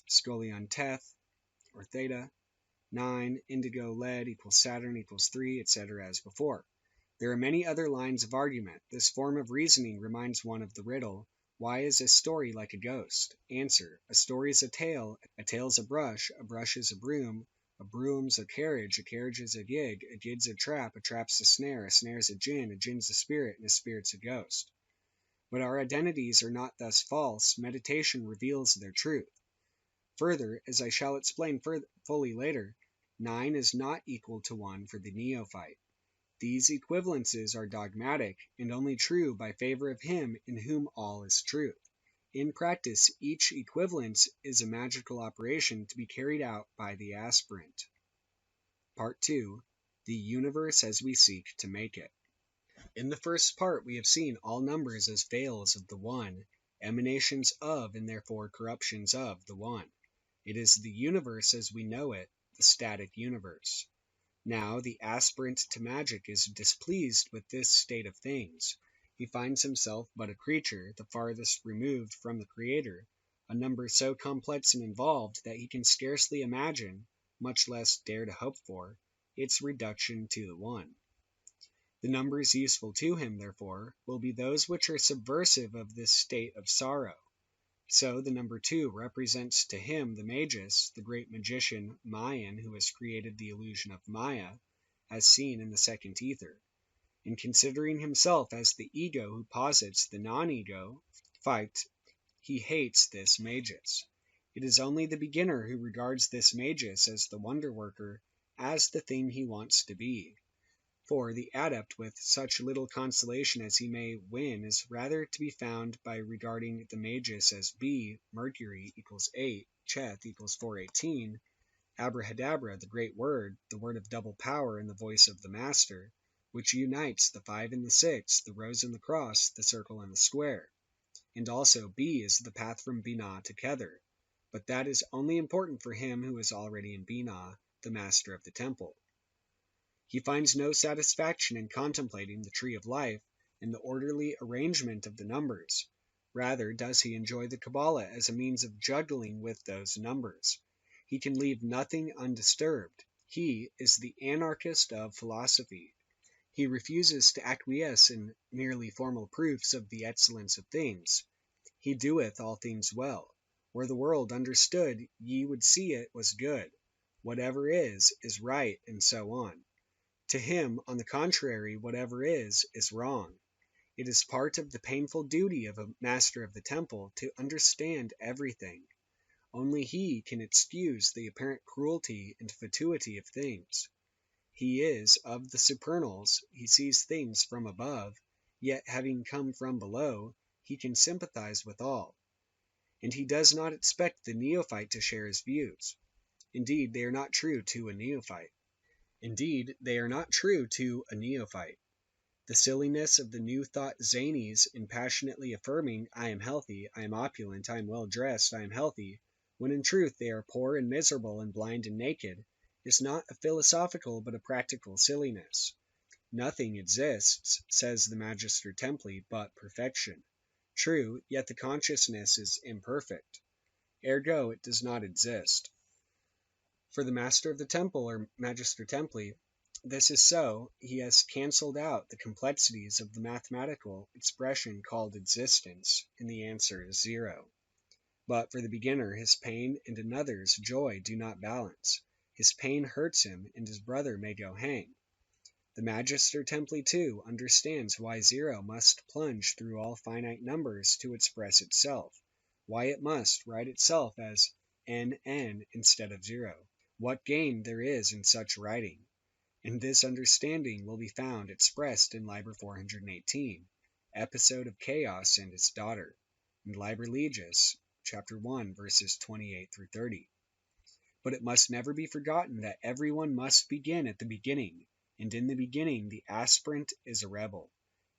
Scholion Teth, or Theta, 9, indigo, lead, equals Saturn, equals 3, etc. as before. There are many other lines of argument. This form of reasoning reminds one of the riddle, why is a story like a ghost? Answer, a story is a tale is a brush is a broom, A broom's a carriage is a gig's a trap's a snare's a gin's a spirit, and a spirit's a ghost. But our identities are not thus false. Meditation reveals their truth. Further, as I shall explain fully later, 9 is not equal to 1 for the neophyte. These equivalences are dogmatic, and only true by favor of him in whom all is truth. In practice, each equivalence is a magical operation to be carried out by the aspirant. Part 2. The Universe as we seek to make it. In the first part, we have seen all numbers as veils of the One, emanations of and therefore corruptions of the One. It is the universe as we know it, the static universe. Now, the aspirant to magic is displeased with this state of things. He finds himself but a creature, the farthest removed from the Creator, a number so complex and involved that he can scarcely imagine, much less dare to hope for, its reduction to the One. The numbers useful to him, therefore, will be those which are subversive of this state of sorrow. So the number 2 represents to him the Magus, the great magician Mayan who has created the illusion of Maya, as seen in the second ether. In considering himself as the ego who posits the non-ego fight, he hates this Magus. It is only the beginner who regards this Magus as the wonder worker, as the thing he wants to be. For the adept with such little consolation as he may win is rather to be found by regarding the Magus as B, Mercury equals 8, Cheth equals 418, Abrahadabra, the great word, the word of double power and the voice of the master, which unites the 5 and the 6, the rose and the cross, the circle and the square. And also B is the path from Binah to Kether, but that is only important for him who is already in Binah, the master of the temple. He finds no satisfaction in contemplating the tree of life and the orderly arrangement of the numbers. Rather does he enjoy the Qabalah as a means of juggling with those numbers. He can leave nothing undisturbed. He is the anarchist of philosophy. He refuses to acquiesce in merely formal proofs of the excellence of things. He doeth all things well. Where the world understood ye would see it was good. Whatever is right, and so on. To him, on the contrary, whatever is wrong. It is part of the painful duty of a master of the temple to understand everything. Only he can excuse the apparent cruelty and fatuity of things. He is of the supernals, he sees things from above, yet having come from below, he can sympathize with all. And he does not expect the neophyte to share his views. Indeed, they are not true to a neophyte. The silliness of the new thought zanies in passionately affirming, I am healthy, I am opulent, I am well dressed, I am healthy, when in truth they are poor and miserable and blind and naked, is not a philosophical but a practical silliness. Nothing exists, says the Magister Templi, but perfection. True, yet the consciousness is imperfect. Ergo, it does not exist. For the Master of the Temple, or Magister Templi, this is so. He has cancelled out the complexities of the mathematical expression called existence, and the answer is 0. But for the beginner, his pain and another's joy do not balance. His pain hurts him, and his brother may go hang. The Magister Templi, too, understands why 0 must plunge through all finite numbers to express itself, why it must write itself as NN instead of 0, what gain there is in such writing. And this understanding will be found expressed in Liber 418, Episode of Chaos and His Daughter, and Liber Legis, chapter 1, verses 28 through 30. But it must never be forgotten that everyone must begin at the beginning, and in the beginning the aspirant is a rebel,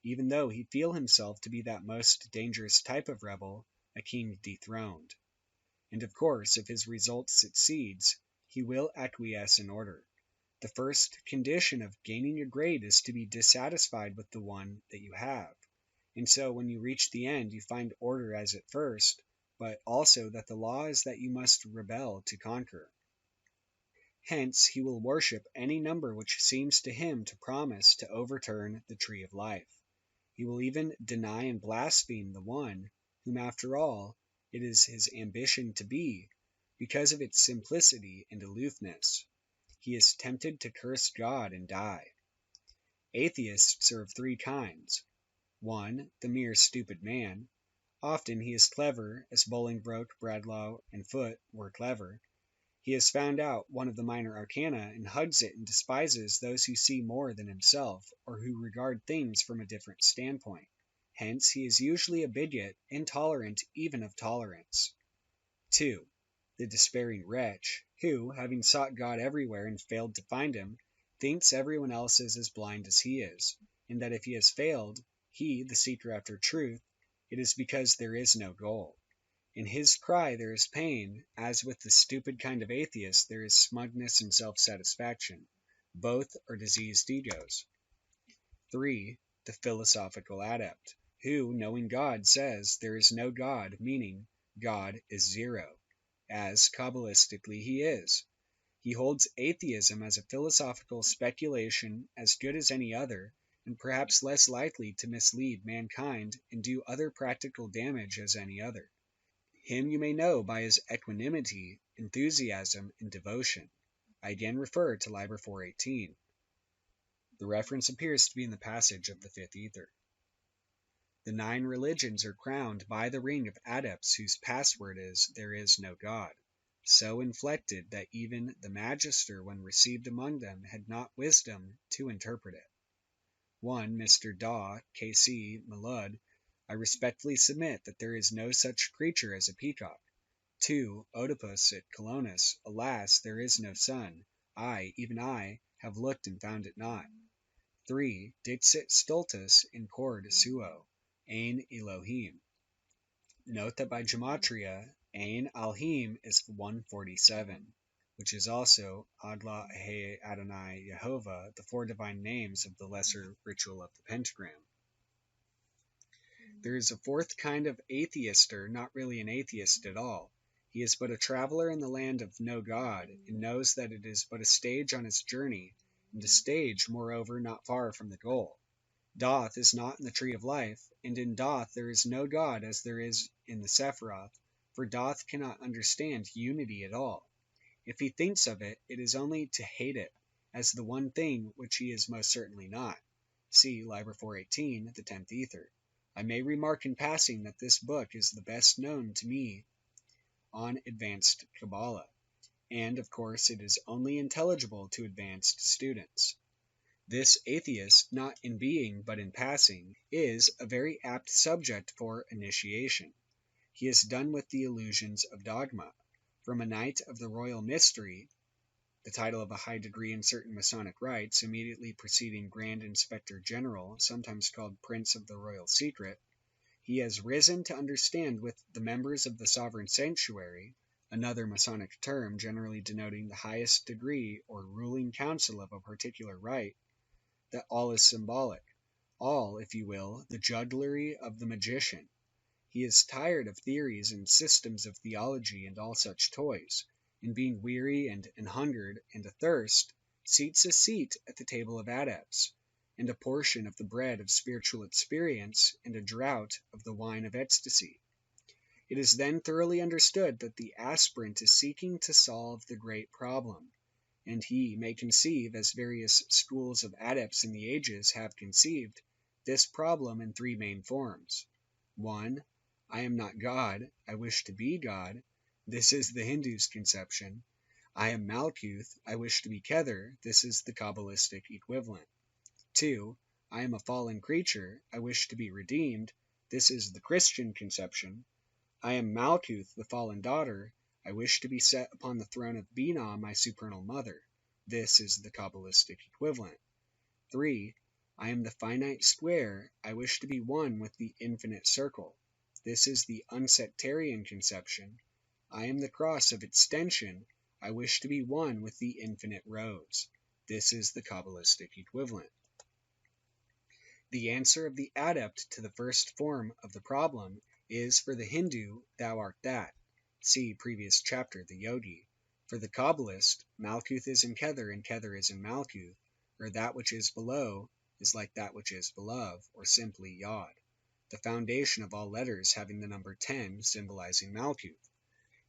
even though he feel himself to be that most dangerous type of rebel, a king dethroned. And of course, if his result succeeds, he will acquiesce in order. The first condition of gaining your grade is to be dissatisfied with the one that you have. And so when you reach the end, you find order as at first, but also that the law is that you must rebel to conquer. Hence, he will worship any number which seems to him to promise to overturn the tree of life. He will even deny and blaspheme the one, whom after all, it is his ambition to be, because of its simplicity and aloofness. he is tempted to curse God and die. Atheists are of three kinds. 1. The mere stupid man. Often he is clever, as Bolingbroke, Bradlaugh, and Foote were clever. He has found out one of the minor arcana and hugs it and despises those who see more than himself or who regard things from a different standpoint. Hence he is usually a bigot, intolerant even of tolerance. 2. The despairing wretch, who, having sought God everywhere and failed to find him, thinks everyone else is as blind as he is, and that if he has failed, he, the seeker after truth, it is because there is no goal. In his cry there is pain, as with the stupid kind of atheist there is smugness and self-satisfaction. Both are diseased egos. 3. The philosophical adept, who, knowing God, says there is no God, meaning God is zero, as Kabbalistically he is. He holds atheism as a philosophical speculation as good as any other, and perhaps less likely to mislead mankind and do other practical damage as any other. Him you may know by his equanimity, enthusiasm, and devotion. I again refer to Liber 418. The reference appears to be in the passage of the fifth ether. The 9 religions are crowned by the ring of adepts whose password is, "There is no God," so inflected that even the magister when received among them had not wisdom to interpret it. 1. Mr. Daw, K.C., Malud, I respectfully submit that there is no such creature as a peacock. 2. Oedipus at Colonus, alas, there is no sun. I, even I, have looked and found it not. 3. Dixit stultus in cord suo, Ein Elohim. Note that by gematria, Ein Alhim is 147, which is also Adla He Adonai Yehovah, the 4 divine names of the lesser ritual of the pentagram. There is a 4th kind of atheister, not really an atheist at all. He is but a traveler in the land of no God, and knows that it is but a stage on his journey, and a stage, moreover, not far from the goal. Doth is not in the tree of life, and in Doth there is no God as there is in the Sephiroth, for Doth cannot understand unity at all. If he thinks of it, it is only to hate it, as the one thing which he is most certainly not. See Liber 418, the 10th ether. I may remark in passing that this book is the best known to me on advanced Qabalah, and of course it is only intelligible to advanced students. This atheist, not in being but in passing, is a very apt subject for initiation. He is done with the illusions of dogma. From a Knight of the Royal Mystery, the title of a high degree in certain Masonic rites, immediately preceding Grand Inspector General, sometimes called Prince of the Royal Secret, he has risen to understand with the members of the Sovereign Sanctuary, another Masonic term generally denoting the highest degree or ruling council of a particular rite, that all is symbolic, all, if you will, the jugglery of the magician. He is tired of theories and systems of theology and all such toys, and being weary and anhungered and athirst, seats a seat at the table of adepts, and a portion of the bread of spiritual experience and a draught of the wine of ecstasy. It is then thoroughly understood that the aspirant is seeking to solve the great problem, and he may conceive, as various schools of adepts in the ages have conceived, this problem in 3 main forms. 1. I am not God, I wish to be God. This is the Hindu's conception. I am Malkuth, I wish to be Kether. This is the Kabbalistic equivalent. 2. I am a fallen creature, I wish to be redeemed. This is the Christian conception. I am Malkuth, the fallen daughter. I wish to be set upon the throne of Binah, my supernal mother. This is the Kabbalistic equivalent. 3. I am the finite square. I wish to be one with the infinite circle. This is the unsectarian conception. I am the cross of extension. I wish to be one with the infinite rows. This is the Kabbalistic equivalent. The answer of the adept to the first form of the problem is, for the Hindu, thou art that. See previous chapter, the Yogi. For the Kabbalist, Malkuth is in Kether and Kether is in Malkuth, or that which is below is like that which is above, or simply Yod, the foundation of all letters having the number 10 symbolizing Malkuth.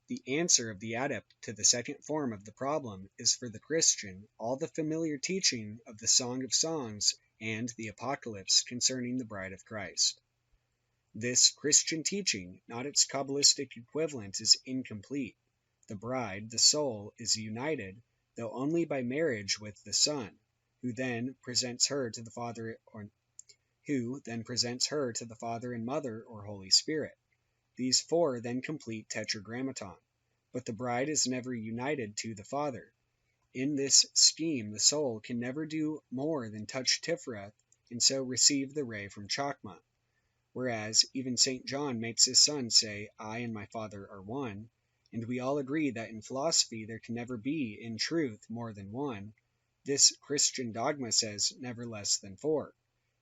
The answer of the adept to the second form of the problem is for the Christian all the familiar teaching of the Song of Songs and the Apocalypse concerning the bride of Christ. This Christian teaching, not its Kabbalistic equivalent, is incomplete. The bride, the soul, is united, though only by marriage with the Son, who then presents her to the Father and Mother or Holy Spirit. These four then complete Tetragrammaton, but the bride is never united to the Father. In this scheme, the soul can never do more than touch Tiferet and so receive the ray from Chakma. Whereas even St. John makes his Son say, I and my Father are one, and we all agree that in philosophy there can never be, in truth, more than one, this Christian dogma says never less than four.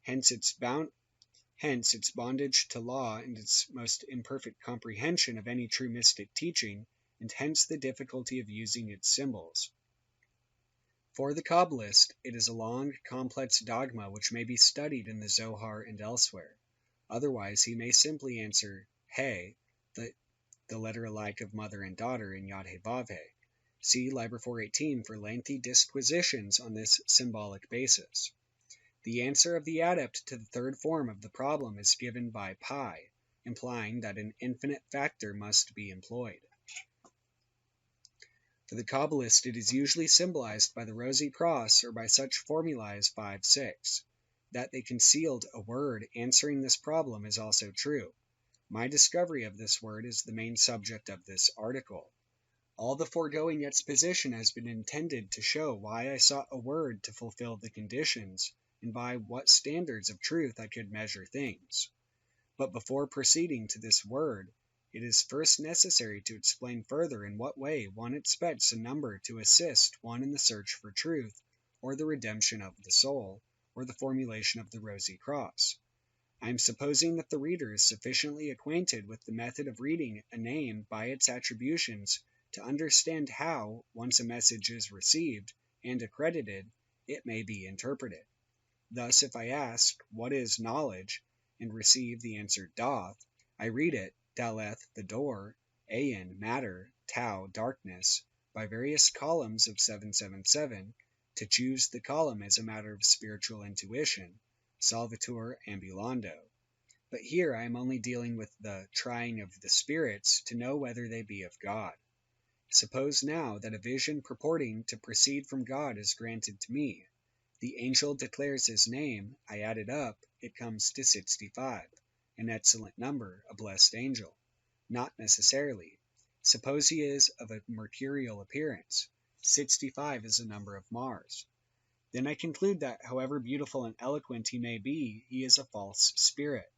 Hence its bondage to law and its most imperfect comprehension of any true mystic teaching, and hence the difficulty of using its symbols. For the Kabbalist, it is a long, complex dogma which may be studied in the Zohar and elsewhere. Otherwise, he may simply answer, He, the letter alike of mother and daughter in Yod He Vav He. See Liber 418 for lengthy disquisitions on this symbolic basis. The answer of the adept to the third form of the problem is given by pi, implying that an infinite factor must be employed. For the Kabbalist, it is usually symbolized by the rosy cross or by such formulae as 5, 6. That they concealed a word answering this problem is also true. My discovery of this word is the main subject of this article. All the foregoing exposition has been intended to show why I sought a word to fulfill the conditions, and by what standards of truth I could measure things. But before proceeding to this word, it is first necessary to explain further in what way one expects a number to assist one in the search for truth, or the redemption of the soul, or the formulation of the rosy cross. I am supposing that the reader is sufficiently acquainted with the method of reading a name by its attributions to understand how, once a message is received and accredited, it may be interpreted. Thus, if I ask, what is knowledge, and receive the answer doth, I read it, daleth, the door, ayin, matter, tau, darkness, by various columns of 777, to choose the column as a matter of spiritual intuition, salvator ambulando. But here I am only dealing with the trying of the spirits to know whether they be of God. Suppose now that a vision purporting to proceed from God is granted to me. The angel declares his name, I add it up, it comes to 65, an excellent number, a blessed angel. Not necessarily. Suppose he is of a mercurial appearance. 65 is a number of Mars. Then I conclude that, however beautiful and eloquent he may be, he is a false spirit.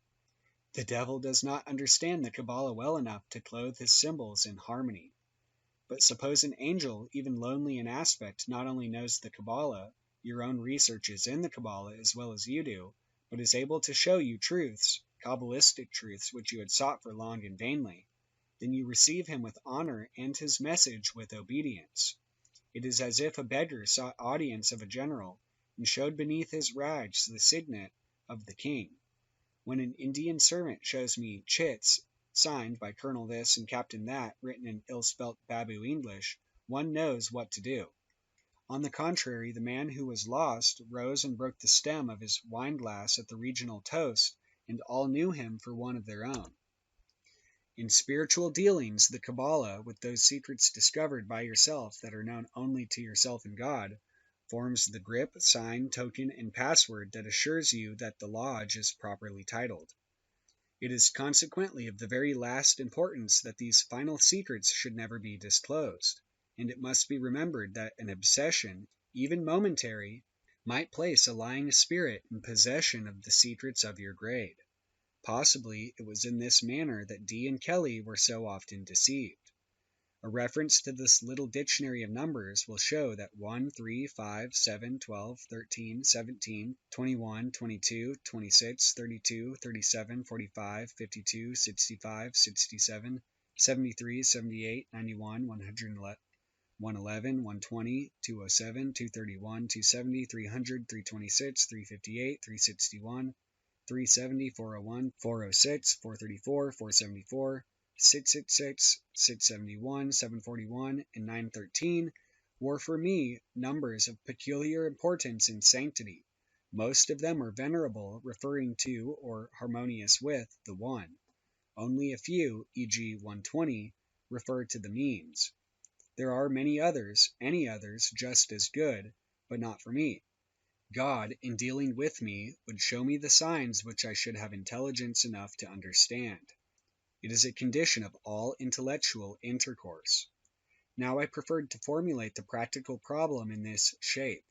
The devil does not understand the Qabalah well enough to clothe his symbols in harmony. But suppose an angel, even lonely in aspect, not only knows the Qabalah, your own researches in the Qabalah as well as you do, but is able to show you truths, Kabbalistic truths which you had sought for long and vainly, then you receive him with honor and his message with obedience. It is as if a beggar sought audience of a general, and showed beneath his rags the signet of the king. When an Indian servant shows me chits, signed by Colonel this and Captain that, written in ill-spelt Babu English, one knows what to do. On the contrary, the man who was lost rose and broke the stem of his wine-glass at the regional toast, and all knew him for one of their own. In spiritual dealings, the Qabalah, with those secrets discovered by yourself that are known only to yourself and God, forms the grip, sign, token, and password that assures you that the lodge is properly titled. It is consequently of the very last importance that these final secrets should never be disclosed, and it must be remembered that an obsession, even momentary, might place a lying spirit in possession of the secrets of your grade. Possibly it was in this manner that Dee and Kelly were so often deceived. A reference to this little dictionary of numbers will show that 1, 3, 5, 7, 12, 13, 17, 21, 22, 26, 32, 37, 45, 52, 65, 67, 73, 78, 91, 111, 120, 207, 231, 270, 300, 326, 358, 361, 370, 401, 406, 434, 474, 666, 671, 741, and 913 were for me numbers of peculiar importance and sanctity. Most of them are venerable, referring to or harmonious with the One. Only a few, e.g. 120, refer to the means. There are many others, any others, just as good, but not for me. God, in dealing with me, would show me the signs which I should have intelligence enough to understand. It is a condition of all intellectual intercourse. Now I preferred to formulate the practical problem in this shape.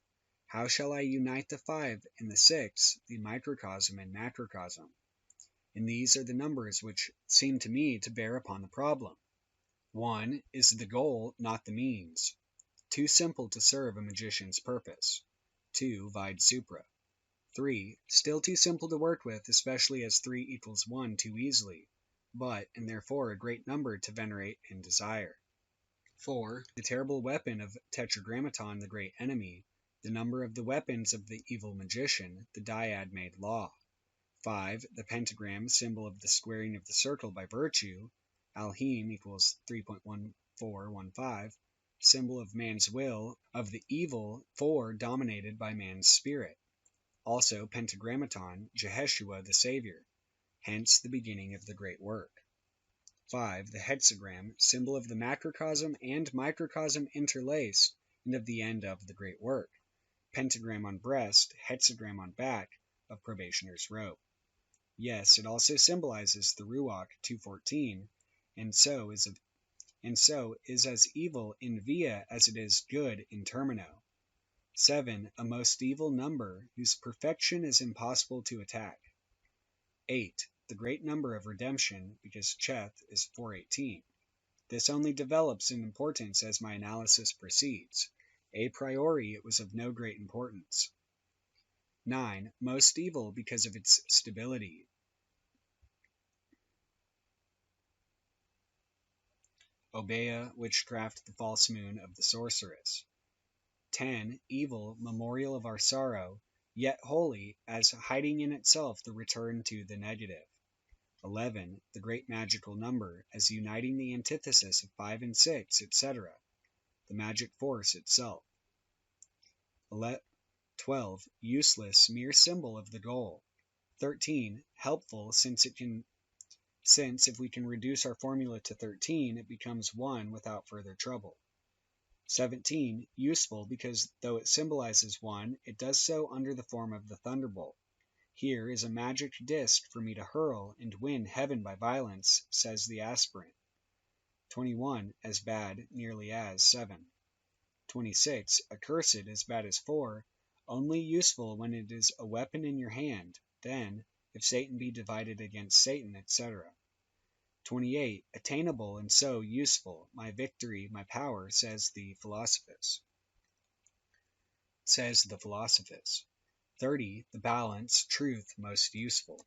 How shall I unite the 5 and the 6, the microcosm and macrocosm? And these are the numbers which seem to me to bear upon the problem. 1 is the goal, not the means. Too simple to serve a magician's purpose. 2 vide supra. 3 still too simple to work with, especially as 3 equals 1 too easily, but and therefore a great number to venerate and desire. 4 the terrible weapon of Tetragrammaton, the great enemy, the number of the weapons of the evil magician, the dyad made law. 5 the pentagram, symbol of the squaring of the circle by virtue, alhim equals 3.1415, symbol of man's will, of the evil 4 dominated by man's spirit. Also pentagrammaton, Jeheshua the Savior, hence the beginning of the great work. 5 the hexagram, symbol of the macrocosm and microcosm interlaced, and of the end of the great work. Pentagram on breast, hexagram on back, of probationer's robe. Yes, it also symbolizes the Ruach 214, and so is as evil in via as it is good in termino. 7 a most evil number, whose perfection is impossible to attack. 8 the great number of redemption, because Cheth is 418. This only develops in importance as my analysis proceeds. A priori it was of no great importance. 9 most evil because of its stability. Obeah, witchcraft, the false moon of the sorceress. 10 evil, memorial of our sorrow, yet holy, as hiding in itself the return to the negative. 11 the great magical number, as uniting the antithesis of 5 and 6, etc., the magic force itself. 12 useless, mere symbol of the goal. 13 helpful, since if we can reduce our formula to 13, it becomes 1 without further trouble. 17 useful, because though it symbolizes 1, it does so under the form of the thunderbolt. Here is a magic disc for me to hurl and win heaven by violence, says the aspirant. 21 as bad, nearly as 7. 26 accursed, as bad as 4, only useful when it is a weapon in your hand, then, if Satan be divided against Satan, etc. 28 attainable, and so useful, my victory, my power, says the Philosophus. 30 the balance, truth, most useful.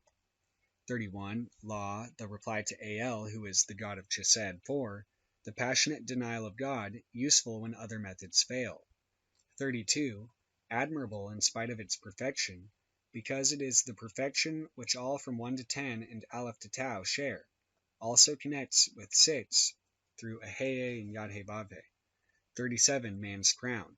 31 law, the reply to El, who is the god of Chesed. 4 the passionate denial of God, useful when other methods fail. 32 admirable in spite of its perfection, because it is the perfection which all from 1 to 10 and Aleph to Tau share. Also connects with 6 through Aheye and Yad-He-Vav-He. 37 man's crown.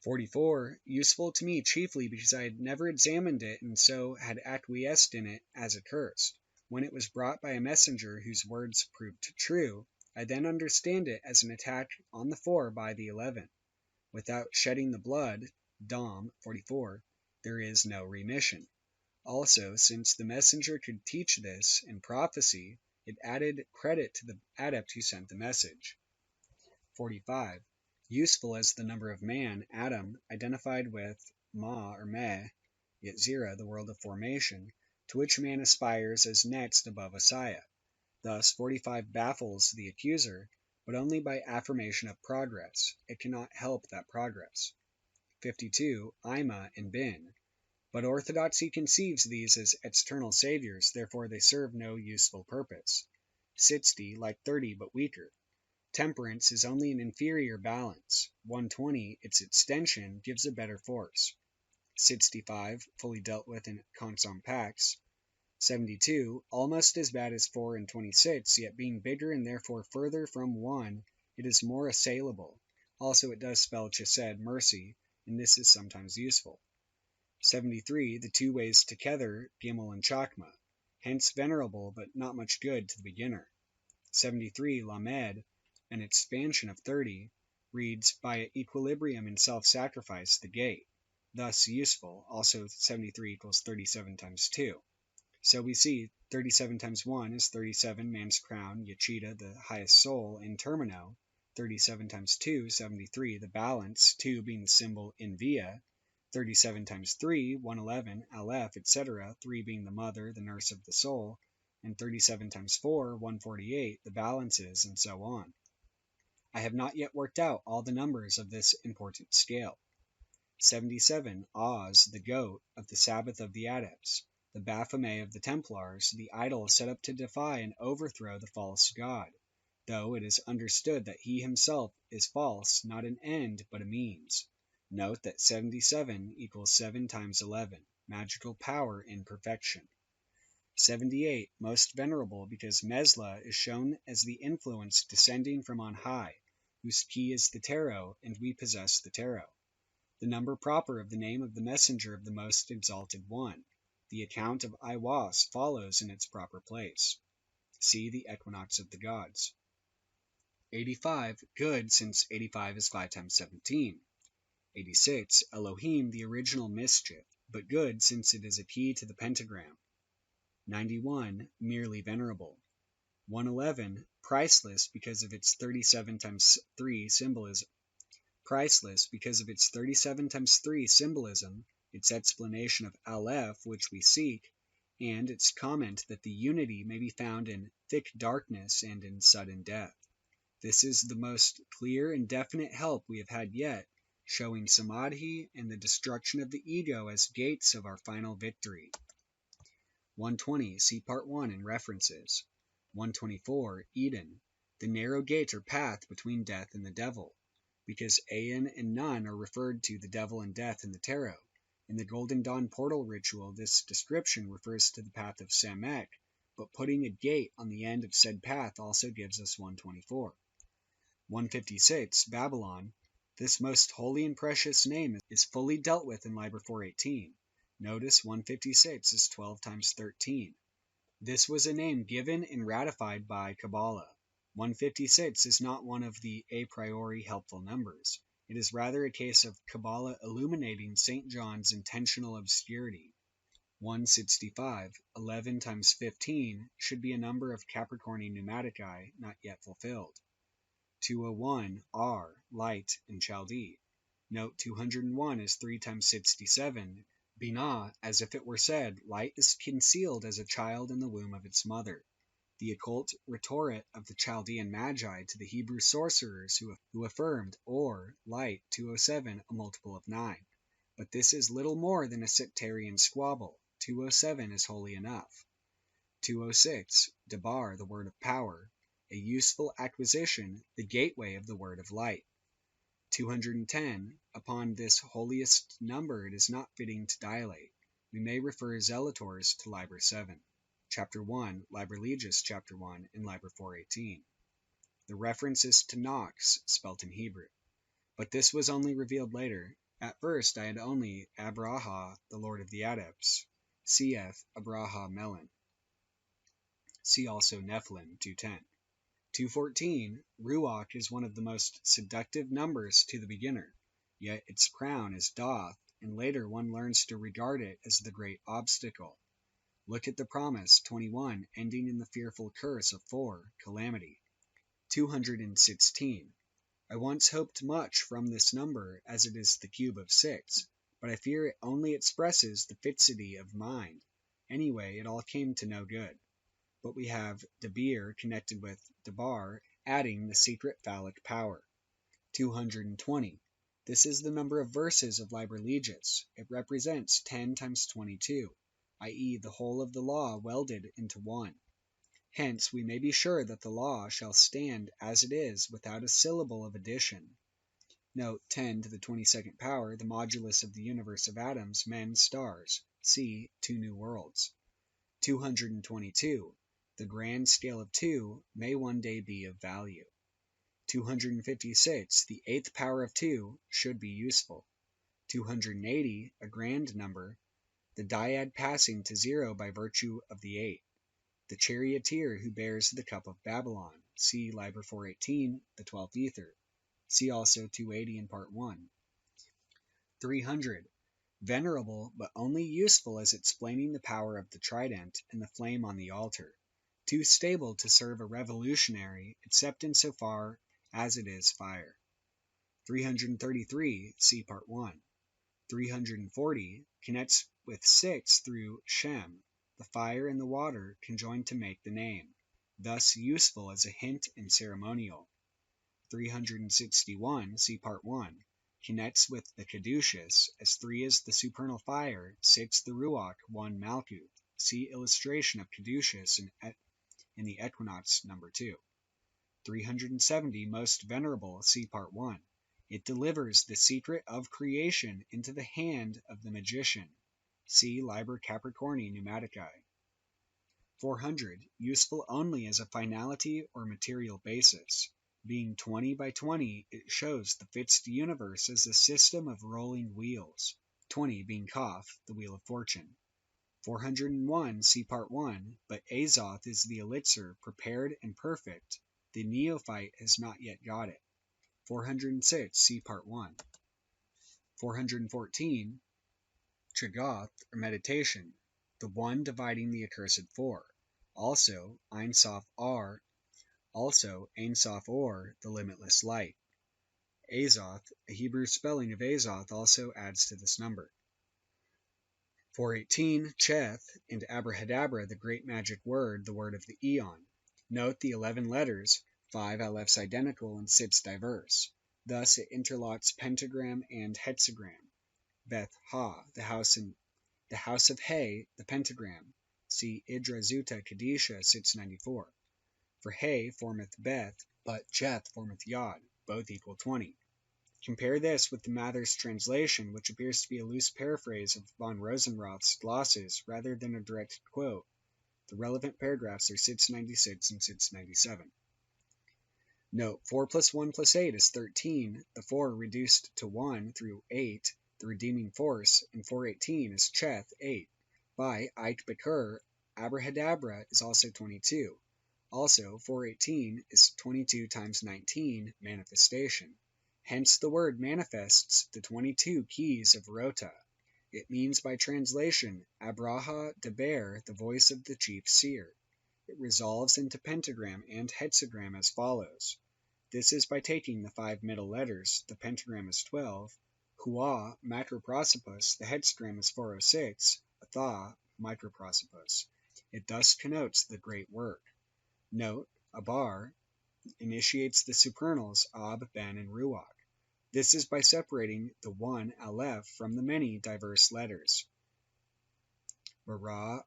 44 useful to me chiefly because I had never examined it and so had acquiesced in it as accursed. When it was brought by a messenger whose words proved true, I then understand it as an attack on the 4 by the 11. Without shedding the blood, Dom 44, there is no remission. Also, since the messenger could teach this in prophecy, it added credit to the adept who sent the message. 45 useful as the number of man, Adam, identified with Ma or Meh, yet Zera, the world of formation, to which man aspires as next above Asaya. Thus 45 baffles the accuser, but only by affirmation of progress. It cannot help that progress. 52 Ima and Bin, but orthodoxy conceives these as external saviors, therefore they serve no useful purpose. 60 like 30 but weaker. Temperance is only an inferior balance. 120, its extension, gives a better force. 65, fully dealt with in Consum Pax. 72, almost as bad as 4 and 26, yet being bigger and therefore further from 1, it is more assailable. Also, it does spell chesed, mercy, and this is sometimes useful. 73, the two ways together, Gimel and Chakma, hence venerable but not much good to the beginner. 73, Lamed, an expansion of 30, reads, by equilibrium and self-sacrifice, the gate, thus useful. Also 73 equals 37 times 2. So we see 37 times 1 is 37, man's crown, Yachida, the highest soul, in Termino. 37 times 2, 73, the balance, 2 being the symbol in Via. 37 times 3, 111, Aleph, etc., 3 being the mother, the nurse of the soul, and 37 times 4, 148, the balances, and so on. I have not yet worked out all the numbers of this important scale. 77, Oz, the goat of the Sabbath of the Adepts, the Baphomet of the Templars, the idol set up to defy and overthrow the false god, though it is understood that he himself is false, not an end, but a means. Note that 77 equals 7 times 11, magical power in perfection. 78, most venerable, because Mesla is shown as the influence descending from on high, whose key is the tarot, and we possess the tarot. The number proper of the name of the messenger of the most exalted one. The account of Iwas follows in its proper place. See the equinox of the gods. 85, good, since 85 is 5 times 17. 86, Elohim, the original mischief, but good, since it is a key to the pentagram. 91, merely venerable. 111, priceless, because of its 37 times 3 symbolism. Priceless, because of its 37 times 3 symbolism, its explanation of Aleph, which we seek, and its comment that the unity may be found in thick darkness and in sudden death. This is the most clear and definite help we have had yet, showing Samadhi and the destruction of the ego as gates of our final victory. 120, see Part 1 in references. 124, Eden, the narrow gate or path between death and the devil, because Ayin and Nun are referred to the devil and death in the tarot. In the Golden Dawn portal ritual, this description refers to the path of Samek, but putting a gate on the end of said path also gives us 124. 156, Babylon. This most holy and precious name is fully dealt with in Liber 418. Notice 156 is 12 times 13. This was a name given and ratified by Qabalah. 156 is not one of the a priori helpful numbers. It is rather a case of Qabalah illuminating St. John's intentional obscurity. 165, 11 times 15, should be a number of Capricorni pneumaticae not yet fulfilled. 201, R, light in Chaldee. Note 201 is 3 times 67. Binah, as if it were said, light is concealed as a child in the womb of its mother. The occult rhetoric of the Chaldean Magi to the Hebrew sorcerers who affirmed, or, light, 207, a multiple of 9. But this is little more than a sectarian squabble. 207 is holy enough. 206, Debar, the word of power, a useful acquisition, the gateway of the word of light. 210, upon this holiest number it is not fitting to dilate. We may refer zealotors to Liber 7. Chapter 1, Liber Legis, Chapter 1, and Liber 418. The reference is to Nox, spelt in Hebrew. But this was only revealed later. At first I had only Abraha, the Lord of the Adepts, cf. Abraha Melon. See also Nephilim, 210. 214, Ruach is one of the most seductive numbers to the beginner, yet its crown is Doth, and later one learns to regard it as the great obstacle. Look at the promise, 21, ending in the fearful curse of 4, calamity. 216. I once hoped much from this number, as it is the cube of 6, but I fear it only expresses the fixity of mind. Anyway, it all came to no good. But we have Debir connected with Debar, adding the secret phallic power. 220. This is the number of verses of Liber Legis. It represents 10 times 22, i.e. the whole of the law welded into one. Hence, we may be sure that the law shall stand as it is without a syllable of addition. Note 10 to the 22nd power, the modulus of the universe of atoms, men, stars. See 2 New Worlds. 222. The grand scale of 2 may one day be of value. 256. The eighth power of 2 should be useful. 280. A grand number, the dyad passing to 0 by virtue of the 8. The charioteer who bears the cup of Babylon. See Liber 418, the 12th ether. See also 280 in part 1. 300. Venerable, but only useful as explaining the power of the trident and the flame on the altar. Too stable to serve a revolutionary, except in so far as it is fire. 333. See part 1. 340. Connects with 6 through Shem, the fire and the water conjoined to make the name, thus useful as a hint and ceremonial. 361. See part 1. Connects with the caduceus, as 3 is the supernal fire, 6 the ruach, 1 malkuth. See illustration of caduceus in the equinox number 2. 370. Most venerable. See part 1. It delivers the secret of creation into the hand of the magician. See Liber Capricorni Pneumaticae. 400. Useful only as a finality or material basis. Being 20 by 20, it shows the fixed universe as a system of rolling wheels, 20 being Kaf, the wheel of fortune. 401. See part 1. But Azoth is the elixir, prepared and perfect. The neophyte has not yet got it. 406. See part 1. 414. Chagoth, or meditation, the one dividing the accursed four. Also, Ein Sof Or, the limitless light. Azoth, a Hebrew spelling of Azoth, also adds to this number. 418. Cheth, and Abrahadabra, the great magic word, the word of the Eon. Note the 11 letters, 5 alephs identical and 6 diverse. Thus it interlocks pentagram and hexagram. Beth Ha, the house of He, the pentagram. See Idra Zuta Kadisha 694. For He formeth Beth, but Cheth formeth Yod, both equal 20. Compare this with the Mather's translation, which appears to be a loose paraphrase of von Rosenroth's glosses rather than a direct quote. The relevant paragraphs are 696 and 697. Note, 4 plus 1 plus 8 is 13, the 4 reduced to 1 through 8, the redeeming force, and 418 is Cheth, 8. By Ike Bekur, Abrahadabra is also 22. Also, 418 is 22 times 19, manifestation. Hence the word manifests the 22 keys of Rota. It means by translation, Abraha Deber, the voice of the chief seer. It resolves into pentagram and hexagram as follows. This is by taking the 5 middle letters, the pentagram is 12, Hua, macroprosopus, the hexagram is 406, Atha, microprosopus. It thus connotes the great work. Note, Abar initiates the supernals Ab, Ben, and Ruach. This is by separating the one Aleph from the many diverse letters. Bara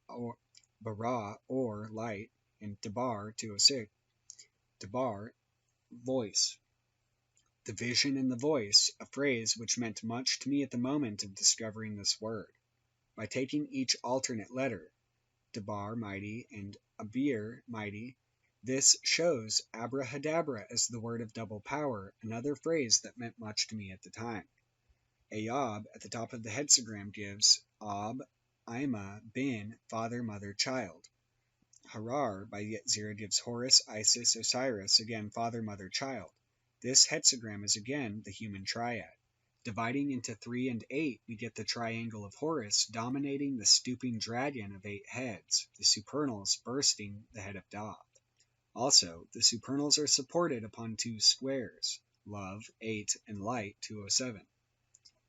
or light, and Dabar 206. Dabar, voice. The vision and the voice, a phrase which meant much to me at the moment of discovering this word. By taking each alternate letter, Dabar, mighty, and Abir, mighty, this shows Abrahadabra as the word of double power, another phrase that meant much to me at the time. Ayab at the top of the hexagram gives Ab, Ima, Bin, father, mother, child. Harar by Yetzirah gives Horus, Isis, Osiris, again father, mother, child. This hexagram is again the human triad. Dividing into 3 and 8, we get the triangle of Horus dominating the stooping dragon of 8 heads, the supernals bursting the head of Thoth. Also, the supernals are supported upon 2 squares, love, 8, and light, 207.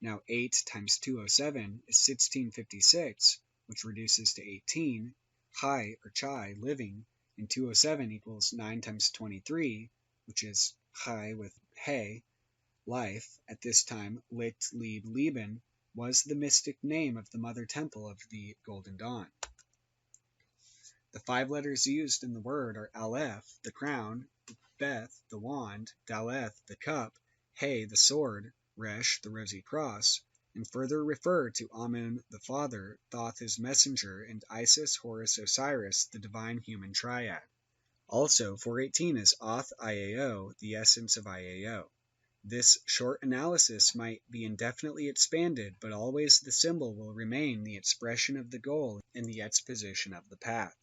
Now 8 times 207 is 1656, which reduces to 18, Chai or Chai, living, and 207 equals 9 times 23, which is Chai with He, life. At this time, Lit Lib Liben was the mystic name of the mother temple of the Golden Dawn. The 5 letters used in the word are Aleph, the crown, Beth, the wand, Daleth, the cup, He, the sword, Resh, the rosy cross, and further refer to Amun the Father, Thoth his messenger, and Isis, Horus, Osiris, the divine human triad. Also, 418 is Oth Iao, the essence of Iao. This short analysis might be indefinitely expanded, but always the symbol will remain the expression of the goal and the exposition of the path.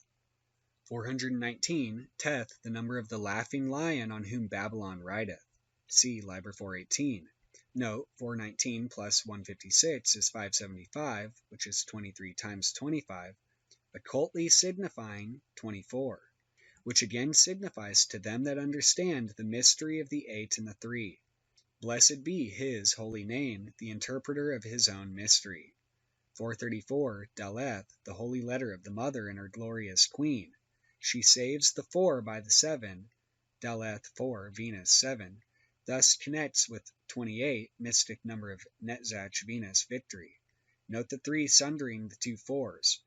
419, Teth, the number of the laughing lion on whom Babylon rideth. See Liber 418. Note, 419 plus 156 is 575, which is 23 times 25, occultly signifying 24, which again signifies to them that understand the mystery of the 8 and the 3. Blessed be his holy name, the interpreter of his own mystery. 434, Daleth, the holy letter of the Mother and her glorious Queen. She saves the 4 by the 7, Daleth 4, Venus 7, thus connects with 28, mystic number of Netzach, Venus, victory. Note the 3 sundering the 2 4s.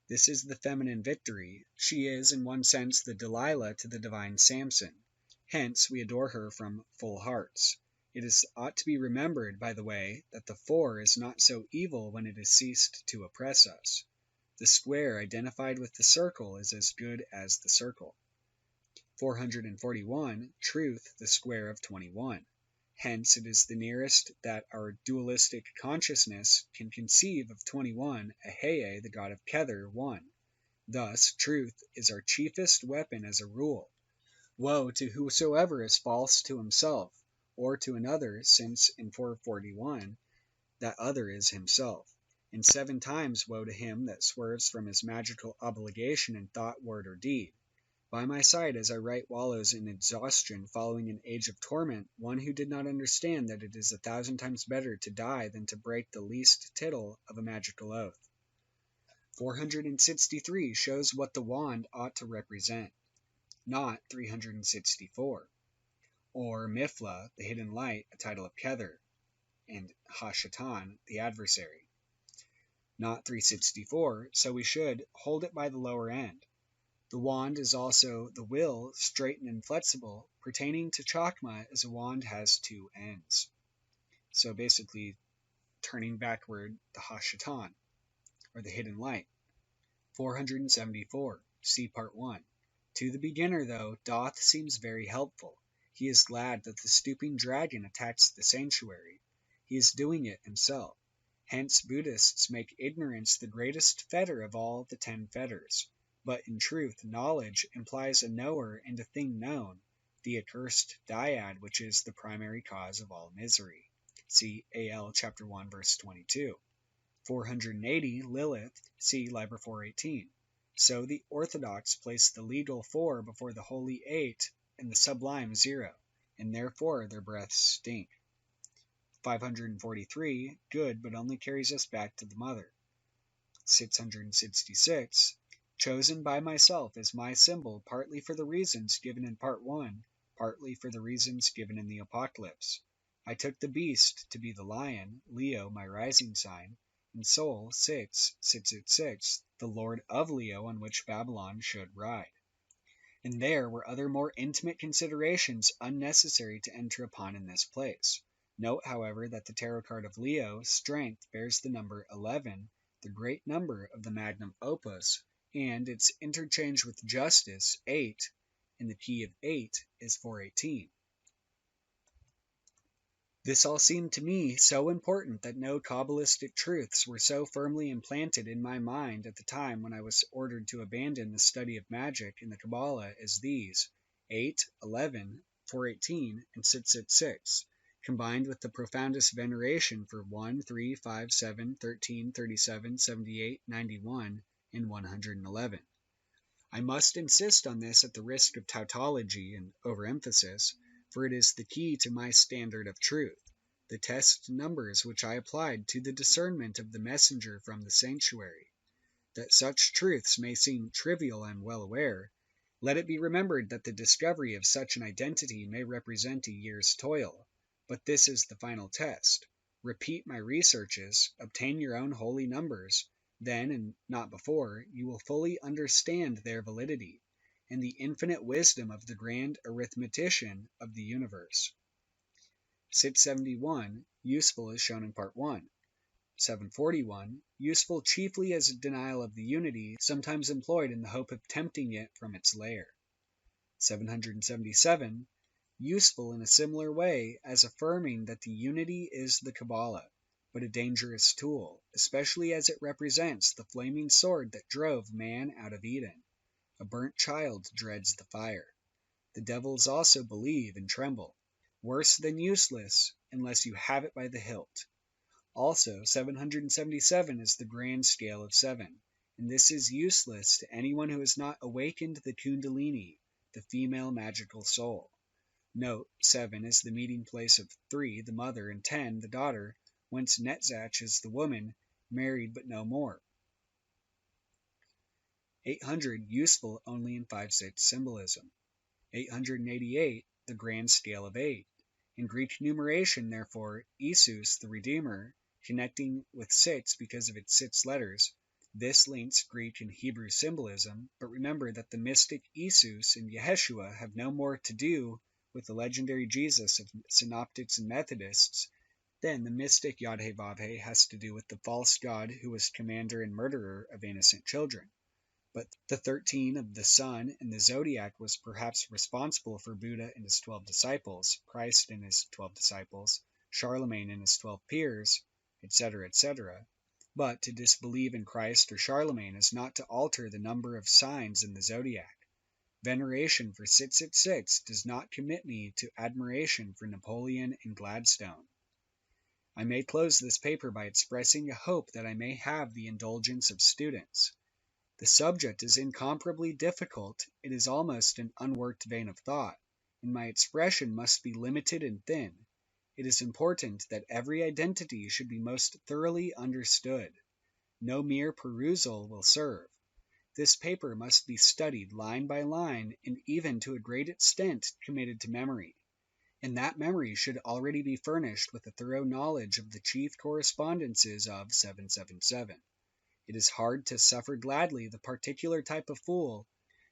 This is the feminine victory. She is, in one sense, the Delilah to the divine Samson. Hence, we adore her from full hearts. It ought to be remembered, by the way, that the 4 is not so evil when it has ceased to oppress us. The square identified with the circle is as good as the circle. 441, Truth, the square of 21. Hence, it is the nearest that our dualistic consciousness can conceive of 21, Aheye, the god of Kether, 1. Thus, truth is our chiefest weapon as a rule. Woe to whosoever is false to himself, or to another, since in 441 that other is himself. And 7 times woe to him that swerves from his magical obligation in thought, word, or deed. By my side as I write wallows in exhaustion following an age of torment, one who did not understand that it is 1,000 times better to die than to break the least tittle of a magical oath. 463 shows what the wand ought to represent, not 364. Or Mifla, the hidden light, a title of Kether, and Hashatan, the adversary. Not 364, so we should hold it by the lower end. The wand is also the will, straight and inflexible, pertaining to Chakma as a wand has 2 ends. So basically, turning backward, the Hashatan, or the hidden light. 474, see part 1. To the beginner, though, Thoth seems very helpful. He is glad that the stooping dragon attacks the sanctuary. He is doing it himself. Hence, Buddhists make ignorance the greatest fetter of all the 10 fetters. But in truth, knowledge implies a knower and a thing known, the accursed dyad, which is the primary cause of all misery. See A.L. chapter 1, verse 22. 480, Lilith, see Liber 418. So the orthodox place the legal 4 before the holy 8 and the sublime 0, and therefore their breaths stink. 543, good, but only carries us back to the mother. 666, chosen by myself as my symbol, partly for the reasons given in part 1, partly for the reasons given in the Apocalypse. I took the beast to be the lion, Leo, my rising sign, and Sol, 666, the Lord of Leo on which Babylon should ride. And there were other more intimate considerations unnecessary to enter upon in this place. Note, however, that the tarot card of Leo, strength, bears the number 11, the great number of the magnum opus, and its interchange with justice, 8, and the key of 8 is 418. This all seemed to me so important that no Kabbalistic truths were so firmly implanted in my mind at the time when I was ordered to abandon the study of magic in the Qabalah as these, 8, 11, 418, and 666, combined with the profoundest veneration for 1, 3, 5, 7, 13, 37, 78, 91, and 111. I must insist on this at the risk of tautology and overemphasis, for it is the key to my standard of truth, the test numbers which I applied to the discernment of the messenger from the sanctuary. That such truths may seem trivial, I am well aware. Let it be remembered that the discovery of such an identity may represent a year's toil, but this is the final test. Repeat my researches, obtain your own holy numbers, then, and not before, you will fully understand their validity, and the infinite wisdom of the grand arithmetician of the universe. 671, useful as shown in part 1. 741, useful chiefly as a denial of the unity, sometimes employed in the hope of tempting it from its lair. 777, useful in a similar way as affirming that the unity is the Qabalah, but a dangerous tool, especially as it represents the flaming sword that drove man out of Eden. A burnt child dreads the fire. The devils also believe and tremble. Worse than useless, unless you have it by the hilt. Also, 777 is the grand scale of 7, and this is useless to anyone who has not awakened the Kundalini, the female magical soul. Note, 7 is the meeting place of 3, the mother, and 10, the daughter, whence Netzach is the woman, married but no more. 800, useful only in 5/6 symbolism. 888, the grand scale of 8. In Greek numeration, therefore, Isus, the Redeemer, connecting with 6 because of its 6 letters, this links Greek and Hebrew symbolism, but remember that the mystic Isus and Yeshua have no more to do with the legendary Jesus of Synoptics and Methodists than the mystic Yod-Heh-Vav-Heh has to do with the false god who was commander and murderer of innocent children. But the 13 of the sun and the zodiac was perhaps responsible for Buddha and his 12 disciples, Christ and his 12 disciples, Charlemagne and his 12 peers, etc., etc. But to disbelieve in Christ or Charlemagne is not to alter the number of signs in the zodiac. Veneration for 666 does not commit me to admiration for Napoleon and Gladstone. I may close this paper by expressing a hope that I may have the indulgence of students. The subject is incomparably difficult, it is almost an unworked vein of thought, and my expression must be limited and thin. It is important that every identity should be most thoroughly understood. No mere perusal will serve. This paper must be studied line by line and even to a great extent committed to memory. And that memory should already be furnished with a thorough knowledge of the chief correspondences of 777. It is hard to suffer gladly the particular type of fool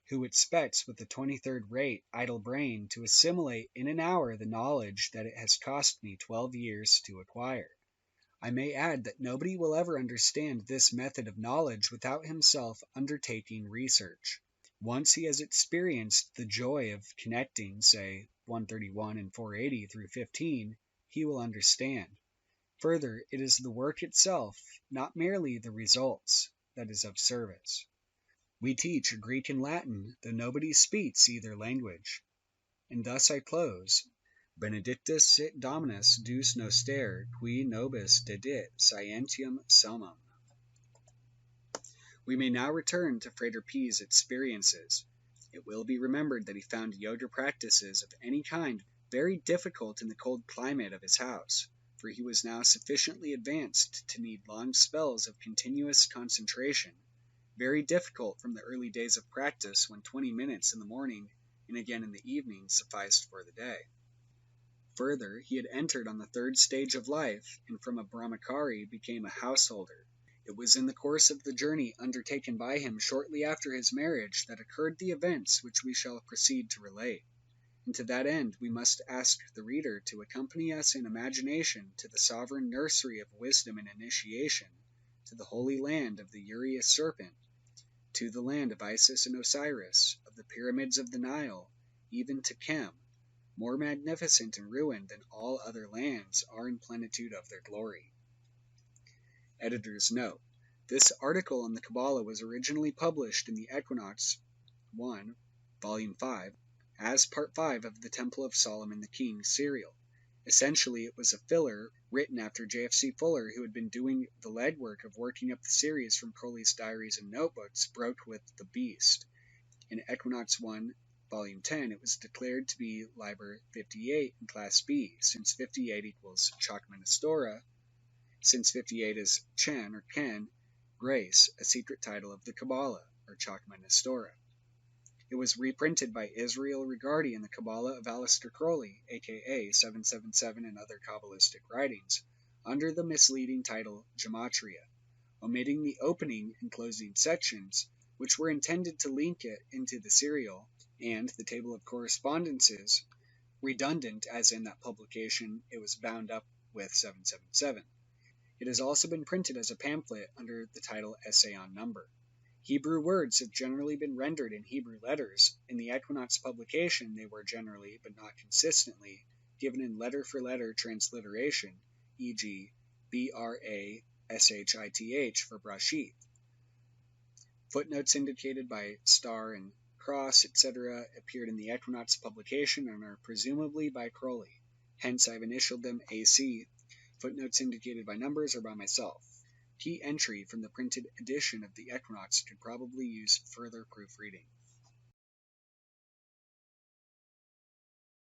who expects with the 23rd rate idle brain to assimilate in an hour the knowledge that it has cost me 12 years to acquire. I may add that nobody will ever understand this method of knowledge without himself undertaking research. Once he has experienced the joy of connecting, say, 131 and 480 through 15, he will understand. Further, it is the work itself, not merely the results, that is of service. We teach Greek and Latin, though nobody speaks either language. And thus I close. Benedictus sit Dominus Deus noster, qui nobis dedit scientiam summum. We may now return to Frater P's experiences. It will be remembered that he found yoga practices of any kind very difficult in the cold climate of his house, for he was now sufficiently advanced to need long spells of continuous concentration, very difficult from the early days of practice when 20 minutes in the morning and again in the evening sufficed for the day. Further, he had entered on the 3rd stage of life, and from a brahmachari became a householder. It was in the course of the journey undertaken by him shortly after his marriage that occurred the events which we shall proceed to relate. And to that end we must ask the reader to accompany us in imagination to the sovereign nursery of wisdom and initiation, to the holy land of the Urious serpent, to the land of Isis and Osiris, of the pyramids of the Nile, even to Kem, more magnificent and ruined than all other lands are in plenitude of their glory. Editor's note: this article on the Qabalah was originally published in the Equinox 1, Volume 5, as Part 5 of the Temple of Solomon the King serial. Essentially, it was a filler written after J.F.C. Fuller, who had been doing the legwork of working up the series from Crowley's diaries and notebooks, broke with The Beast. In Equinox 1, Volume 10, it was declared to be Liber 58 in Class B, since 58 equals Chakmanistora, since 58 is Chen or Ken, Grace, a secret title of the Qabalah, or Chakmanistora. It was reprinted by Israel Regardi in the Qabalah of Aleister Crowley, aka 777 and other Kabbalistic writings, under the misleading title Gematria, omitting the opening and closing sections, which were intended to link it into the serial, and the table of correspondences, redundant as in that publication it was bound up with 777. It has also been printed as a pamphlet under the title Essay on Number. Hebrew words have generally been rendered in Hebrew letters. In the Equinox publication, they were generally, but not consistently, given in letter-for-letter transliteration, e.g., B-R-A-S-H-I-T-H for Brashit. Footnotes indicated by star and cross, etc., appeared in the Equinox publication and are presumably by Crowley. Hence, I've initialed them AC. Footnotes indicated by numbers are by myself. Key entry from the printed edition of the Equinox could probably use further proofreading.